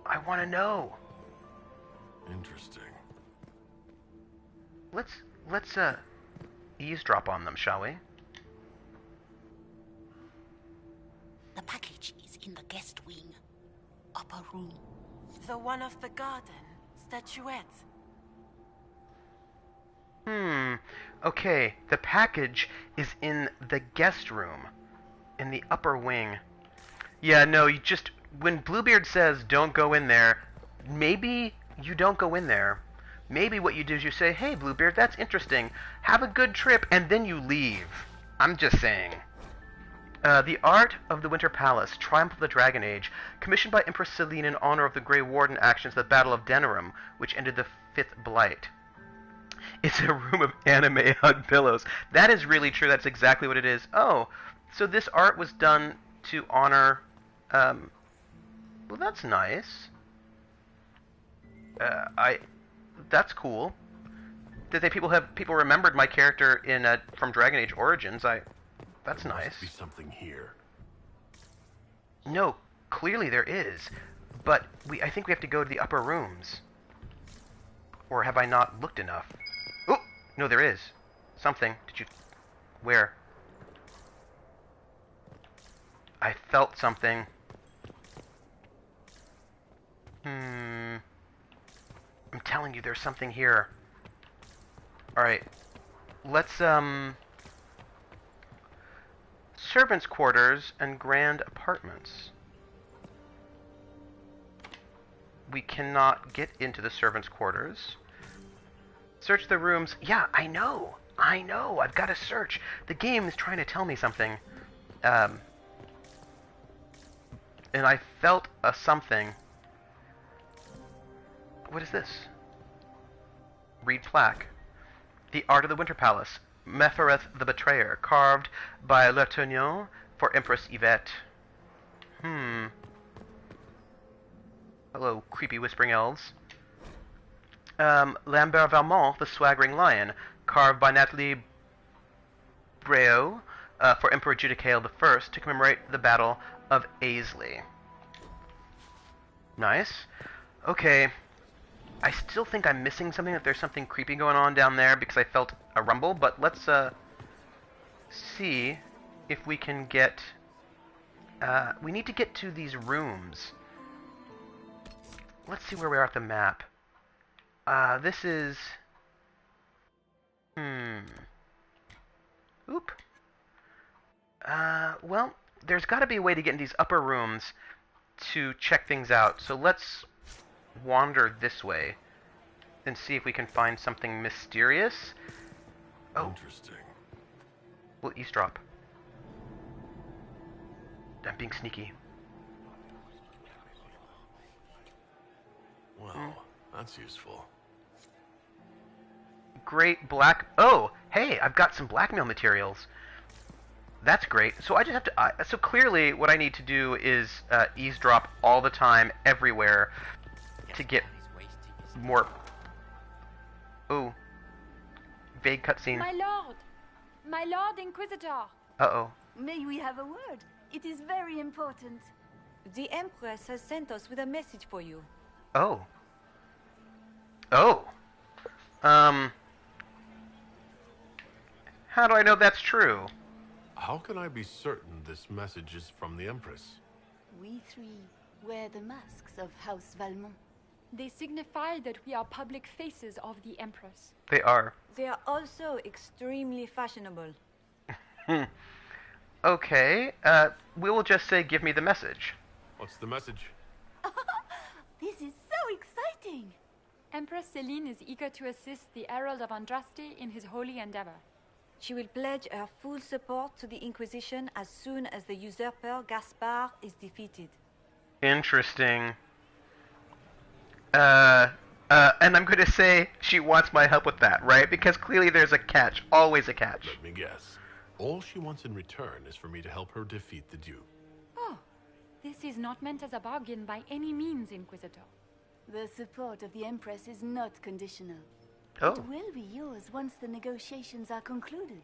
I want to know. Interesting. Let's eavesdrop on them, shall we? The package is in the guest wing. Upper room. The one of the garden. Statuette. Okay, the package is in the guest room. In the upper wing. Yeah, no, you just... When Bluebeard says don't go in there, maybe you don't go in there. Maybe what you do is you say, hey, Bluebeard, that's interesting. Have a good trip, and then you leave. I'm just saying. The Art of the Winter Palace, Triumph of the Dragon Age, commissioned by Empress Celine in honor of the Grey Warden actions at the Battle of Denerim, which ended the Fifth Blight. It's a room of anime on pillows. That is really true. That's exactly what it is. Oh, so this art was done to honor... well, that's nice. That's cool. That people remembered my character in from Dragon Age Origins. That's nice. There must be something here. No, clearly there is, but I think we have to go to the upper rooms. Or have I not looked enough? Oh, no, there is something. Did you? Where? I felt something. I'm telling you, there's something here. Alright. Let's, servants' quarters and grand apartments. We cannot get into the servants' quarters. Search the rooms. Yeah, I know. I know, I've got to search. The game is trying to tell me something. And I felt a something. What is this? Read plaque. The Art of the Winter Palace. Mephoreth the Betrayer, carved by L'Etourneau for Empress Yvette. Hello, creepy whispering elves. Lambert Valmont, the Swaggering Lion, carved by Nathalie Breau for Emperor Judicael I to commemorate the Battle of Aisley. Nice. Okay. I still think I'm missing something, that there's something creepy going on down there because I felt a rumble, but let's see if we can get... we need to get to these rooms. Let's see where we are at the map. This is... Oop. Well, there's got to be a way to get in these upper rooms to check things out. So let's wander this way and see if we can find something mysterious. Oh. Interesting. We'll eavesdrop. I'm being sneaky. Well, that's useful. Great black... Oh, hey, I've got some blackmail materials. That's great. So I just have to... so clearly what I need to do is eavesdrop all the time, everywhere, to get more... Oh. Vague cutscene. My Lord Inquisitor. Uh-oh. May we have a word? It is very important. The Empress has sent us with a message for you. Oh. Oh. How do I know that's true? How can I be certain this message is from the Empress? We three wear the masks of House Valmont. They signify that we are public faces of the Empress. They are. They are also extremely fashionable. Okay, we will just say, give me the message. What's the message? This is so exciting! Empress Celine is eager to assist the Herald of Andraste in his holy endeavor. She will pledge her full support to the Inquisition as soon as the usurper Gaspard is defeated. Interesting. And I'm going to say she wants my help with that, right? Because clearly there's a catch. Always a catch. Let me guess. All she wants in return is for me to help her defeat the Duke. Oh, this is not meant as a bargain by any means, Inquisitor. The support of the Empress is not conditional. Oh. It will be yours once the negotiations are concluded.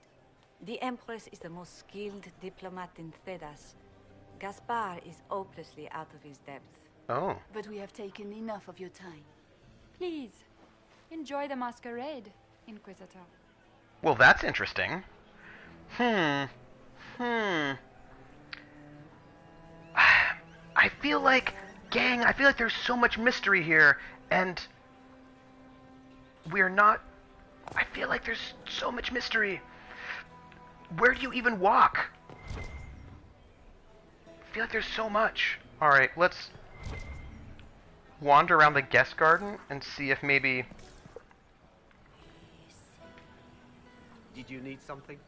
The Empress is the most skilled diplomat in Thedas. Gaspard is hopelessly out of his depth. Oh. But we have taken enough of your time. Please, enjoy the masquerade, Inquisitor. Well, that's interesting. I feel like, gang, I feel like there's so much mystery here, and we're not... I feel like there's so much mystery. Where do you even walk? I feel like there's so much. Alright, let's wander around the guest garden and see if maybe... Did you need something?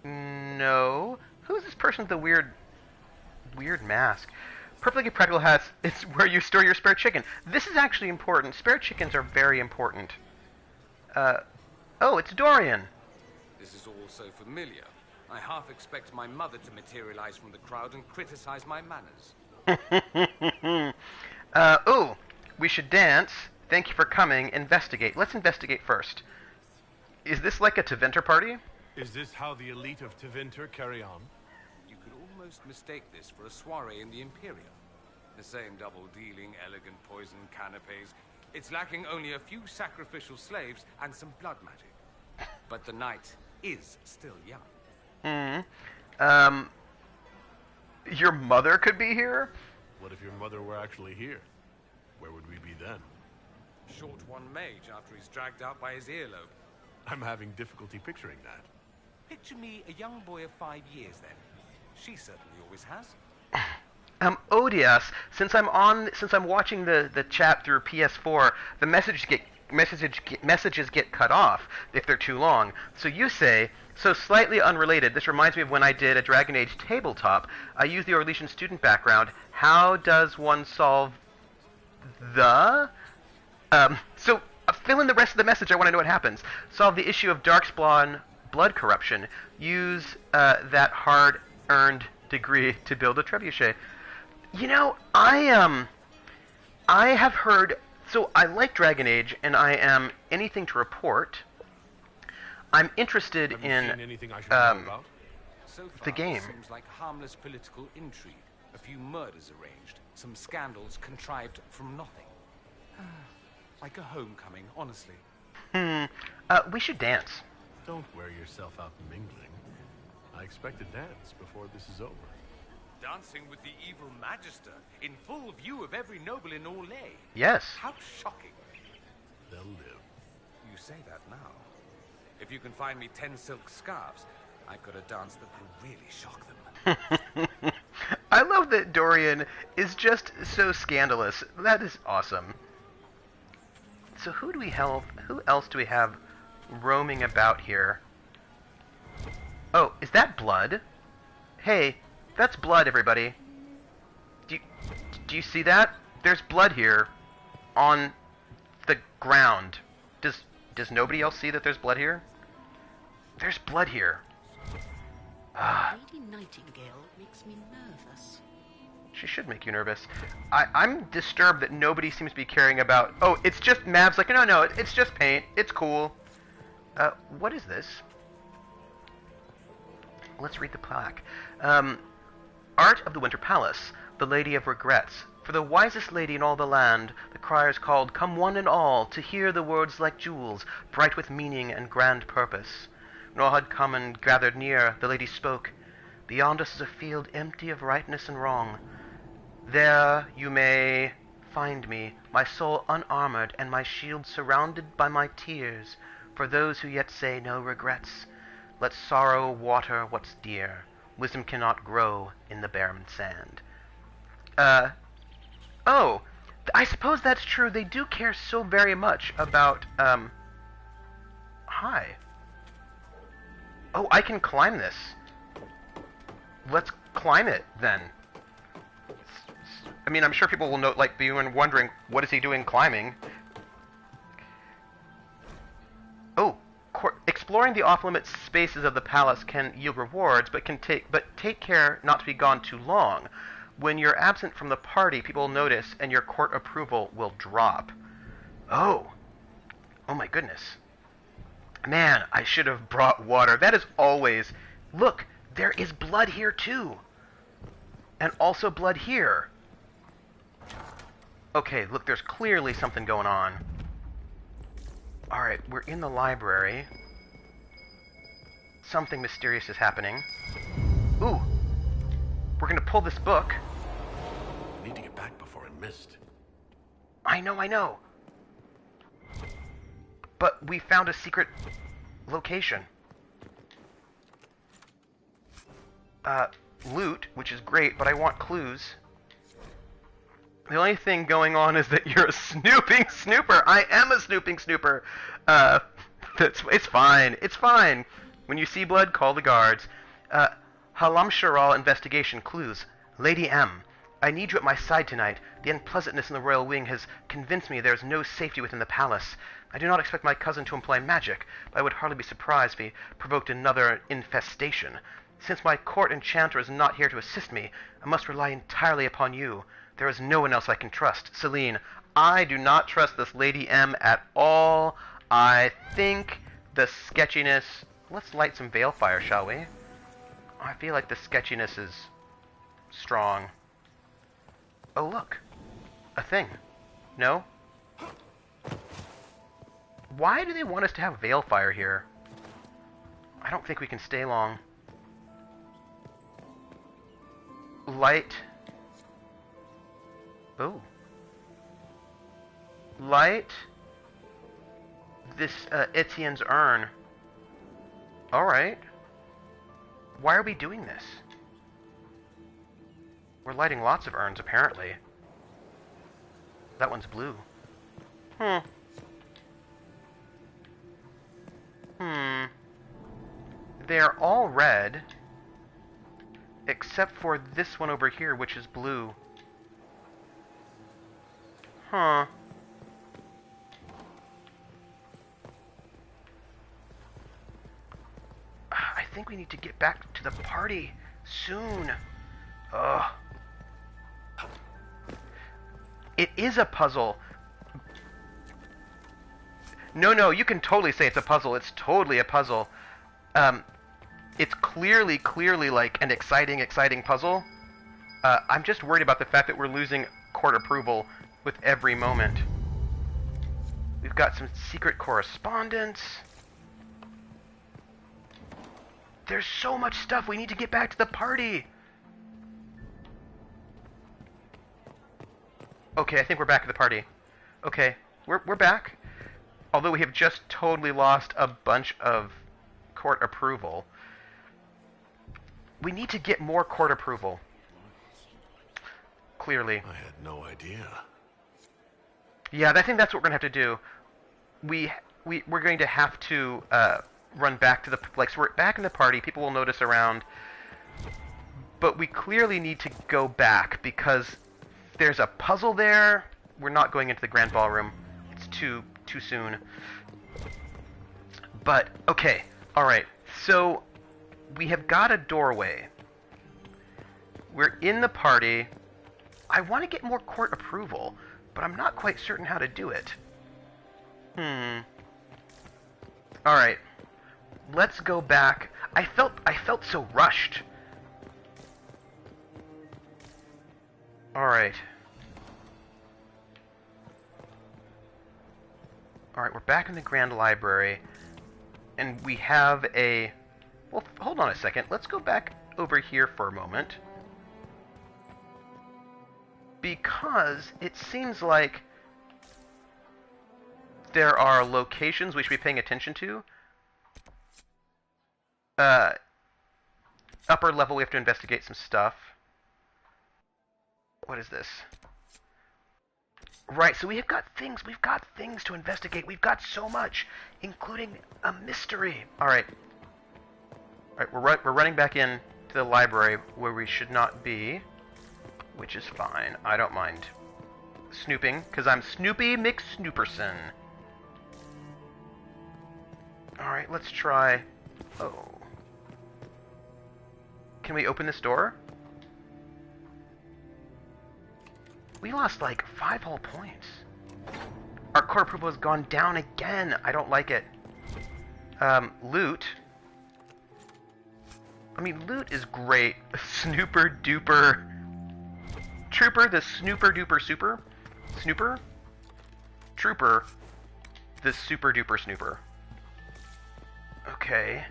No. Who's this person with the weird mask? Perfectly practical hats. It's where you store your spare chicken. This is actually important. Spare chickens are very important. Oh, it's Dorian. This is all so familiar. I half expect my mother to materialize from the crowd and criticize my manners. Oh, we should dance. Thank you for coming. Investigate. Let's investigate first. Is this like a Tevinter party? Is this how the elite of Tevinter carry on? You could almost mistake this for a soiree in the Imperium. The same double-dealing, elegant poison canapes. It's lacking only a few sacrificial slaves and some blood magic. But the night is still young. Your mother could be here? What if your mother were actually here? Where would we be then? Short one mage after he's dragged out by his earlobe. I'm having difficulty picturing that. Picture me a young boy of 5 years then. She certainly always has. Odious, since I'm watching the chat through PS4, the messages get messages get cut off if they're too long. So you say, so slightly unrelated, this reminds me of when I did a Dragon Age tabletop. I used the Orlesian student background. How does one solve the... so fill in the rest of the message. I want to know what happens. Solve the issue of Darkspawn blood corruption. Use that hard-earned degree to build a trebuchet. You know, I have heard... So I like Dragon Age, and I am anything to report. I'm interested in the game. Seems like harmless political intrigue. A few murders arranged. Some scandals contrived from nothing. Like a homecoming, honestly. We should dance. Don't wear yourself out mingling. I expect a dance before this is over. Dancing with the evil Magister in full view of every noble in Orlais. Yes. How shocking. They'll live. You say that now. If you can find me 10 silk scarves, I've got a dance that will really shock them. I love that Dorian is just so scandalous. That is awesome. So who else do we have roaming about here? Oh, is that blood? Hey, that's blood, everybody. Do you see that? There's blood here on the ground. Does nobody else see that there's blood here? There's blood here. Lady Nightingale makes me nervous. She should make you nervous. I'm disturbed that nobody seems to be caring about... Oh, it's just... Mav's like, no, it's just paint. It's cool. What is this? Let's read the plaque. Art of the Winter Palace, the Lady of Regrets. For the wisest lady in all the land, the criers called, come one and all, to hear the words like jewels, bright with meaning and grand purpose. When all had come and gathered near, the lady spoke, beyond us is a field empty of rightness and wrong. There you may find me, my soul unarmored, and my shield surrounded by my tears, for those who yet say no regrets. Let sorrow water what's dear. Wisdom cannot grow in the barren sand. Oh, I suppose that's true. They do care so very much about, hi. Oh, I can climb this. Let's climb it, then. I mean, I'm sure people will note, like, be wondering, what is he doing climbing? Oh, exploring the off-limits spaces of the palace can yield rewards, but take care not to be gone too long. When you're absent from the party, people will notice, and your court approval will drop. Oh my goodness. Man, I should have brought water. That is always... Look, there is blood here too. And also blood here. Okay, look, there's clearly something going on. Alright, we're in the library. Something mysterious is happening. Ooh! We're gonna pull this book. I need to get back before I missed. I know. But we found a secret location. Loot, which is great, but I want clues. The only thing going on is that you're a snooping snooper. I am a snooping snooper. It's fine. It's fine. When you see blood, call the guards. Halam Sharal investigation clues. Lady M. I need you at my side tonight. The unpleasantness in the royal wing has convinced me there is no safety within the palace. I do not expect my cousin to employ magic, but I would hardly be surprised if he provoked another infestation. Since my court enchanter is not here to assist me, I must rely entirely upon you. There is no one else I can trust. Celine, I do not trust this Lady M at all. I think the sketchiness... Let's light some Veilfire, shall we? I feel like the sketchiness is strong. Oh, look. A thing. No? Why do they want us to have Veilfire here? I don't think we can stay long. Light. Oh. Light this Etienne's urn. Alright. Why are we doing this? We're lighting lots of urns, apparently. That one's blue. They're all red, except for this one over here, which is blue. Huh. I think we need to get back to the party soon. Ugh. It is a puzzle. No, you can totally say it's a puzzle. It's totally a puzzle. It's clearly like an exciting puzzle. I'm just worried about the fact that we're losing court approval with every moment. We've got some secret correspondence. There's so much stuff. We need to get back to the party. Okay, I think we're back at the party. Okay, we're back. Although we have just totally lost a bunch of court approval. We need to get more court approval. Clearly. I had no idea. Yeah, I think that's what we're going to have to do. We're going to have to run back to the... Like, so we're back in the party. People will notice around. But we clearly need to go back because there's a puzzle there. We're not going into the grand ballroom. It's too soon. But, okay. Alright. So, we have got a doorway. We're in the party. I want to get more court approval, but I'm not quite certain how to do it. Alright. Let's go back. I felt so rushed. Alright. Alright, we're back in the Grand Library. And we have a... Well, hold on a second. Let's go back over here for a moment. Because it seems like there are locations we should be paying attention to. Upper level, we have to investigate some stuff. What is this? Right, so we've got things to investigate. We've got so much, including a mystery. Alright, we're running back in to the library where we should not be, which is fine. I don't mind snooping, because I'm Snoopy McSnooperson. Alright, let's try... Oh. Can we open this door? We lost like 5 whole points. Our court approval has gone down again. I don't like it. Loot. I mean, loot is great. Snooper duper. Trooper, the snooper duper super. Snooper. Trooper, the super duper snooper. Okay.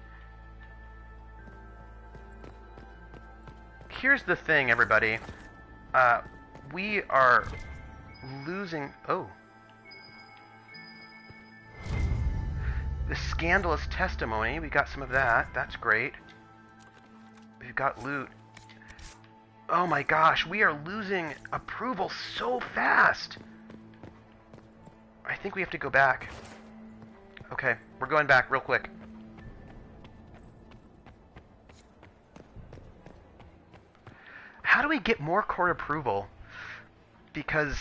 Here's the thing, everybody. We are losing... Oh. The scandalous testimony. We got some of that. That's great. We've got loot. Oh my gosh, we are losing approval so fast. I think we have to go back. Okay, we're going back real quick. How do we get more court approval? Because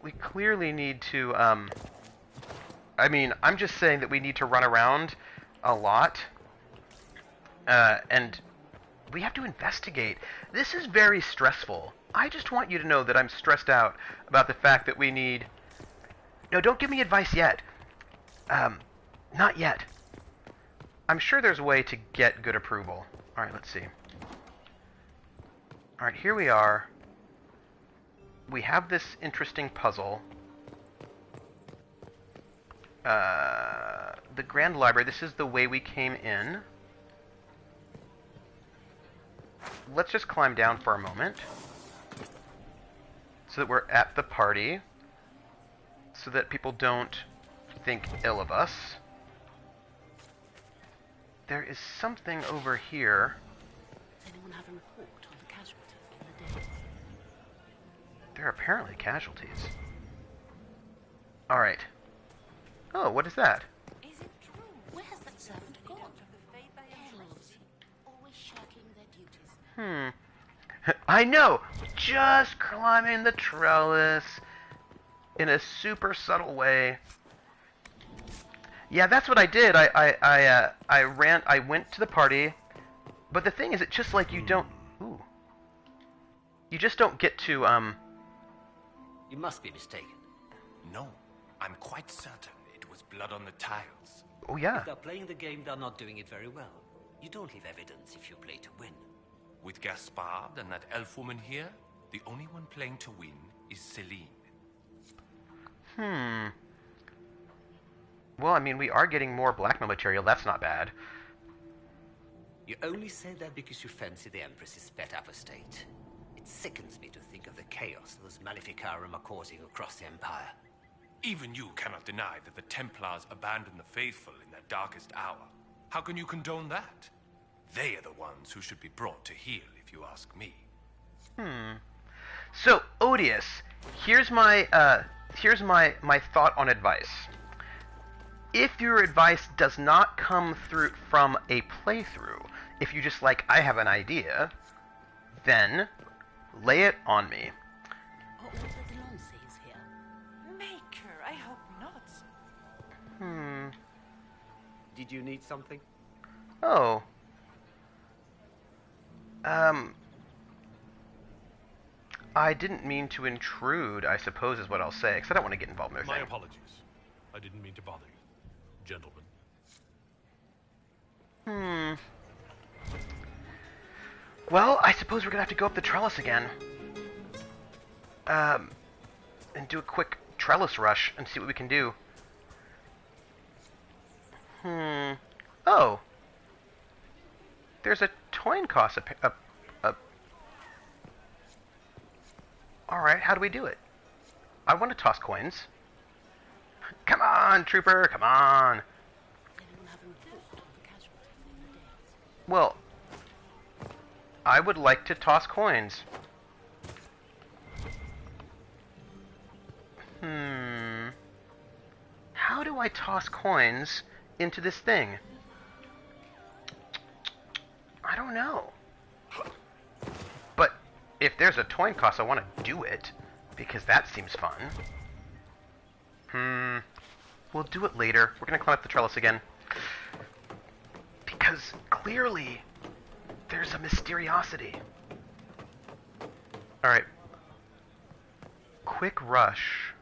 we clearly need to, I mean, I'm just saying that we need to run around a lot, and we have to investigate. This is very stressful. I just want you to know that I'm stressed out about the fact that we need... No, don't give me advice yet. Not yet. I'm sure there's a way to get good approval. Alright, let's see. Alright, here we are. We have this interesting puzzle. The Grand Library, this is the way we came in. Let's just climb down for a moment. So that we're at the party. So that people don't think ill of us. There is something over here. Does anyone have a report on the casualties in the day? There are apparently casualties. Alright. Oh, what is that? Is it true? Where's the I know! Just climbing the trellis in a super subtle way. Yeah, that's what I did. I went to the party, but the thing is, it's just like you don't... Ooh. You just don't get to, You must be mistaken. No, I'm quite certain it was blood on the tiles. Oh, yeah. If they're playing the game, they're not doing it very well. You don't leave evidence if you play to win. With Gaspard and that elf woman here, the only one playing to win is Celine. Well, I mean, we are getting more blackmail material. That's not bad. You only say that because you fancy the Empress's sped up estate. It sickens me to think of the chaos those Maleficarum are causing across the Empire. Even you cannot deny that the Templars abandoned the faithful in their darkest hour. How can you condone that? They are the ones who should be brought to heel, if you ask me. So, Odious, here's my thought on advice. If your advice does not come through from a playthrough, if you just like, I have an idea, then lay it on me. Are all the Delancey's here? Maker, I hope not. Did you need something? Oh. I didn't mean to intrude, I suppose is what I'll say, because I don't want to get involved in their My thing. apologies. I didn't mean to bother you. Gentlemen. Well, I suppose we're gonna have to go up the trellis again. And do a quick trellis rush and see what we can do. Oh. There's a coin cost up. Alright, how do we do it? I want to toss coins. Come on, trooper, come on. Well, I would like to toss coins. How do I toss coins into this thing? I don't know. But if there's a coin cost, I want to do it, because that seems fun. We'll do it later. We're going to climb up the trellis again. Because clearly, there's a mysteriosity. Alright. Quick rush.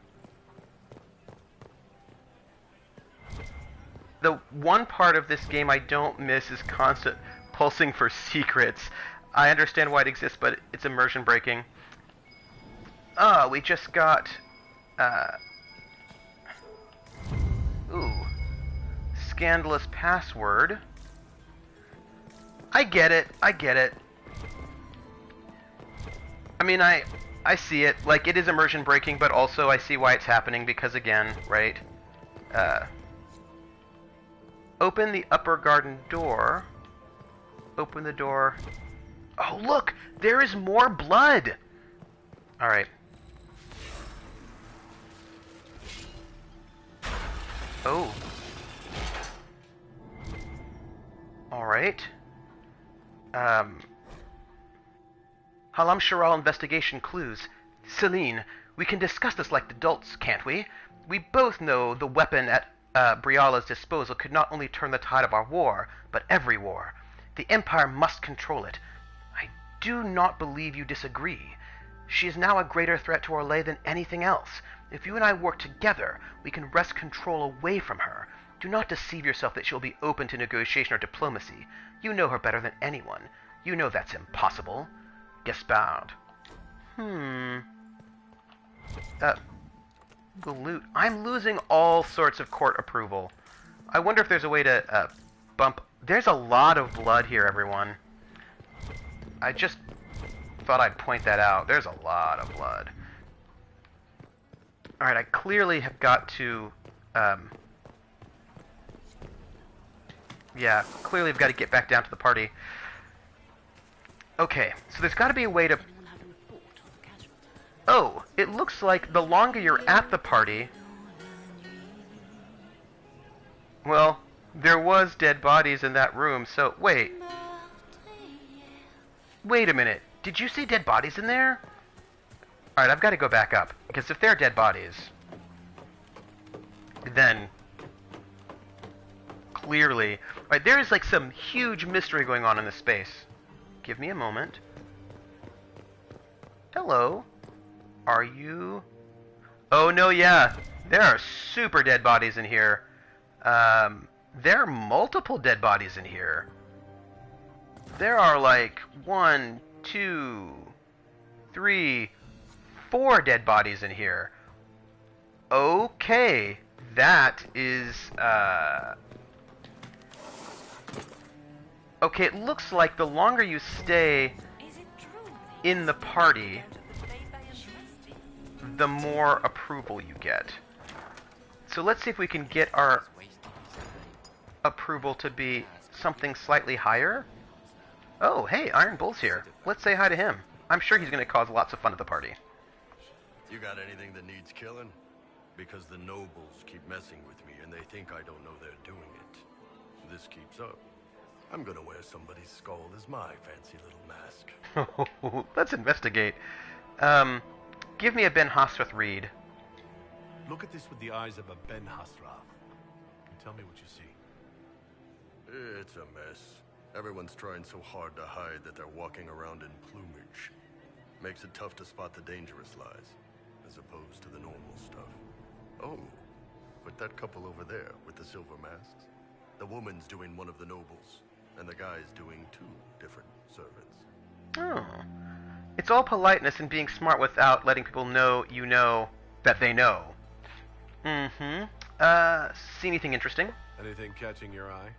The one part of this game I don't miss is constant pulsing for secrets. I understand why it exists, but it's immersion breaking. Oh, we just got... Ooh. Scandalous password. I get it. I get it. I mean, I see it. Like, it is immersion breaking, but also I see why it's happening, because again, right? Open the upper garden door. Open the door. Oh, look! There is more blood! Alright. Oh. Alright. Halam Sharal investigation clues. Celine, we can discuss this like adults, can't we? We both know the weapon at Briala's disposal could not only turn the tide of our war, but every war. The Empire must control it. I do not believe you disagree. She is now a greater threat to Orlais than anything else. If you and I work together, we can wrest control away from her. Do not deceive yourself that she'll be open to negotiation or diplomacy. You know her better than anyone. You know that's impossible. Gaspard. Galoot. I'm losing all sorts of court approval. I wonder if there's a way to bump... There's a lot of blood here, everyone. I just thought I'd point that out. There's a lot of blood. Alright, I clearly have got to... yeah, clearly I've got to get back down to the party. Okay, so there's got to be a way to... Oh, it looks like the longer you're at the party... Well, there was dead bodies in that room, so... Wait. Wait a minute. Did you see dead bodies in there? Alright, I've got to go back up. Because if they're dead bodies, then clearly... Alright, there is like some huge mystery going on in this space. Give me a moment. Hello. Are you... Oh, no, yeah. There are super dead bodies in here. There are multiple dead bodies in here. There are like 1, 2, 3, 4 dead bodies in here. Okay, that is, okay, it looks like the longer you stay in the party, the more approval you get. So let's see if we can get our approval to be something slightly higher. Oh, hey, Iron Bull's here. Let's say hi to him. I'm sure he's going to cause lots of fun at the party. You got anything that needs killing? Because the nobles keep messing with me and they think I don't know they're doing it. If this keeps up, I'm going to wear somebody's skull as my fancy little mask. Let's investigate. Give me a Ben Hasrath read. Look at this with the eyes of a Ben Hasrath. And tell me what you see. It's a mess. Everyone's trying so hard to hide that they're walking around in plumage. Makes it tough to spot the dangerous lies, as opposed to the normal stuff. Oh, but that couple over there with the silver masks, the woman's doing one of the nobles, and the guy's doing 2 different servants. Oh. It's all politeness and being smart without letting people know you know that they know. Mm-hmm. See anything interesting? Anything catching your eye?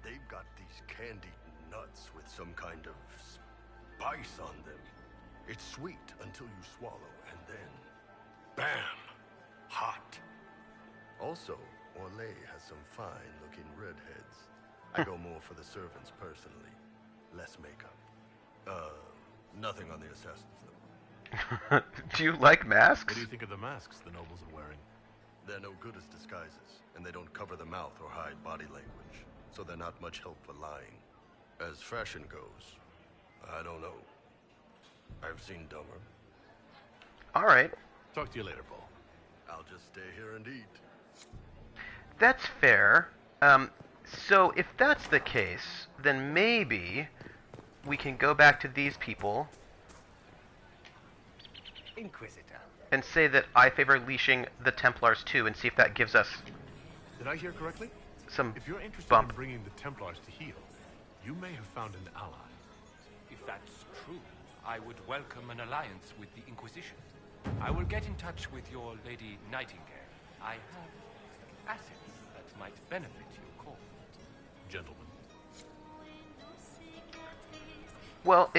They've got these candied nuts with some kind of spice on them. It's sweet until you swallow, and then... bam! Hot. Also, Orlais has some fine-looking redheads. I go more for the servants personally. Less makeup. Nothing on the assassins, though. Do you like masks? What do you think of the masks the nobles are wearing? They're no good as disguises, and they don't cover the mouth or hide body language, so they're not much help for lying. As fashion goes, I don't know. I've seen dumber. All right. Talk to you later, Paul. I'll just stay here and eat. That's fair. So if that's the case, then maybe we can go back to these people Inquisitor. and say that I favor leashing the Templars too, and see if that gives us Did I hear correctly? some If you're interested bump. in bringing the Templars to heel, you may have found an ally. If that's true, I would welcome an alliance with the Inquisition. I will get in touch with your Lady Nightingale. I have assets that might benefit your cause. Gentlemen. Well,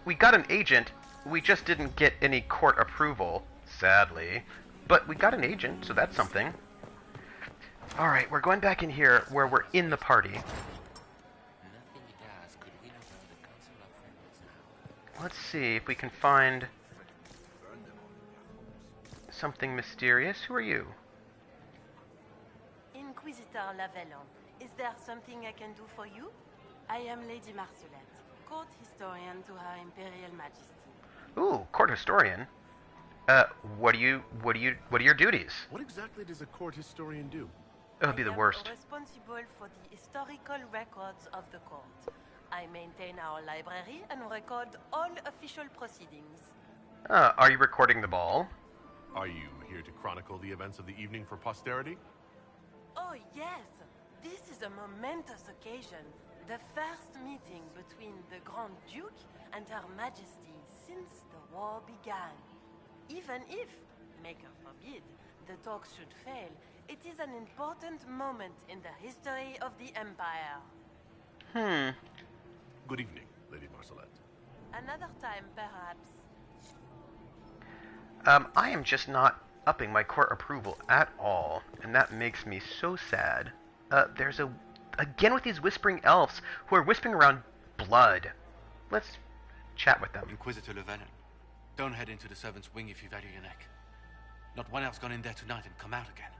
we got an agent. We just didn't get any court approval, sadly. But we got an agent, so that's something. Alright, we're going back in here where we're in the party. Let's see if we can find something mysterious. Who are you? Inquisitor Lavellon, is there something I can do for you? I am Lady Marcelette, court historian to Her Imperial Majesty. Ooh, court historian. What are your duties? What exactly does a court historian do? It would be the worst. I am responsible for the historical records of the court. I maintain our library and record all official proceedings. Are you recording the ball? Are you here to chronicle the events of the evening for posterity? Oh, yes. This is a momentous occasion. The first meeting between the Grand Duke and Her Majesty since the war began. Even if, maker forbid, the talks should fail, it is an important moment in the history of the Empire. Good evening, Lady Marcelette. Another time, perhaps. I am just not upping my court approval at all, and that makes me so sad. There's again with these whispering elves who are whispering around blood. Let's chat with them. Inquisitor Llewellyn, don't head into the servants' wing if you value your neck. Not one else gone in there tonight and come out again.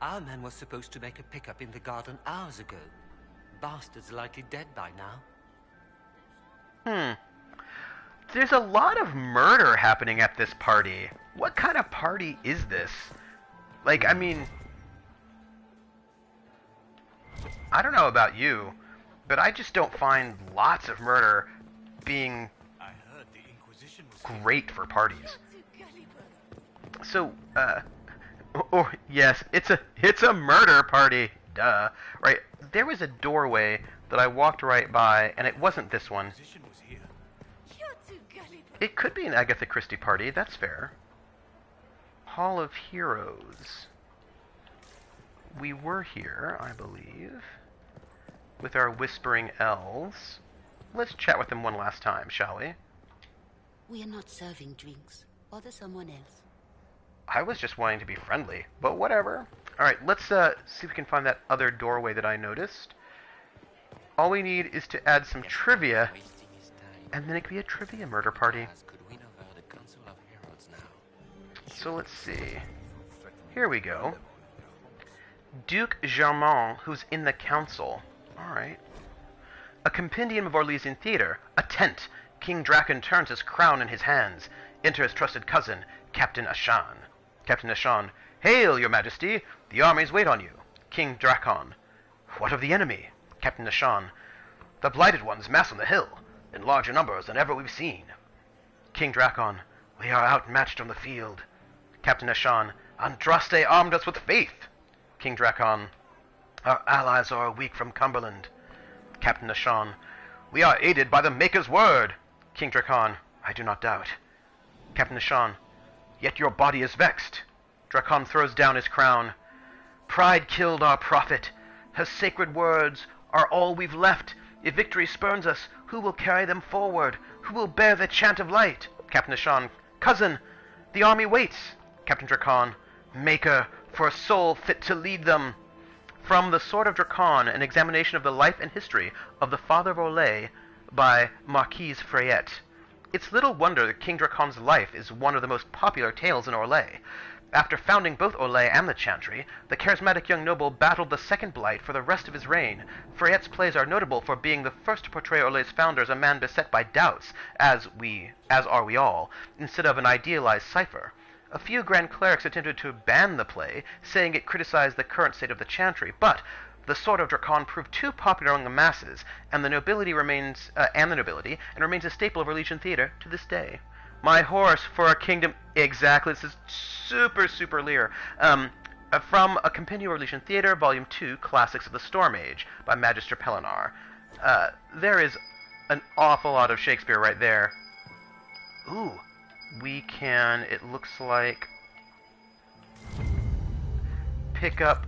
Our man was supposed to make a pickup in the garden hours ago. Bastard's likely dead by now. There's a lot of murder happening at this party. What kind of party is this? Like, I mean, I don't know about you, but I just don't find lots of murder being great for parties. So, oh yes, it's a murder party. Duh. Right. There was a doorway that I walked right by, and it wasn't this one. It could be an Agatha Christie party. That's fair. Hall of Heroes. We were here, I believe, with our whispering elves. Let's chat with them one last time, shall we? We are not serving drinks. Bother someone else. I was just wanting to be friendly, but whatever. Alright, let's see if we can find that other doorway that I noticed. All we need is to add some trivia, and then it could be a trivia murder party. So let's see. Here we go. Duke Germain, who's in the council. Alright. A compendium of Orlesian theater. A tent. King Draken turns his crown in his hands. Enter his trusted cousin, Captain Ashan. Captain Ashan. Hail, your majesty. The armies wait on you. King Drakon. What of the enemy? Captain Ashan. The blighted ones mass on the hill, in larger numbers than ever we've seen. King Drakon. We are outmatched on the field. Captain Ashan. Andraste armed us with faith. King Drakon. Our allies are weak from Cumberland. Captain Ashan. We are aided by the Maker's word. King Drakon. I do not doubt. Captain Ashan. Yet your body is vexed. Drakon throws down his crown. Pride killed our prophet. Her sacred words are all we've left. If victory spurns us, who will carry them forward? Who will bear the chant of light? Captain Ashan. Cousin, the army waits. Captain Drakon. Maker, for a soul fit to lead them. From The Sword of Drakon, an examination of the life and history of the Father of Olay by Marquise Freyette. It's little wonder that King Drakon's life is one of the most popular tales in Orlais. After founding both Orlais and the Chantry, the charismatic young noble battled the Second Blight for the rest of his reign. Freyette's plays are notable for being the first to portray Orlais' founder as a man beset by doubts, as are we all, instead of an idealized cipher. A few Grand Clerics attempted to ban the play, saying it criticized the current state of the Chantry, but The Sword of Drakon proved too popular among the masses, and the nobility remains a staple of Orlesian theater to this day. My horse for a kingdom. Exactly. This is super Lear. From A Compendium of Orlesian Theater, Volume 2, Classics of the Storm Age, by Magister Pellinar. There is an awful lot of Shakespeare right there. Ooh. We can, it looks like, pick up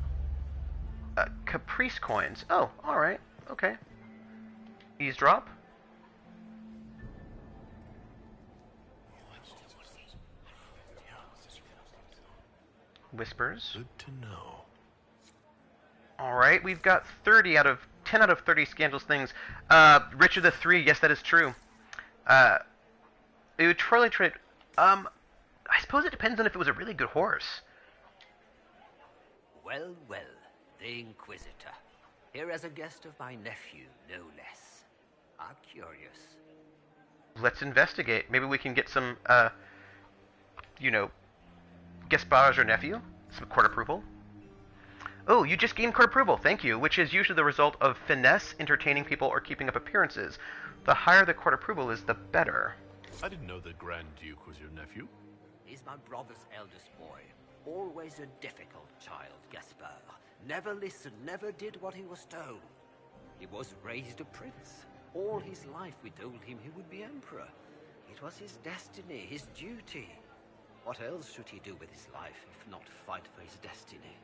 Caprice coins. Oh, alright. Okay. Eavesdrop. Whispers. Good to know. Alright, we've got 10 out of 30 scandalous things. Richard III, yes, that is true. It would totally trade. I suppose it depends on if it was a really good horse. Well, the Inquisitor. Here as a guest of my nephew, no less. I'm curious. Let's investigate. Maybe we can get some, Gaspard's your nephew? Some court approval? Oh, you just gained court approval, thank you, which is usually the result of finesse, entertaining people, or keeping up appearances. The higher the court approval is, the better. I didn't know the Grand Duke was your nephew. He's my brother's eldest boy. Always a difficult child, Gaspard. Never listened, never did what he was told. He was raised a prince. All his life we told him he would be emperor. It was his destiny, his duty. What else should he do with his life, if not fight for his destiny?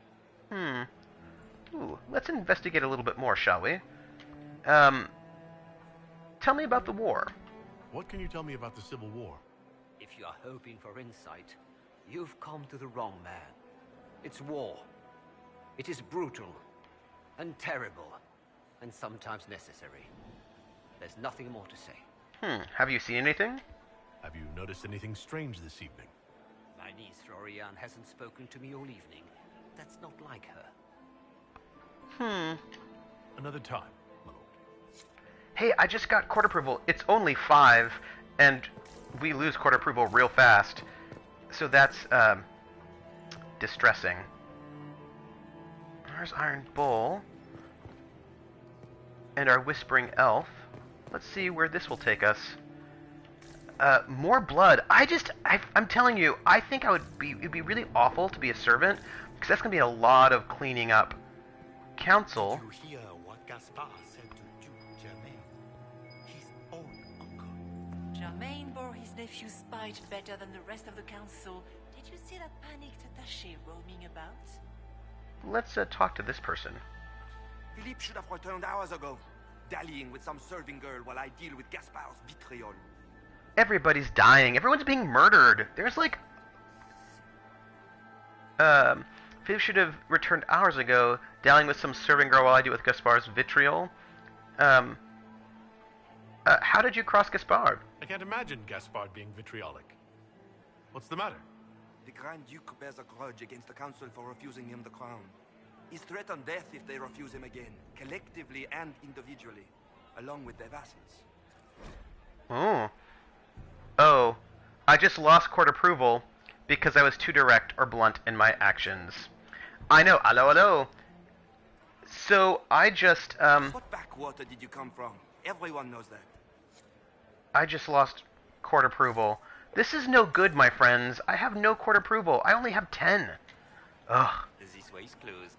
Ooh, let's investigate a little bit more, shall we? Tell me about the war. What can you tell me about the Civil War? If you are hoping for insight, you've come to the wrong man. It's war. It is brutal, and terrible, and sometimes necessary. There's nothing more to say. Have you seen anything? Have you noticed anything strange this evening? My niece Florian hasn't spoken to me all evening. That's not like her. Another time, my lord. Hey, I just got court approval. It's only 5, and we lose court approval real fast. So that's distressing. There's Iron Bull. And our Whispering Elf. Let's see where this will take us. More blood. I'm telling you, I think it'd be really awful to be a servant, because that's going to be a lot of cleaning up. Council. Did you hear what Gaspard said to Duke Germain? His own uncle. Germain bore his nephew's spite better than the rest of the council. Did you see that panicked attaché roaming about? Let's talk to this person. Philippe should have returned hours ago, dallying with some serving girl while I deal with Gaspard's vitriol. Everybody's dying. Everyone's being murdered. There's like... Philippe should have returned hours ago, dallying with some serving girl while I deal with Gaspard's vitriol. How did you cross Gaspard? I can't imagine Gaspard being vitriolic. What's the matter? The Grand Duke bears a grudge against the council for refusing him the crown. He's threatened death if they refuse him again, collectively and individually, along with their vassals. Oh, I just lost court approval because I was too direct or blunt in my actions. I know, hello. So, I just, What backwater did you come from? Everyone knows that. I just lost court approval. This is no good, my friends. I have no court approval. I only have 10. Ugh. This way is closed.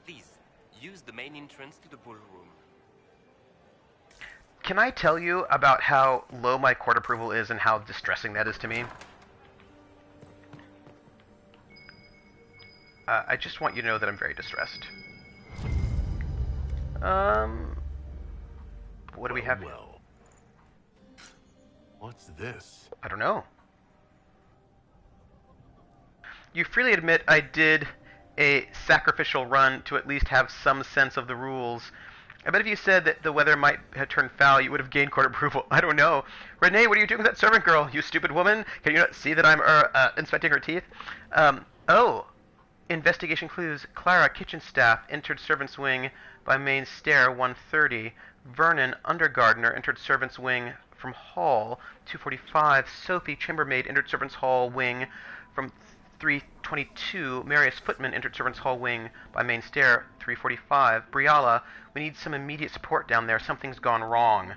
Please, use the main entrance to the ballroom. Can I tell you about how low my court approval is and how distressing that is to me? I just want you to know that I'm very distressed. What do we have? Well, what's this? I don't know. You freely admit I did a sacrificial run to at least have some sense of the rules. I bet if you said that the weather might have turned foul, you would have gained court approval. I don't know. Renee, what are you doing with that servant girl? You stupid woman. Can you not see that I'm inspecting her teeth? Investigation clues. Clara, kitchen staff, entered servant's wing by main stair, 1:30. Vernon, undergardener, entered servant's wing from hall, 2:45. Sophie, chambermaid, entered servant's hall wing from 3:22. Marius, footman, entered servant's hall wing by main stair, 3:45. Briala, we need some immediate support down there. Something's gone wrong.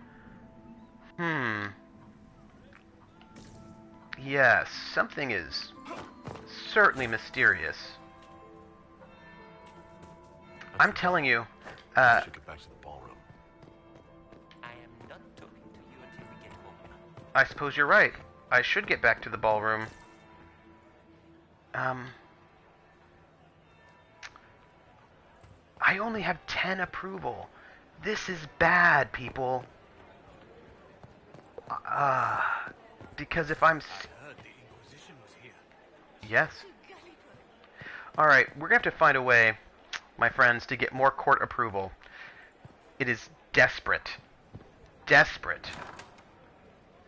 Yes, something is certainly mysterious. I'm telling you. I should get back to the ballroom. I am not talking to you until we get home. I suppose you're right. I should get back to the ballroom. I only have 10 approval. This is bad, people. Because if I'm... I heard the Inquisition was here. Yes. Alright, we're going to have to find a way, my friends, to get more court approval. It is desperate. Desperate.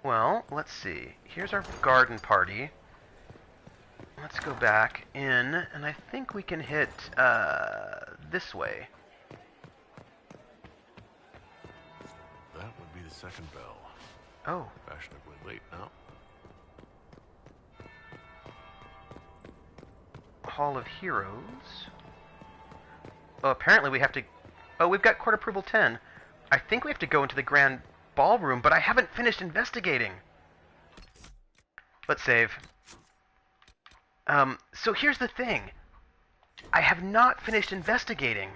Well, let's see. Here's our garden party. Let's go back in, and I think we can hit, this way. That would be the second bell. Oh. Fashionably late now. Hall of Heroes. Oh, apparently we have to... Oh, we've got court approval 10. I think we have to go into the grand ballroom, but I haven't finished investigating. Let's save. So here's the thing. I have not finished investigating.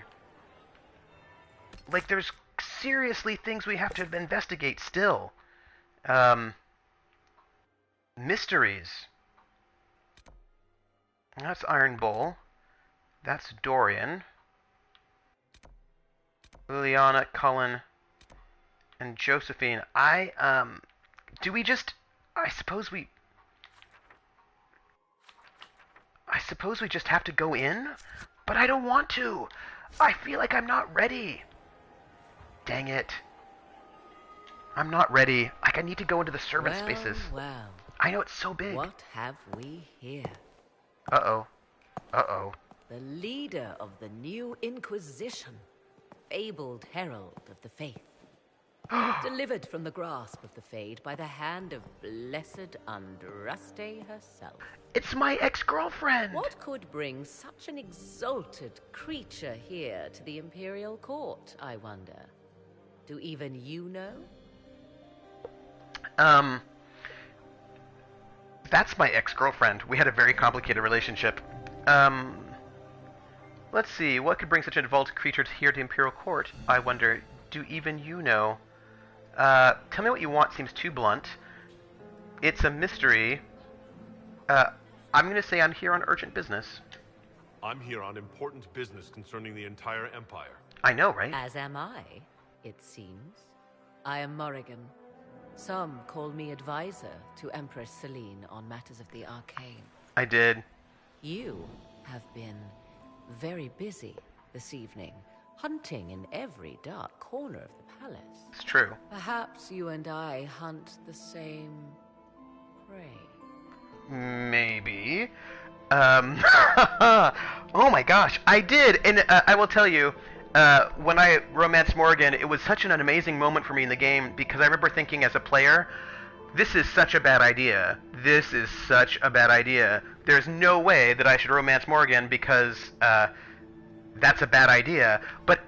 Like, there's seriously things we have to investigate still. Mysteries. That's Iron Bull. That's Dorian. Liliana, Cullen, and Josephine. Do we just... I suppose we just have to go in? But I don't want to. I feel like I'm not ready. Dang it. I'm not ready. Like, I need to go into the servant spaces. Well, I know it's so big. What have we here? Uh-oh. Uh-oh. The leader of the new Inquisition. Fabled herald of the faith. Delivered from the grasp of the Fade by the hand of blessed Andraste herself. It's my ex-girlfriend! What could bring such an exalted creature here to the Imperial Court, I wonder? Do even you know? That's my ex-girlfriend. We had a very complicated relationship. Let's see, what could bring such an exalted creature here to the Imperial Court? I wonder, do even you know? Tell me what you want seems too blunt. It's a mystery. I'm going to say I'm here on urgent business. I'm here on important business concerning the entire Empire. I know, right? As am I, it seems. I am Morrigan. Some call me advisor to Empress Celine on matters of the arcane. I did. You have been very busy this evening, hunting in every dark corner of the palace. It's true. Perhaps you and I hunt the same prey. Maybe. Oh my gosh, I did! And I will tell you, when I romanced Morgan, it was such an amazing moment for me in the game, because I remember thinking as a player, this is such a bad idea. This is such a bad idea. There's no way that I should romance Morgan because that's a bad idea. But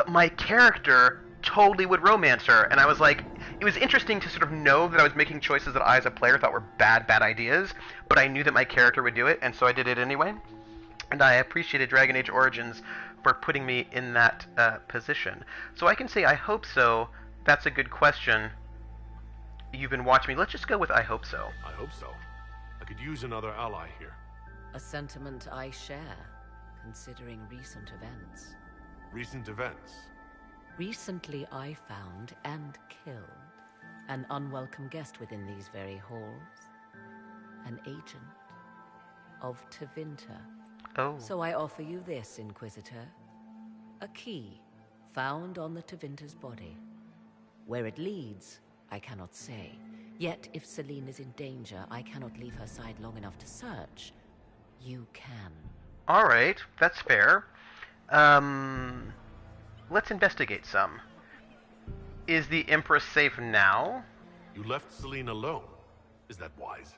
my character totally would romance her, and I was like, it was interesting to sort of know that I was making choices that I as a player thought were bad ideas, but I knew that my character would do it, and so I did it anyway. And I appreciated Dragon Age Origins for putting me in that position. So I can say I hope so. That's a good question. You've been watching me. Let's just go with I hope so. I hope so. I could use another ally here. A sentiment I share, considering recent events. Recent events? Recently I found and killed an unwelcome guest within these very halls. An agent of Tevinter. Oh. So I offer you this, Inquisitor. A key found on the Tevinter's body. Where it leads, I cannot say. Yet, if Celine is in danger, I cannot leave her side long enough to search. You can. Alright, that's fair. Let's investigate some. Is the Empress safe now? You left Celine alone. Is that wise?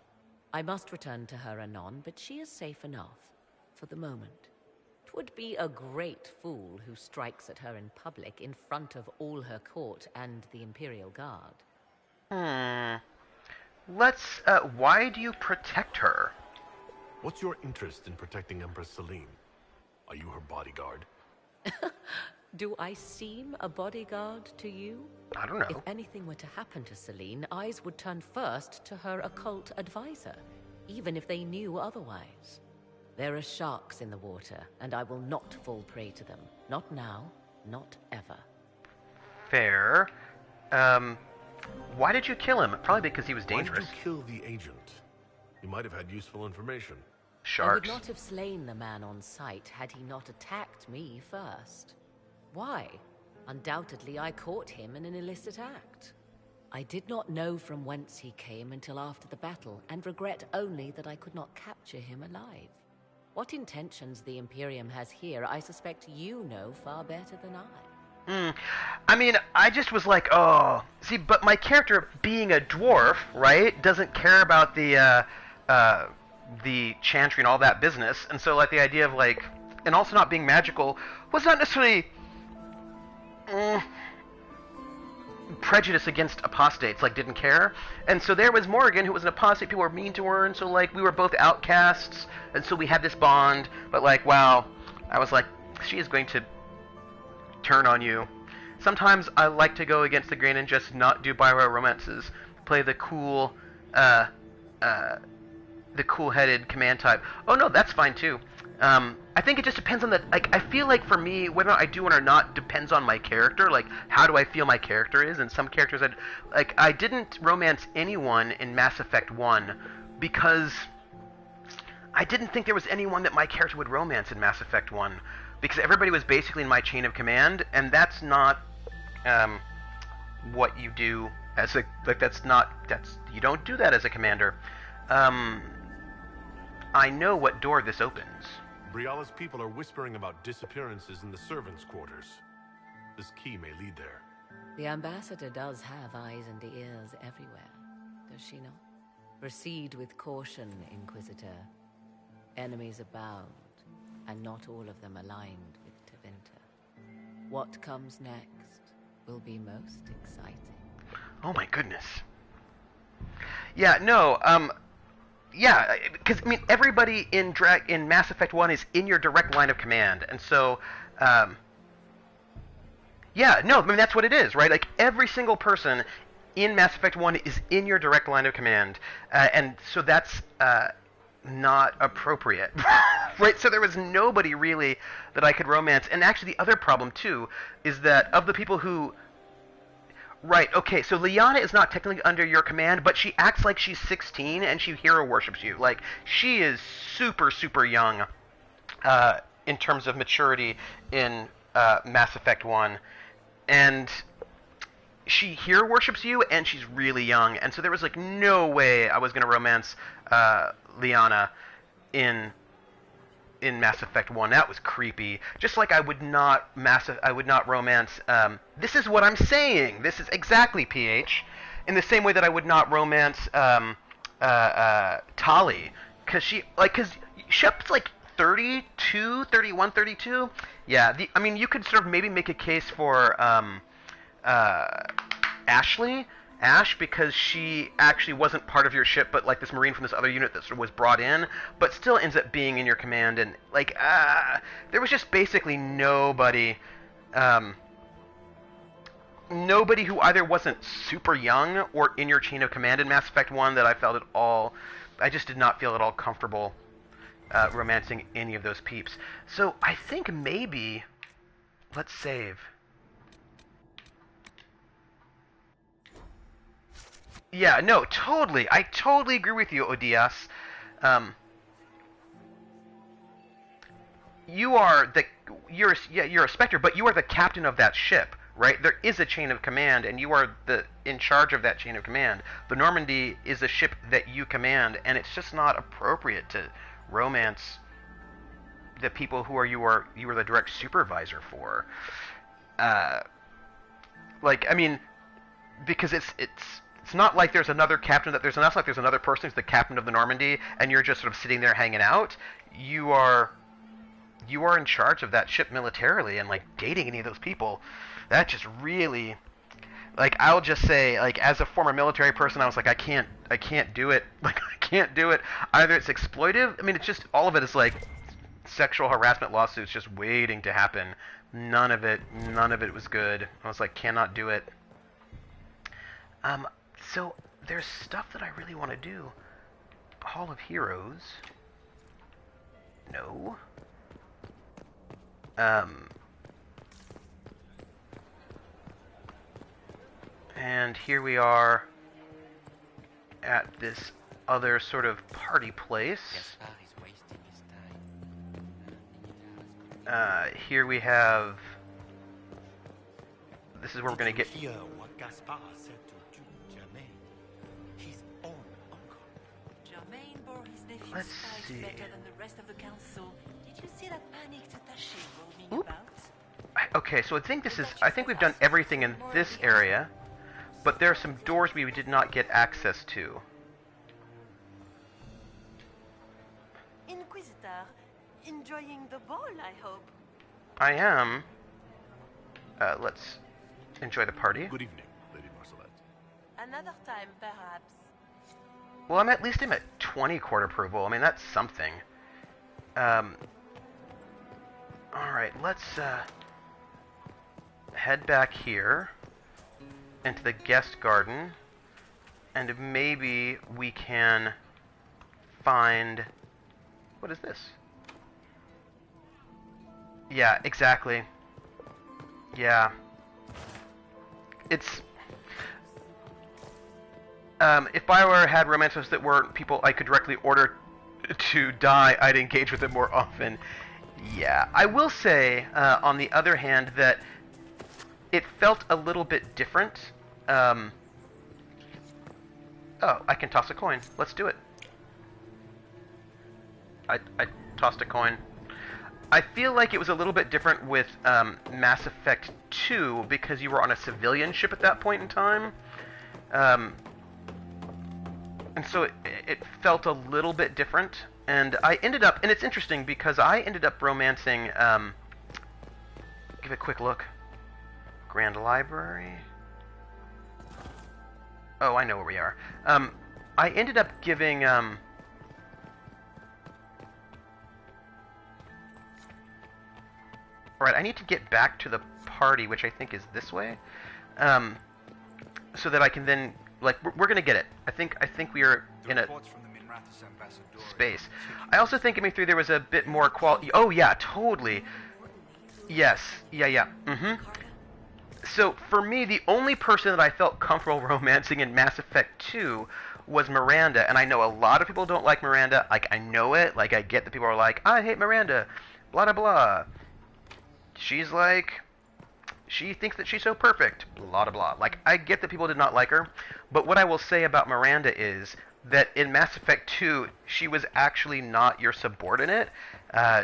I must return to her anon, but she is safe enough. For the moment. 'Twould be a great fool who strikes at her in public in front of all her court and the Imperial Guard. Why do you protect her? What's your interest in protecting Empress Celine? Are you her bodyguard? Do I seem a bodyguard to you? I don't know. If anything were to happen to Celine, eyes would turn first to her occult advisor, even if they knew otherwise. There are sharks in the water, and I will not fall prey to them. Not now, not ever. Fair. Why did you kill him? Probably because he was dangerous. Why did you kill the agent? He might have had useful information. Sharks. I would not have slain the man on sight had he not attacked me first. Why? Undoubtedly I caught him in an illicit act. I did not know from whence he came until after the battle, and regret only that I could not capture him alive. What intentions the Imperium has here, I suspect you know far better than I. I mean, I just was like, oh... See, but my character, being a dwarf, right, doesn't care about the chantry and all that business, and so, like, the idea of, like... And also not being magical was not necessarily... prejudice against apostates, like, didn't care. And so there was Morgan, who was an apostate, people were mean to her, and so, like, we were both outcasts, and so we had this bond, but, like, wow, I was like, she is going to turn on you. Sometimes I like to go against the grain and just not do bio romances, play the cool, the cool-headed command type. Oh no, that's fine too. I think it just depends on the, like, I feel like for me, whether I do it or not depends on my character, like, how do I feel my character is, and some characters, I didn't romance anyone in Mass Effect 1, because I didn't think there was anyone that my character would romance in Mass Effect 1, because everybody was basically in my chain of command, and that's not, what you do as a, like, you don't do that as a commander. I know what door this opens. Briala's people are whispering about disappearances in the servants' quarters. This key may lead there. The ambassador does have eyes and ears everywhere, does she not? Proceed with caution, Inquisitor. Enemies abound, and not all of them aligned with Tevinter. What comes next will be most exciting. Oh my goodness. Yeah, no, yeah, because, I mean, everybody in Mass Effect 1 is in your direct line of command, and so, yeah, no, I mean, that's what it is, right? Like, every single person in Mass Effect 1 is in your direct line of command, and so that's, not appropriate, right? So there was nobody, really, that I could romance, and actually the other problem, too, is that of the people who... Right, okay, so Liana is not technically under your command, but she acts like she's 16 and she hero worships you. Like, she is super, super young in terms of maturity in Mass Effect 1. And she hero worships you, and she's really young. And so there was, like, no way I was going to romance Liana in Mass Effect 1. That was creepy. Just like I would not romance, this is what I'm saying. This is exactly PH. In the same way that I would not romance, Tali. Cause Shep's like 32, 31, 32. Yeah, I mean, you could sort of maybe make a case for, Ash, because she actually wasn't part of your ship, but like this Marine from this other unit that sort of was brought in, but still ends up being in your command, and like, there was just basically nobody who either wasn't super young or in your chain of command in Mass Effect 1 that I just did not feel at all comfortable romancing any of those peeps. So I think maybe, let's save. Yeah, no, totally. I totally agree with you, Odias. You're a Spectre, but you are the captain of that ship, right? There is a chain of command, and you are in charge of that chain of command. The Normandy is a ship that you command, and it's just not appropriate to romance the people who you are the direct supervisor for. Like, I mean, because it's not like there's another captain there's another person who's the captain of the Normandy and you're just sort of sitting there hanging out. You are in charge of that ship militarily, and like dating any of those people, that just really, like, I'll just say, like, as a former military person, I was like, I can't do it. Like, I can't do it. Either it's exploitive. I mean, it's just, all of it is like sexual harassment lawsuits just waiting to happen. None of it was good. I was like, cannot do it. So there's stuff that I really want to do. Hall of Heroes. No. And here we are at this other sort of party place. Here we have... This is where we're going to get... What Gaspar said to Duke Germain, his own uncle. Germain bore his nephew's Let's fight see. better than the rest of the council. Did you see that panicked attaché roaming about? Okay, so I think we've done everything in this area, but there are some doors we did not get access to. Inquisitor, enjoying the ball, I hope. I am. Let's enjoy the party. Good evening, Lady Marcelette. Another time, perhaps. Well, I'm at 20 court approval. I mean, that's something. Alright, let's, head back here into the guest garden, and maybe we can find... What is this? Yeah, exactly. Yeah. It's... if BioWare had romances that weren't people I could directly order to die, I'd engage with them more often. Yeah. I will say, on the other hand, that it felt a little bit different. Oh, I can toss a coin. Let's do it. I tossed a coin. I feel like it was a little bit different with Mass Effect 2 because you were on a civilian ship at that point in time. And so it felt a little bit different. And I ended up, and it's interesting because I ended up romancing, give it a quick look. Grand Library. Oh, I know where we are. I ended up giving, Alright, I need to get back to the party, which I think is this way, so that I can then, like, we're gonna get it. I think we are in a space. I also think in me through there was a bit more quality. Oh yeah, totally. Yes, yeah. So for me, the only person that I felt comfortable romancing in Mass Effect 2 was Miranda, and I know a lot of people don't like Miranda. Like, I know it. Like, I get that people are like, I hate Miranda, blah blah blah. She's like, she thinks that she's so perfect, blah, blah, blah. Like, I get that people did not like her, but what I will say about Miranda is that in Mass Effect 2, she was actually not your subordinate.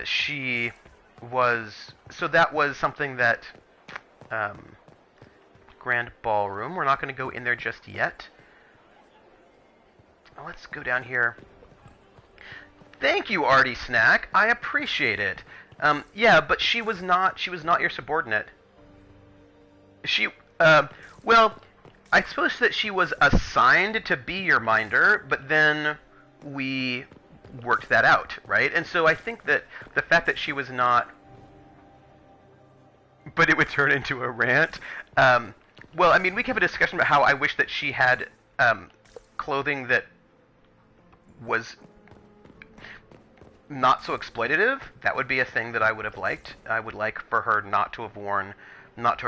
She was, so that was something that, Grand Ballroom, we're not going to go in there just yet. Let's go down here. Thank you, Artie Snack, I appreciate it. Yeah, but she was not your subordinate. She, well, I suppose that she was assigned to be your minder, but then we worked that out, right? And so I think that the fact that she was not, but it would turn into a rant. Well, I mean, we can have a discussion about how I wish that she had, clothing that was not so exploitative. That would be a thing that I would have liked. I would like for her not to have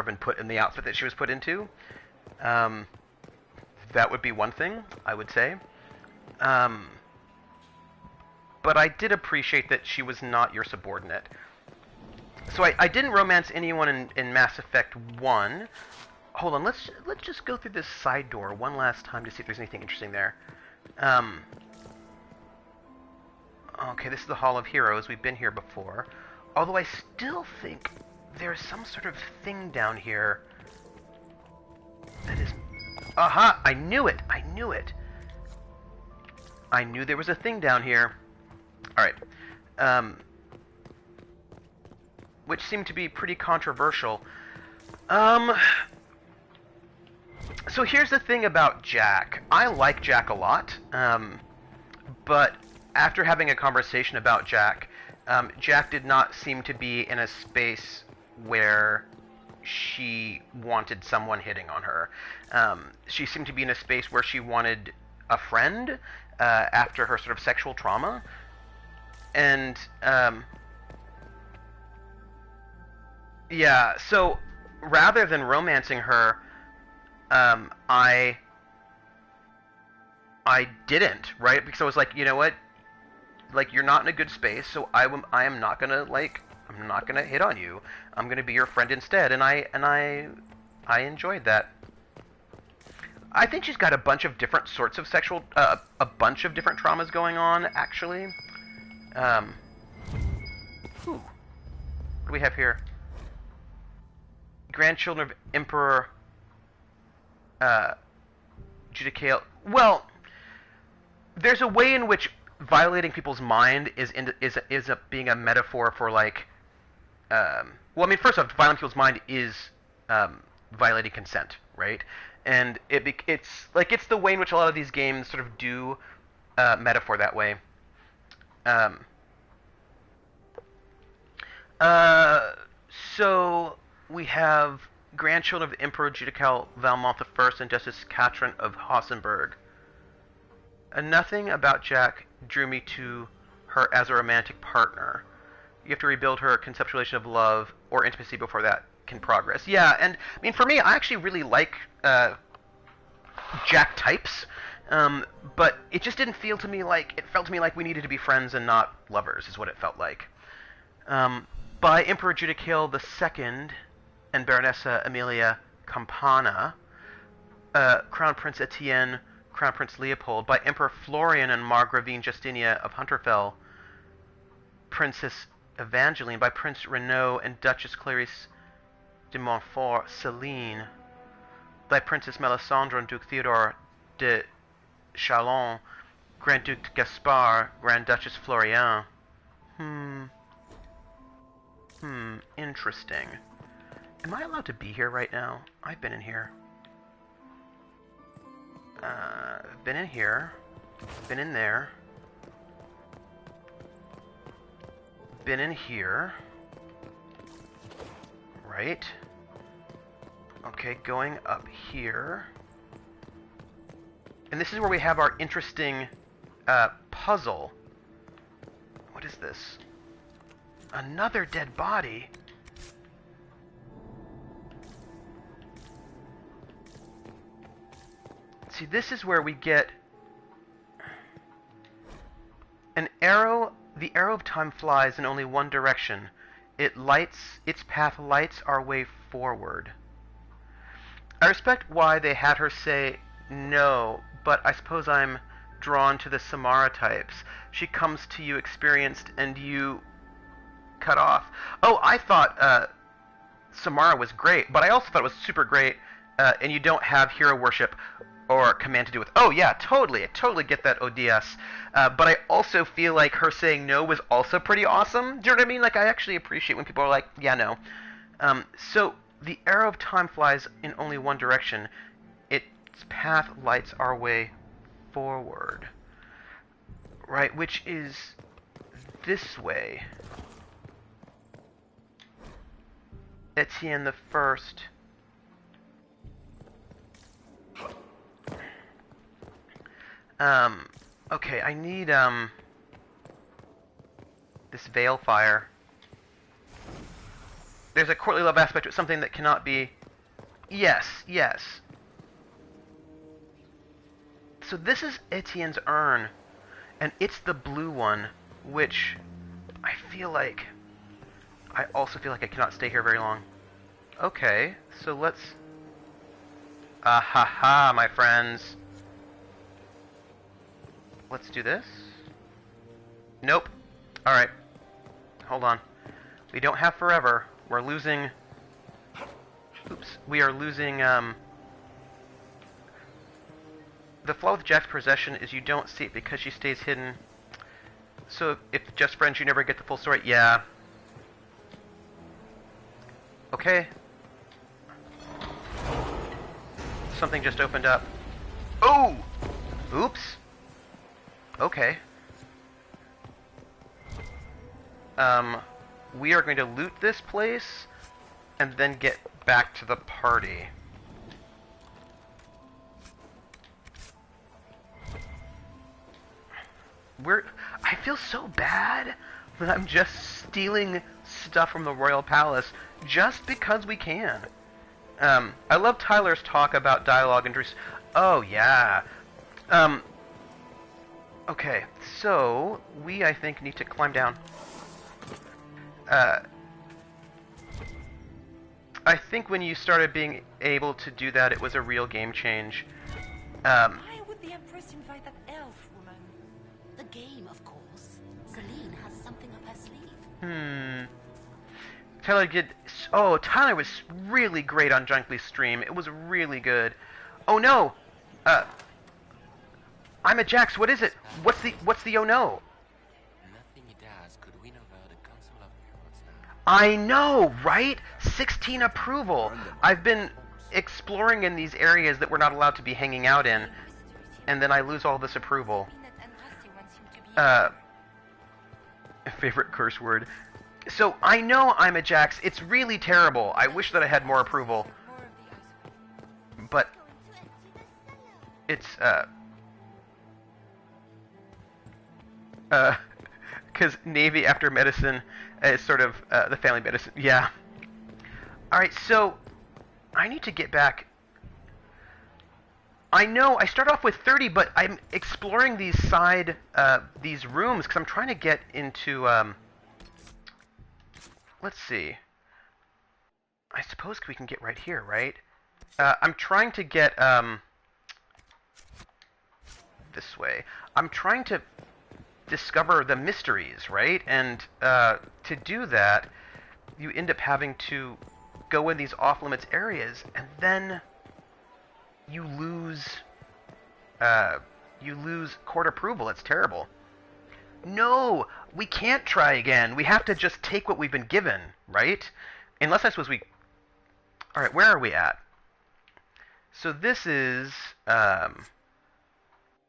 been put in the outfit that she was put into. That would be one thing, I would say. But I did appreciate that she was not your subordinate. So I didn't romance anyone in Mass Effect 1. Hold on, let's just go through this side door one last time to see if there's anything interesting there. Okay, this is the Hall of Heroes. We've been here before. Although I still think there's some sort of thing down here that is... Aha! I knew it! I knew it! I knew there was a thing down here. Alright. Which seemed to be pretty controversial. So here's the thing about Jack. I like Jack a lot, but after having a conversation about Jack, Jack did not seem to be in a space where she wanted someone hitting on her. She seemed to be in a space where she wanted a friend after her sort of sexual trauma. And, yeah, so rather than romancing her, I didn't, right? Because I was like, you know what? Like, you're not in a good space, so I am not gonna, like, I'm not gonna hit on you. I'm gonna be your friend instead, and I enjoyed that. I think she's got a bunch of different sorts of sexual, a bunch of different traumas going on, actually. What do we have here? Grandchildren of Emperor, Judicale. Well, there's a way in which violating people's mind is being a metaphor for, like, well, I mean, first off, violating people's mind is violating consent, right? And it's the way in which a lot of these games sort of do metaphor that way. So we have grandchildren of Emperor Judicale Valmont I and Justice Catherine of Hossenberg. Nothing about Jack drew me to her as a romantic partner. You have to rebuild her conceptualization of love or intimacy before that can progress. Yeah, and I mean, for me, I actually really like Jack types, but it just didn't feel to me like, it felt to me like we needed to be friends and not lovers, is what it felt like. By Emperor Judicale II and Baronessa Emilia Campana, Crown Prince Etienne, Crown Prince Leopold, by Emperor Florian and Margravine Justinia of Hunterfell, Princess Evangeline by Prince Renaud and Duchess Clarice de Montfort, Celine, by Princess Melisandre and Duke Theodore de Chalon, Grand Duke Gaspard, Grand Duchess Florian. Interesting. Am I allowed to be here right now? I've been in here. Been in here. Been in there. Been in here. Right. Okay, going up here. And this is where we have our interesting puzzle. What is this? Another dead body? See, this is where we get an arrow. The arrow of time flies in only one direction. Its path lights our way forward. I respect why they had her say no, but I suppose I'm drawn to the Samara types. She comes to you experienced and you cut off. Oh, I thought Samara was great, but I also thought it was super great, and you don't have hero worship or command to do with. Oh yeah, totally. I totally get that ODS. But I also feel like her saying no was also pretty awesome. Do you know what I mean? Like, I actually appreciate when people are like, yeah, no. So the arrow of time flies in only one direction. Its path lights our way forward. Right, which is this way. Etienne the First. Okay, I need, this veil fire. There's a courtly love aspect to it, something that cannot be... Yes, yes. So this is Etienne's urn, and it's the blue one, which I feel like... I also feel like I cannot stay here very long. Okay, so let's... Ah-ha-ha, my friends. Let's do this. Nope. Alright. Hold on. We don't have forever. We're losing... Oops. We are losing, The flaw with Jack's possession is you don't see it because she stays hidden. So, if just friends, you never get the full story. Yeah. Okay. Something just opened up. Oh! Oops. Okay. We are going to loot this place and then get back to the party. I feel so bad that I'm just stealing stuff from the Royal Palace just because we can. I love Tyler's talk about dialogue and... Oh, yeah. Okay, so we, I think, need to climb down. I think when you started being able to do that, it was a real game change. Why would the Empress invite that elf woman? The game, of course. Celine has something up her sleeve. Tyler did... Oh, Tyler was really great on Junkley's stream. It was really good. Oh, no! I'm a Jax, what is it? What's the oh no? Nothing he does could win over the Council of Heralds now. I know, right? 16 approval. I've been exploring in these areas that we're not allowed to be hanging out in, and then I lose all this approval. Favorite curse word. So, I know I'm a Jax. It's really terrible. I wish that I had more approval. But... It's, because Navy after medicine is sort of the family medicine. Yeah. Alright, so I need to get back. I know I start off with 30, but I'm exploring these these rooms because I'm trying to get into, let's see. I suppose we can get right here, right? I'm trying to get, this way. I'm trying to discover the mysteries, right? And to to do that, you end up having to go in these off-limits areas, and then you lose court approval. It's terrible. No, we can't try again. We have to just take what we've been given, right? Unless I suppose we... Alright, where are we at? So this is...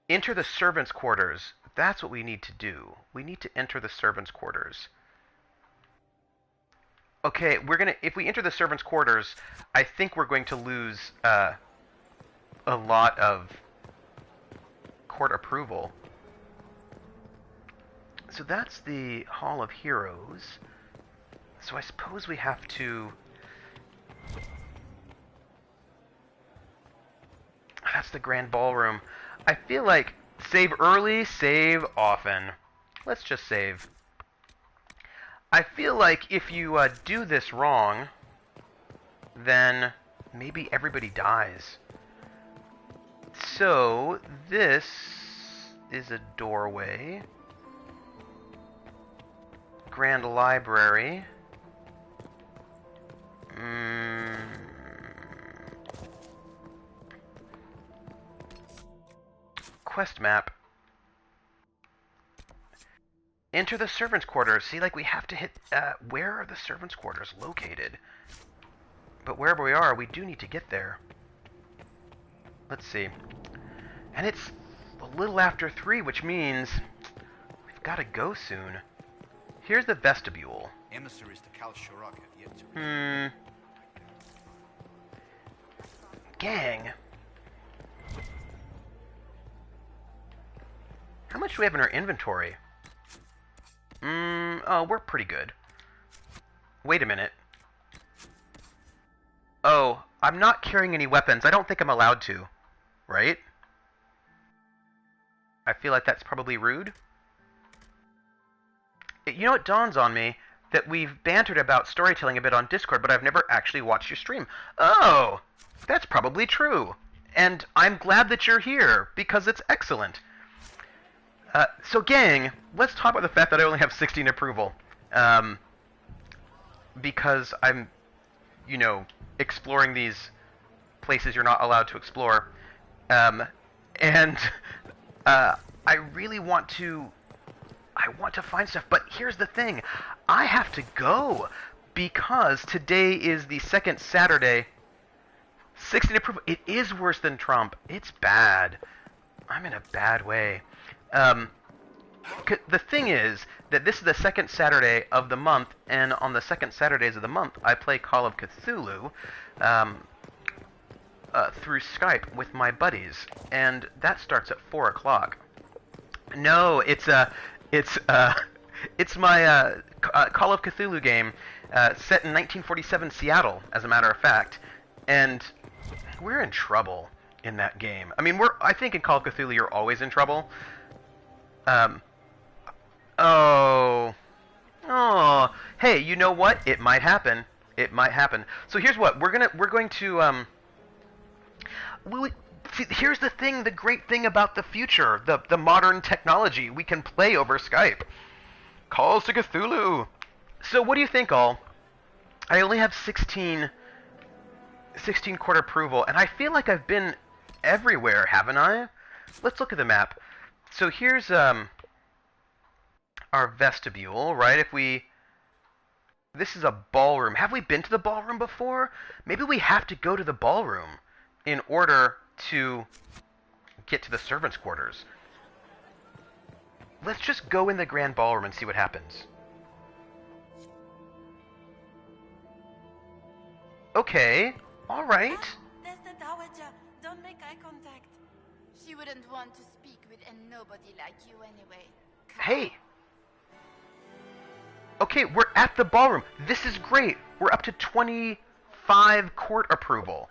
enter the servants' quarters. That's what we need to do. We need to enter the servants' quarters. Okay, if we enter the servants' quarters, I think we're going to lose a lot of court approval. So that's the Hall of Heroes. So I suppose we have to... That's the Grand Ballroom. I feel like save early, save often. Let's just save. I feel like if you do this wrong, then maybe everybody dies. So this is a doorway. Grand Library. Quest map. Enter the servants' quarters. See, like, we have to hit... where are the servants' quarters located? But wherever we are, we do need to get there. Let's see. And it's a little after 3, which means we've got to go soon. Here's the vestibule. Emissaries to Kal Shirak have yet to... Gang. How much do we have in our inventory? Oh, we're pretty good. Wait a minute. Oh, I'm not carrying any weapons. I don't think I'm allowed to. Right? I feel like that's probably rude. You know, it dawns on me that we've bantered about storytelling a bit on Discord, but I've never actually watched your stream. Oh, that's probably true. And I'm glad that you're here, because it's excellent. So gang, let's talk about the fact that I only have 16 approval. Because I'm, you know, exploring these places you're not allowed to explore. I really want to... I want to find stuff, but here's the thing. I have to go, because today is the second Saturday. 16 approval. It is worse than Trump. It's bad. I'm in a bad way. The thing is that this is the second Saturday of the month, and on the second Saturdays of the month, I play Call of Cthulhu through Skype with my buddies, and that starts at 4 o'clock. No, it's my Call of Cthulhu game set in 1947 Seattle, as a matter of fact, and we're in trouble in that game. I mean, I think in Call of Cthulhu you're always in trouble. Hey, you know what? It might happen. It might happen. So here's what we're going to see, here's the thing, the great thing about the future, the modern technology. We can play over Skype. Calls to Cthulhu. So what do you think, all? I only have 16 court approval, and I feel like I've been everywhere, haven't I? Let's look at the map. So here's our vestibule, right? This is a ballroom. Have we been to the ballroom before? Maybe we have to go to the ballroom in order to get to the servants' quarters. Let's just go in the grand ballroom and see what happens. Okay, alright. There's the Dowager. Don't make eye contact. She wouldn't want to speak with a nobody like you anyway. Hey! Okay, we're at the ballroom. This is great. We're up to 25 court approval.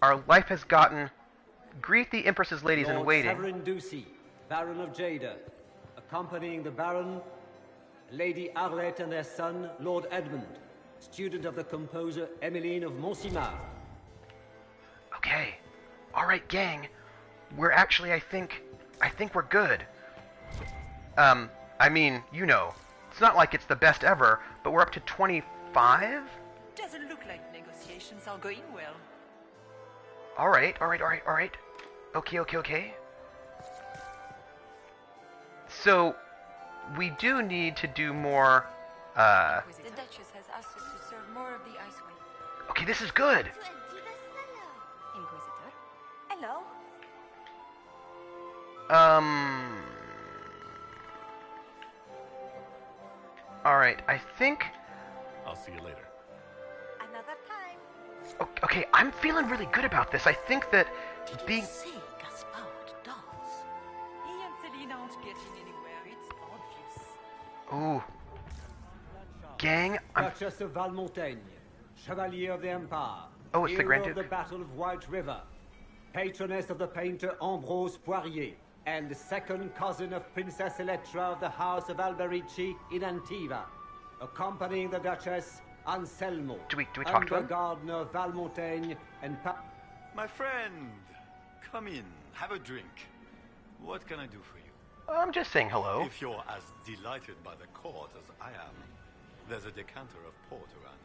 Our life has gotten... Greet the Empress's ladies in waiting. Severin Ducey, Baron of Jada. Accompanying the Baron, Lady Arlette and their son, Lord Edmund, student of the composer Emmeline of Montsimard. Okay. Alright, gang. We're actually, I think we're good. I mean, you know, it's not like it's the best ever, but we're up to 25? Doesn't look like negotiations are going well. Alright. Okay. So, we do need to do more, The Duchess has asked us to serve more of the ice wine. Okay, this is good. Inquisitor. Hello. Alright, I think... I'll see you later. Another time. Okay, I'm feeling really good about this. I think that being... See Gaspard dance. He and Celine aren't getting anywhere. It's obvious. Ooh. Gang, I'm... Duchess of Valmontaigne, Chevalier of the Empire. Oh, it's the hero Grand of Duke. the Battle of White River. Patroness of the painter Ambrose Poirier. And second cousin of Princess Electra of the House of Alberici in Antiva. Accompanying the Duchess, Anselmo. Do we talk to him? Gardener Valmontaigne and My friend, come in, have a drink. What can I do for you? I'm just saying hello. If you're as delighted by the court as I am, there's a decanter of port around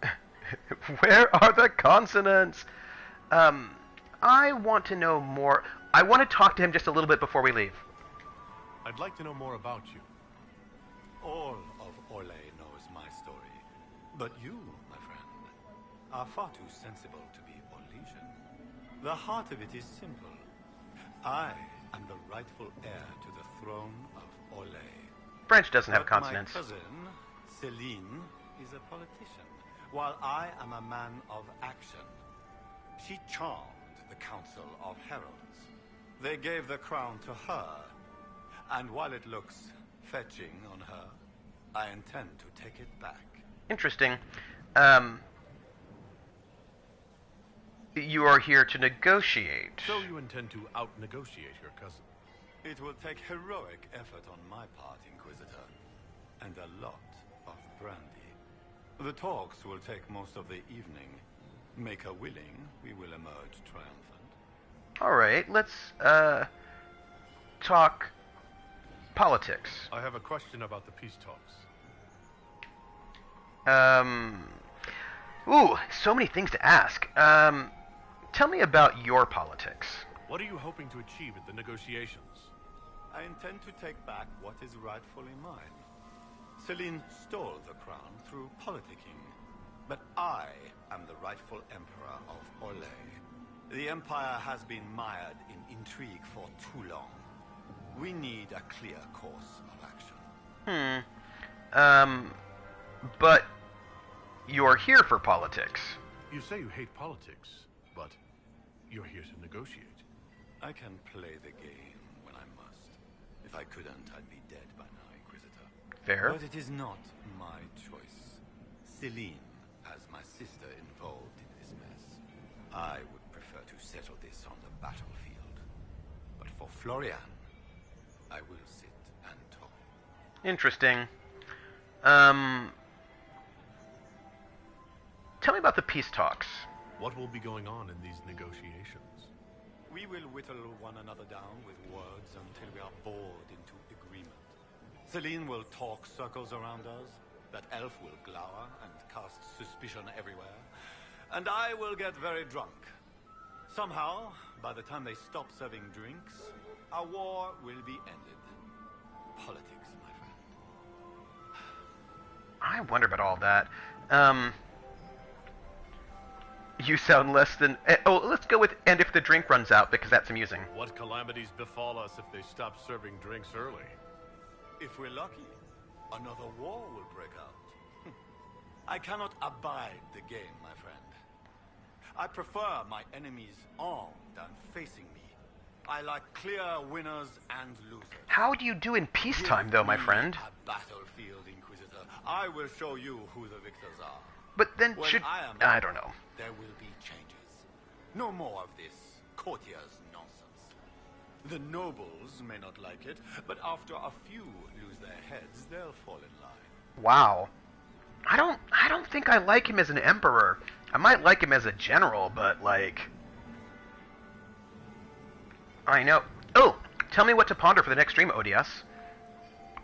here. Where are the consonants? I want to know more. I want to talk to him just a little bit before we leave. I'd like to know more about you. All of Orlais knows my story. But you, my friend, are far too sensible to be Orlesian. The heart of it is simple. I am the rightful heir to the throne of Orlais. French doesn't have But consonants. My cousin, Celine, is a politician, while I am a man of action. She charmed the Council of Heralds. They gave the crown to her, and while it looks fetching on her, I intend to take it back. Interesting. You are here to negotiate. So you intend to out-negotiate your cousin? It will take heroic effort on my part, Inquisitor, and a lot of brandy. The talks will take most of the evening. Make her willing, we will emerge triumphant. Alright, let's, talk politics. I have a question about the peace talks. Ooh, so many things to ask. Tell me about your politics. What are you hoping to achieve at the negotiations? I intend to take back what is rightfully mine. Celine stole the crown through politicking, but I am the rightful emperor of Orlais. The empire has been mired in intrigue for too long. We need a clear course of action. But you're here for politics. You say you hate politics, but you're here to negotiate. I can play the game when I must. If I couldn't, I'd be dead by now, Inquisitor. Fair. But it is not my choice. Celine has my sister involved in this mess. I would prefer to settle this on the battlefield. But for Florian, I will sit and talk. Interesting. Tell me about the peace talks. What will be going on in these negotiations? We will whittle one another down with words until we are bored into agreement. Celine will talk circles around us, that elf will glower and cast suspicion everywhere, and I will get very drunk. Somehow, by the time they stop serving drinks, our war will be ended. Politics, my friend. I wonder about all that. You sound less than... let's go with and if the drink runs out, because that's amusing. What calamities befall us if they stop serving drinks early? If we're lucky, another war will break out. I cannot abide the game, my friend. I prefer my enemies armed and facing me. I like clear winners and losers. How do you do in peacetime, though, my friend? A battlefield, Inquisitor. I will show you who the victors are. But then when should... I don't know. There will be changes. No more of this courtier's nonsense. The nobles may not like it, but after a few lose their heads, they'll fall in line. Wow. I don't think I like him as an emperor. I might like him as a general, but like... I know. Oh, tell me what to ponder for the next stream, ODS.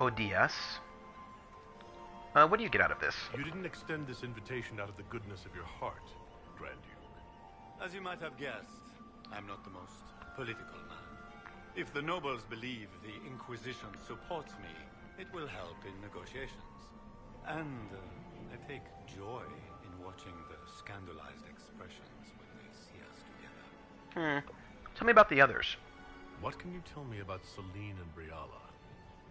ODS. What do you get out of this? You didn't extend this invitation out of the goodness of your heart, Grand Duke. As you might have guessed, I'm not the most political man. If the nobles believe the Inquisition supports me, it will help in negotiations. And I take joy in watching the scandalized expressions when they see us together. Tell me about the others. What can you tell me about Celine and Briala?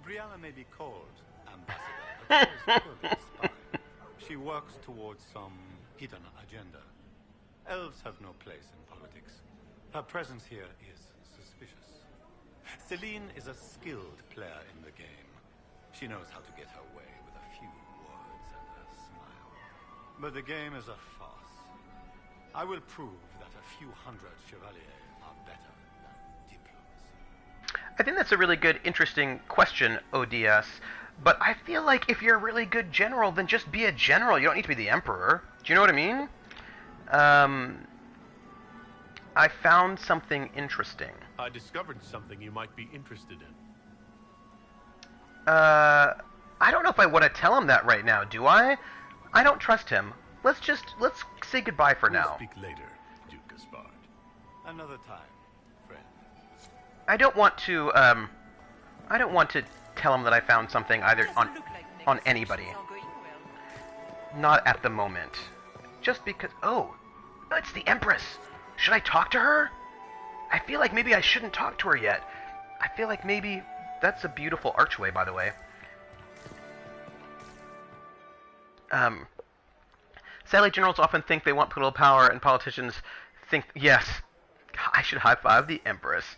Brianna may be called ambassador, but she is purely a spy. She works towards some hidden agenda. Elves have no place in politics. Her presence here is suspicious. Celine is a skilled player in the game. She knows how to get her way with a few words and a smile. But the game is a farce. I will prove that a few hundred chevaliers are better than diplomacy. I think that's a really good, interesting question, ODS. But I feel like if you're a really good general, then just be a general. You don't need to be the emperor. Do you know what I mean? I found something interesting. I discovered something you might be interested in. I don't know if I want to tell him that right now, do I? I don't trust him. Let's say goodbye for now. We'll speak later, Duke Gaspard. Another time, friend. I don't want to tell him that I found something either on anybody. Not at the moment. Just because... Oh, it's the Empress. Should I talk to her? I feel like maybe I shouldn't talk to her yet. I feel like maybe... That's a beautiful archway, by the way. Sadly, generals often think they want political power, and politicians think... Yes, I should high-five the Empress.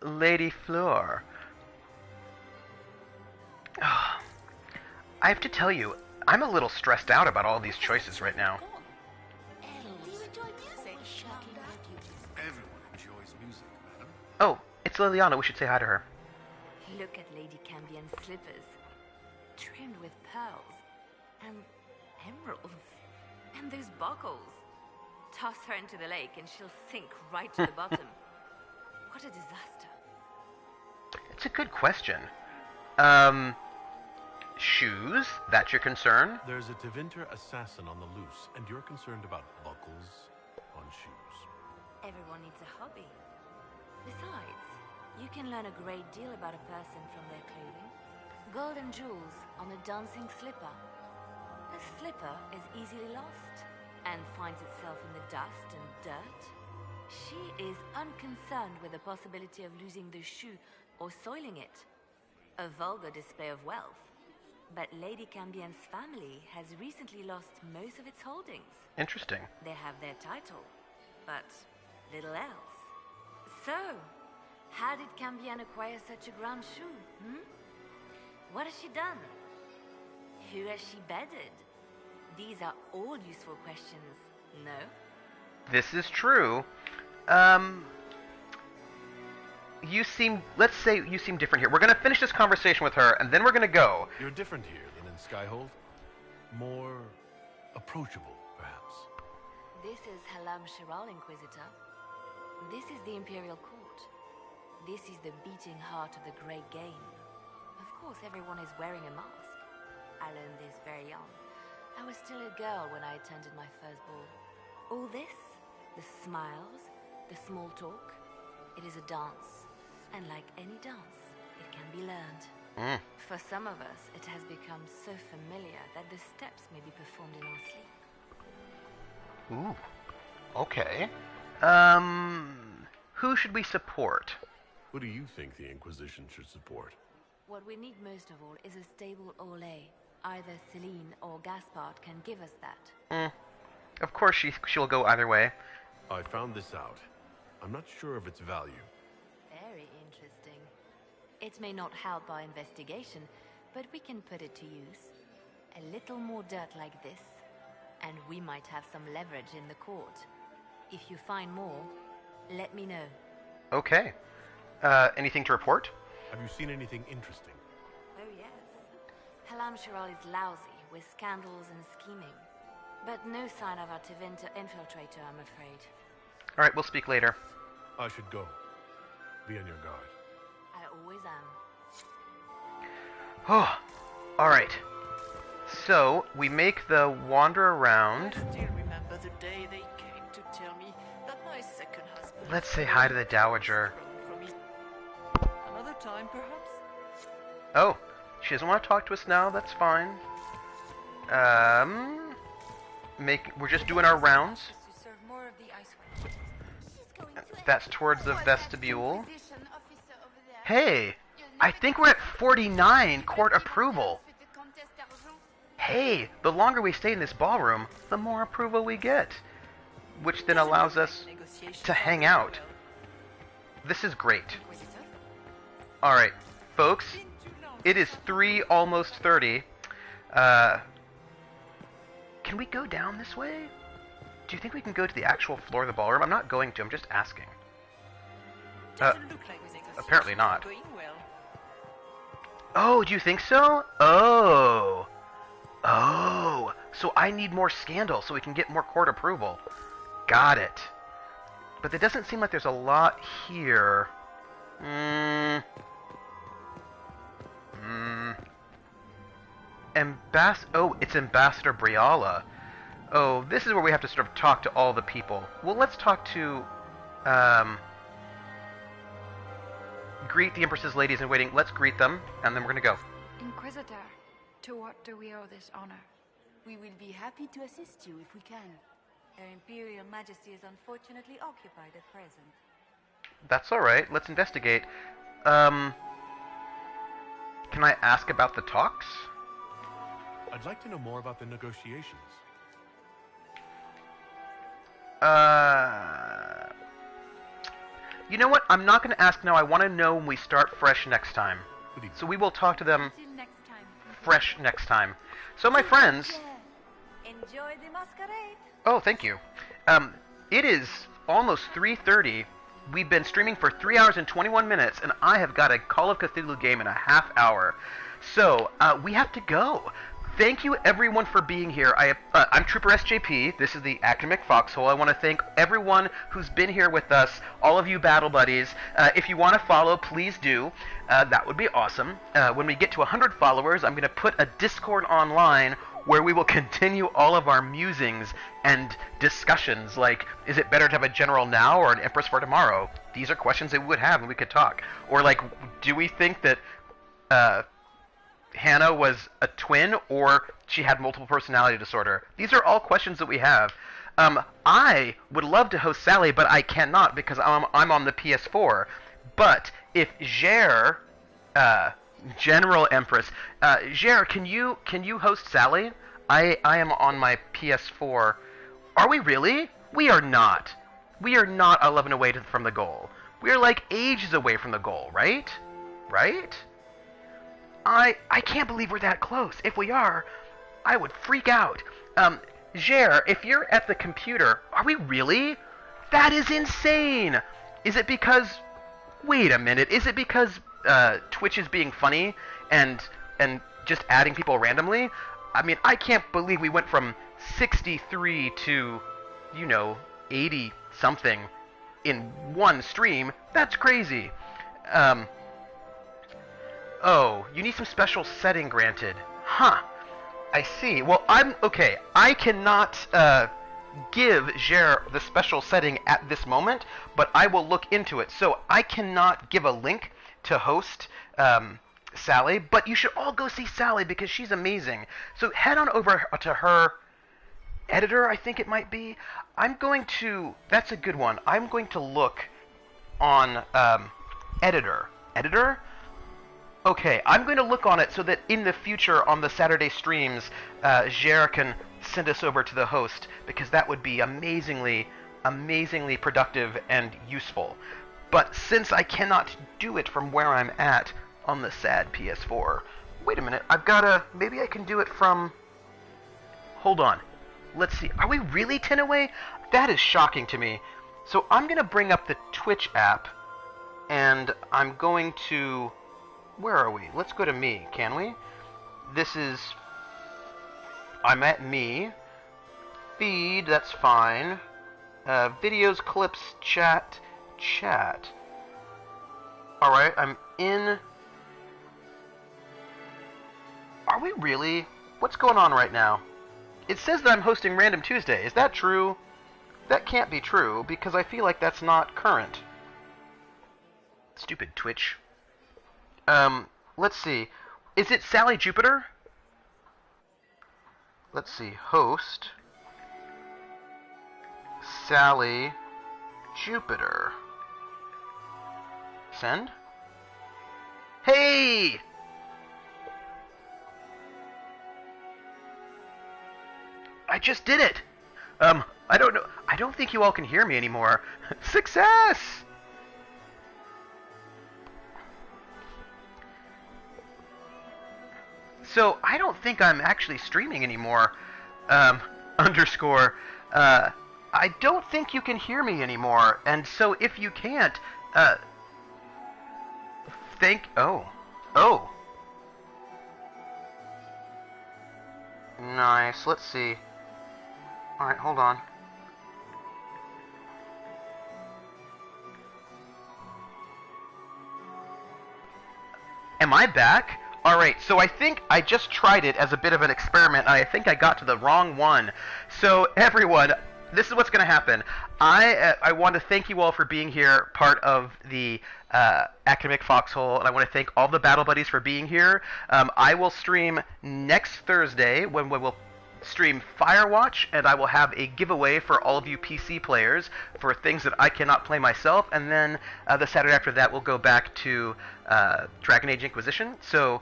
Lady Fleur. I have to tell you, I'm a little stressed out about all these choices right now. Everyone enjoys music, madam. Oh, it's Liliana. We should say hi to her. Look at Lady Cambien's slippers, trimmed with pearls and emeralds, and those buckles. Toss her into the lake and she'll sink right to the bottom. What a disaster. It's a good question. Shoes? That's your concern? There's a Tevinter assassin on the loose, and you're concerned about buckles on shoes. Everyone needs a hobby. Besides, you can learn a great deal about a person from their clothing. Gold and jewels on a dancing slipper. A slipper is easily lost and finds itself in the dust and dirt. She is unconcerned with the possibility of losing the shoe or soiling it. A vulgar display of wealth. But Lady Cambien's family has recently lost most of its holdings. Interesting. They have their title, but little else. So, how did Cambien acquire such a grand shoe, What has she done? Who has she bedded? These are all useful questions, no? This is true. Let's say you seem different here. We're going to finish this conversation with her, and then we're going to go. You're different here than in Skyhold. More approachable, perhaps. This is Halam Shiral, Inquisitor. This is the Imperial Court. This is the beating heart of the Great Game. Of course, everyone is wearing a mask. I learned this very young. I was still a girl when I attended my first ball. All this, the smiles, the small talk, it is a dance. And like any dance, it can be learned. For some of us, it has become so familiar that the steps may be performed in our sleep. Ooh. Okay. Who should we support? Who do you think the Inquisition should support? What we need most of all is a stable Orlais. Either Celine or Gaspard can give us that. Of course she'll go either way. I found this out. I'm not sure of its value. Very interesting. It may not help our investigation, but we can put it to use. A little more dirt like this, and we might have some leverage in the court. If you find more, let me know. Okay. Anything to report? Have you seen anything interesting? Oh yes. Halam Shiral is lousy with scandals and scheming. But no sign of our Tevinter infiltrator, I'm afraid. Alright, we'll speak later. I should go. Be on your guard. I always am. Oh, alright. So, we make the wander around. I still remember the day they came to tell me that my second husband... Let's say hi to the Dowager. Another time, perhaps? Oh, she doesn't want to talk to us now, that's fine. We're just doing our rounds. That's towards the vestibule. Hey, I think we're at 49 court approval. Hey, the longer we stay in this ballroom, the more approval we get. Which then allows us to hang out. This is great. Alright, folks, it is 3, almost 30. Can we go down this way? Do you think we can go to the actual floor of the ballroom? I'm not going to, I'm just asking. Apparently not. Oh, do you think so? Oh. Oh. So I need more scandal so we can get more court approval. Got it. But it doesn't seem like there's a lot here. Oh, it's Ambassador Briala. Oh, this is where we have to sort of talk to all the people. Well, let's talk to, greet the Empress's ladies in waiting. Let's greet them, and then we're gonna go. Inquisitor, to what do we owe this honor? We will be happy to assist you if we can. Her Imperial Majesty is unfortunately occupied at present. That's alright, let's investigate. Can I ask about the talks? I'd like to know more about the negotiations. You know what? I'm not going to ask now. I want to know when we start fresh next time. So we will talk to them fresh next time. So my friends... Enjoy the masquerade. Oh, thank you. It is almost 3:30. We've been streaming for 3 hours and 21 minutes, and I have got a Call of Cthulhu game in a half hour. So, we have to go. Thank you, everyone, for being here. I'm Trooper SJP. This is the Academic Foxhole. I want to thank everyone who's been here with us, all of you battle buddies. If you want to follow, please do. That would be awesome. When we get to 100 followers, I'm going to put a Discord online where we will continue all of our musings and discussions, like, is it better to have a general now or an empress for tomorrow? These are questions that we would have and we could talk. Or, like, do we think that Hannah was a twin or she had multiple personality disorder? These are all questions that we have. I would love to host Sally, but I cannot because I'm on the PS4. But if Jer... General Empress. Jer, can you host Sally? I am on my PS4. Are we really? We are not. We are not 11 away from the goal. We are like ages away from the goal, right? Right? I can't believe we're that close. If we are, I would freak out. Jer, if you're at the computer, are we really? That is insane! Is it because... Wait a minute. Is it because... Twitch is being funny and just adding people randomly? I mean, I can't believe we went from 63 to, 80 something in one stream. That's crazy. Oh, you need some special setting granted. Huh. I see. Well, okay. I cannot give Jer the special setting at this moment, but I will look into it. So I cannot give a link to host Sally, but you should all go see Sally because she's amazing. So head on over to her editor, I think it might be. That's a good one. I'm going to look on editor. Editor? Okay, I'm going to look on it so that in the future on the Saturday streams, Jer can send us over to the host because that would be amazingly productive and useful. But since I cannot do it from where I'm at on the sad PS4... Wait a minute, maybe I can do it from... Hold on. Let's see. Are we really 10 away? That is shocking to me. So I'm going to bring up the Twitch app, and I'm going to... Where are we? Let's go to me, can we? This is... I'm at me. Feed, that's fine. Videos, clips, chat... Alright, I'm in... we really? What's going on right now? It says that I'm hosting Random Tuesday. Is that true? That can't be true, because I feel like that's not current. Stupid Twitch. Let's see. Is it Sally Jupiter? Let's see. Host. Sally Jupiter. Send? Hey! I just did it! I don't know. I don't think you all can hear me anymore. Success! So, I don't think I'm actually streaming anymore. Underscore. I don't think you can hear me anymore. And so, if you can't, Oh. Nice. Let's see. Alright, hold on. Am I back? Alright, so I think I just tried it as a bit of an experiment, and I think I got to the wrong one. So, everyone, this is what's going to happen. I want to thank you all for being here, part of the Academic Foxhole, and I want to thank all the Battle Buddies for being here. I will stream next Thursday when we will stream Firewatch, and I will have a giveaway for all of you PC players for things that I cannot play myself, and then the Saturday after that we'll go back to Dragon Age Inquisition. So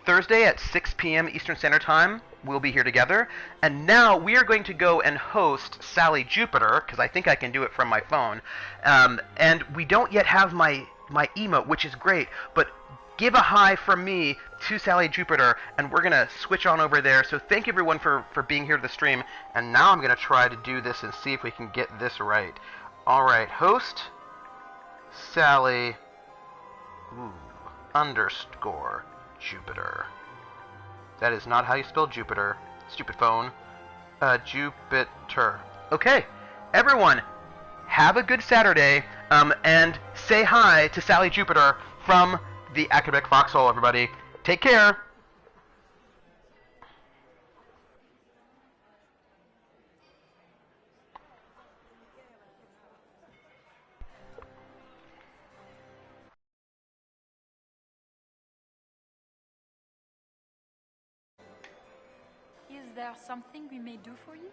Thursday at 6 p.m. Eastern Standard Time, we'll be here together. And now we are going to go and host Sally Jupiter, because I think I can do it from my phone. And we don't yet have my emote, which is great, but give a hi from me to Sally Jupiter, and we're going to switch on over there. So thank everyone for being here to the stream. And now I'm going to try to do this and see if we can get this right. Alright, host Sally underscore Jupiter. That is not how you spell Jupiter. Stupid phone. Jupiter. Okay, everyone, have a good Saturday, and say hi to Sally Jupiter from the Academic Foxhole, everybody. Take care. Is there something we may do for you?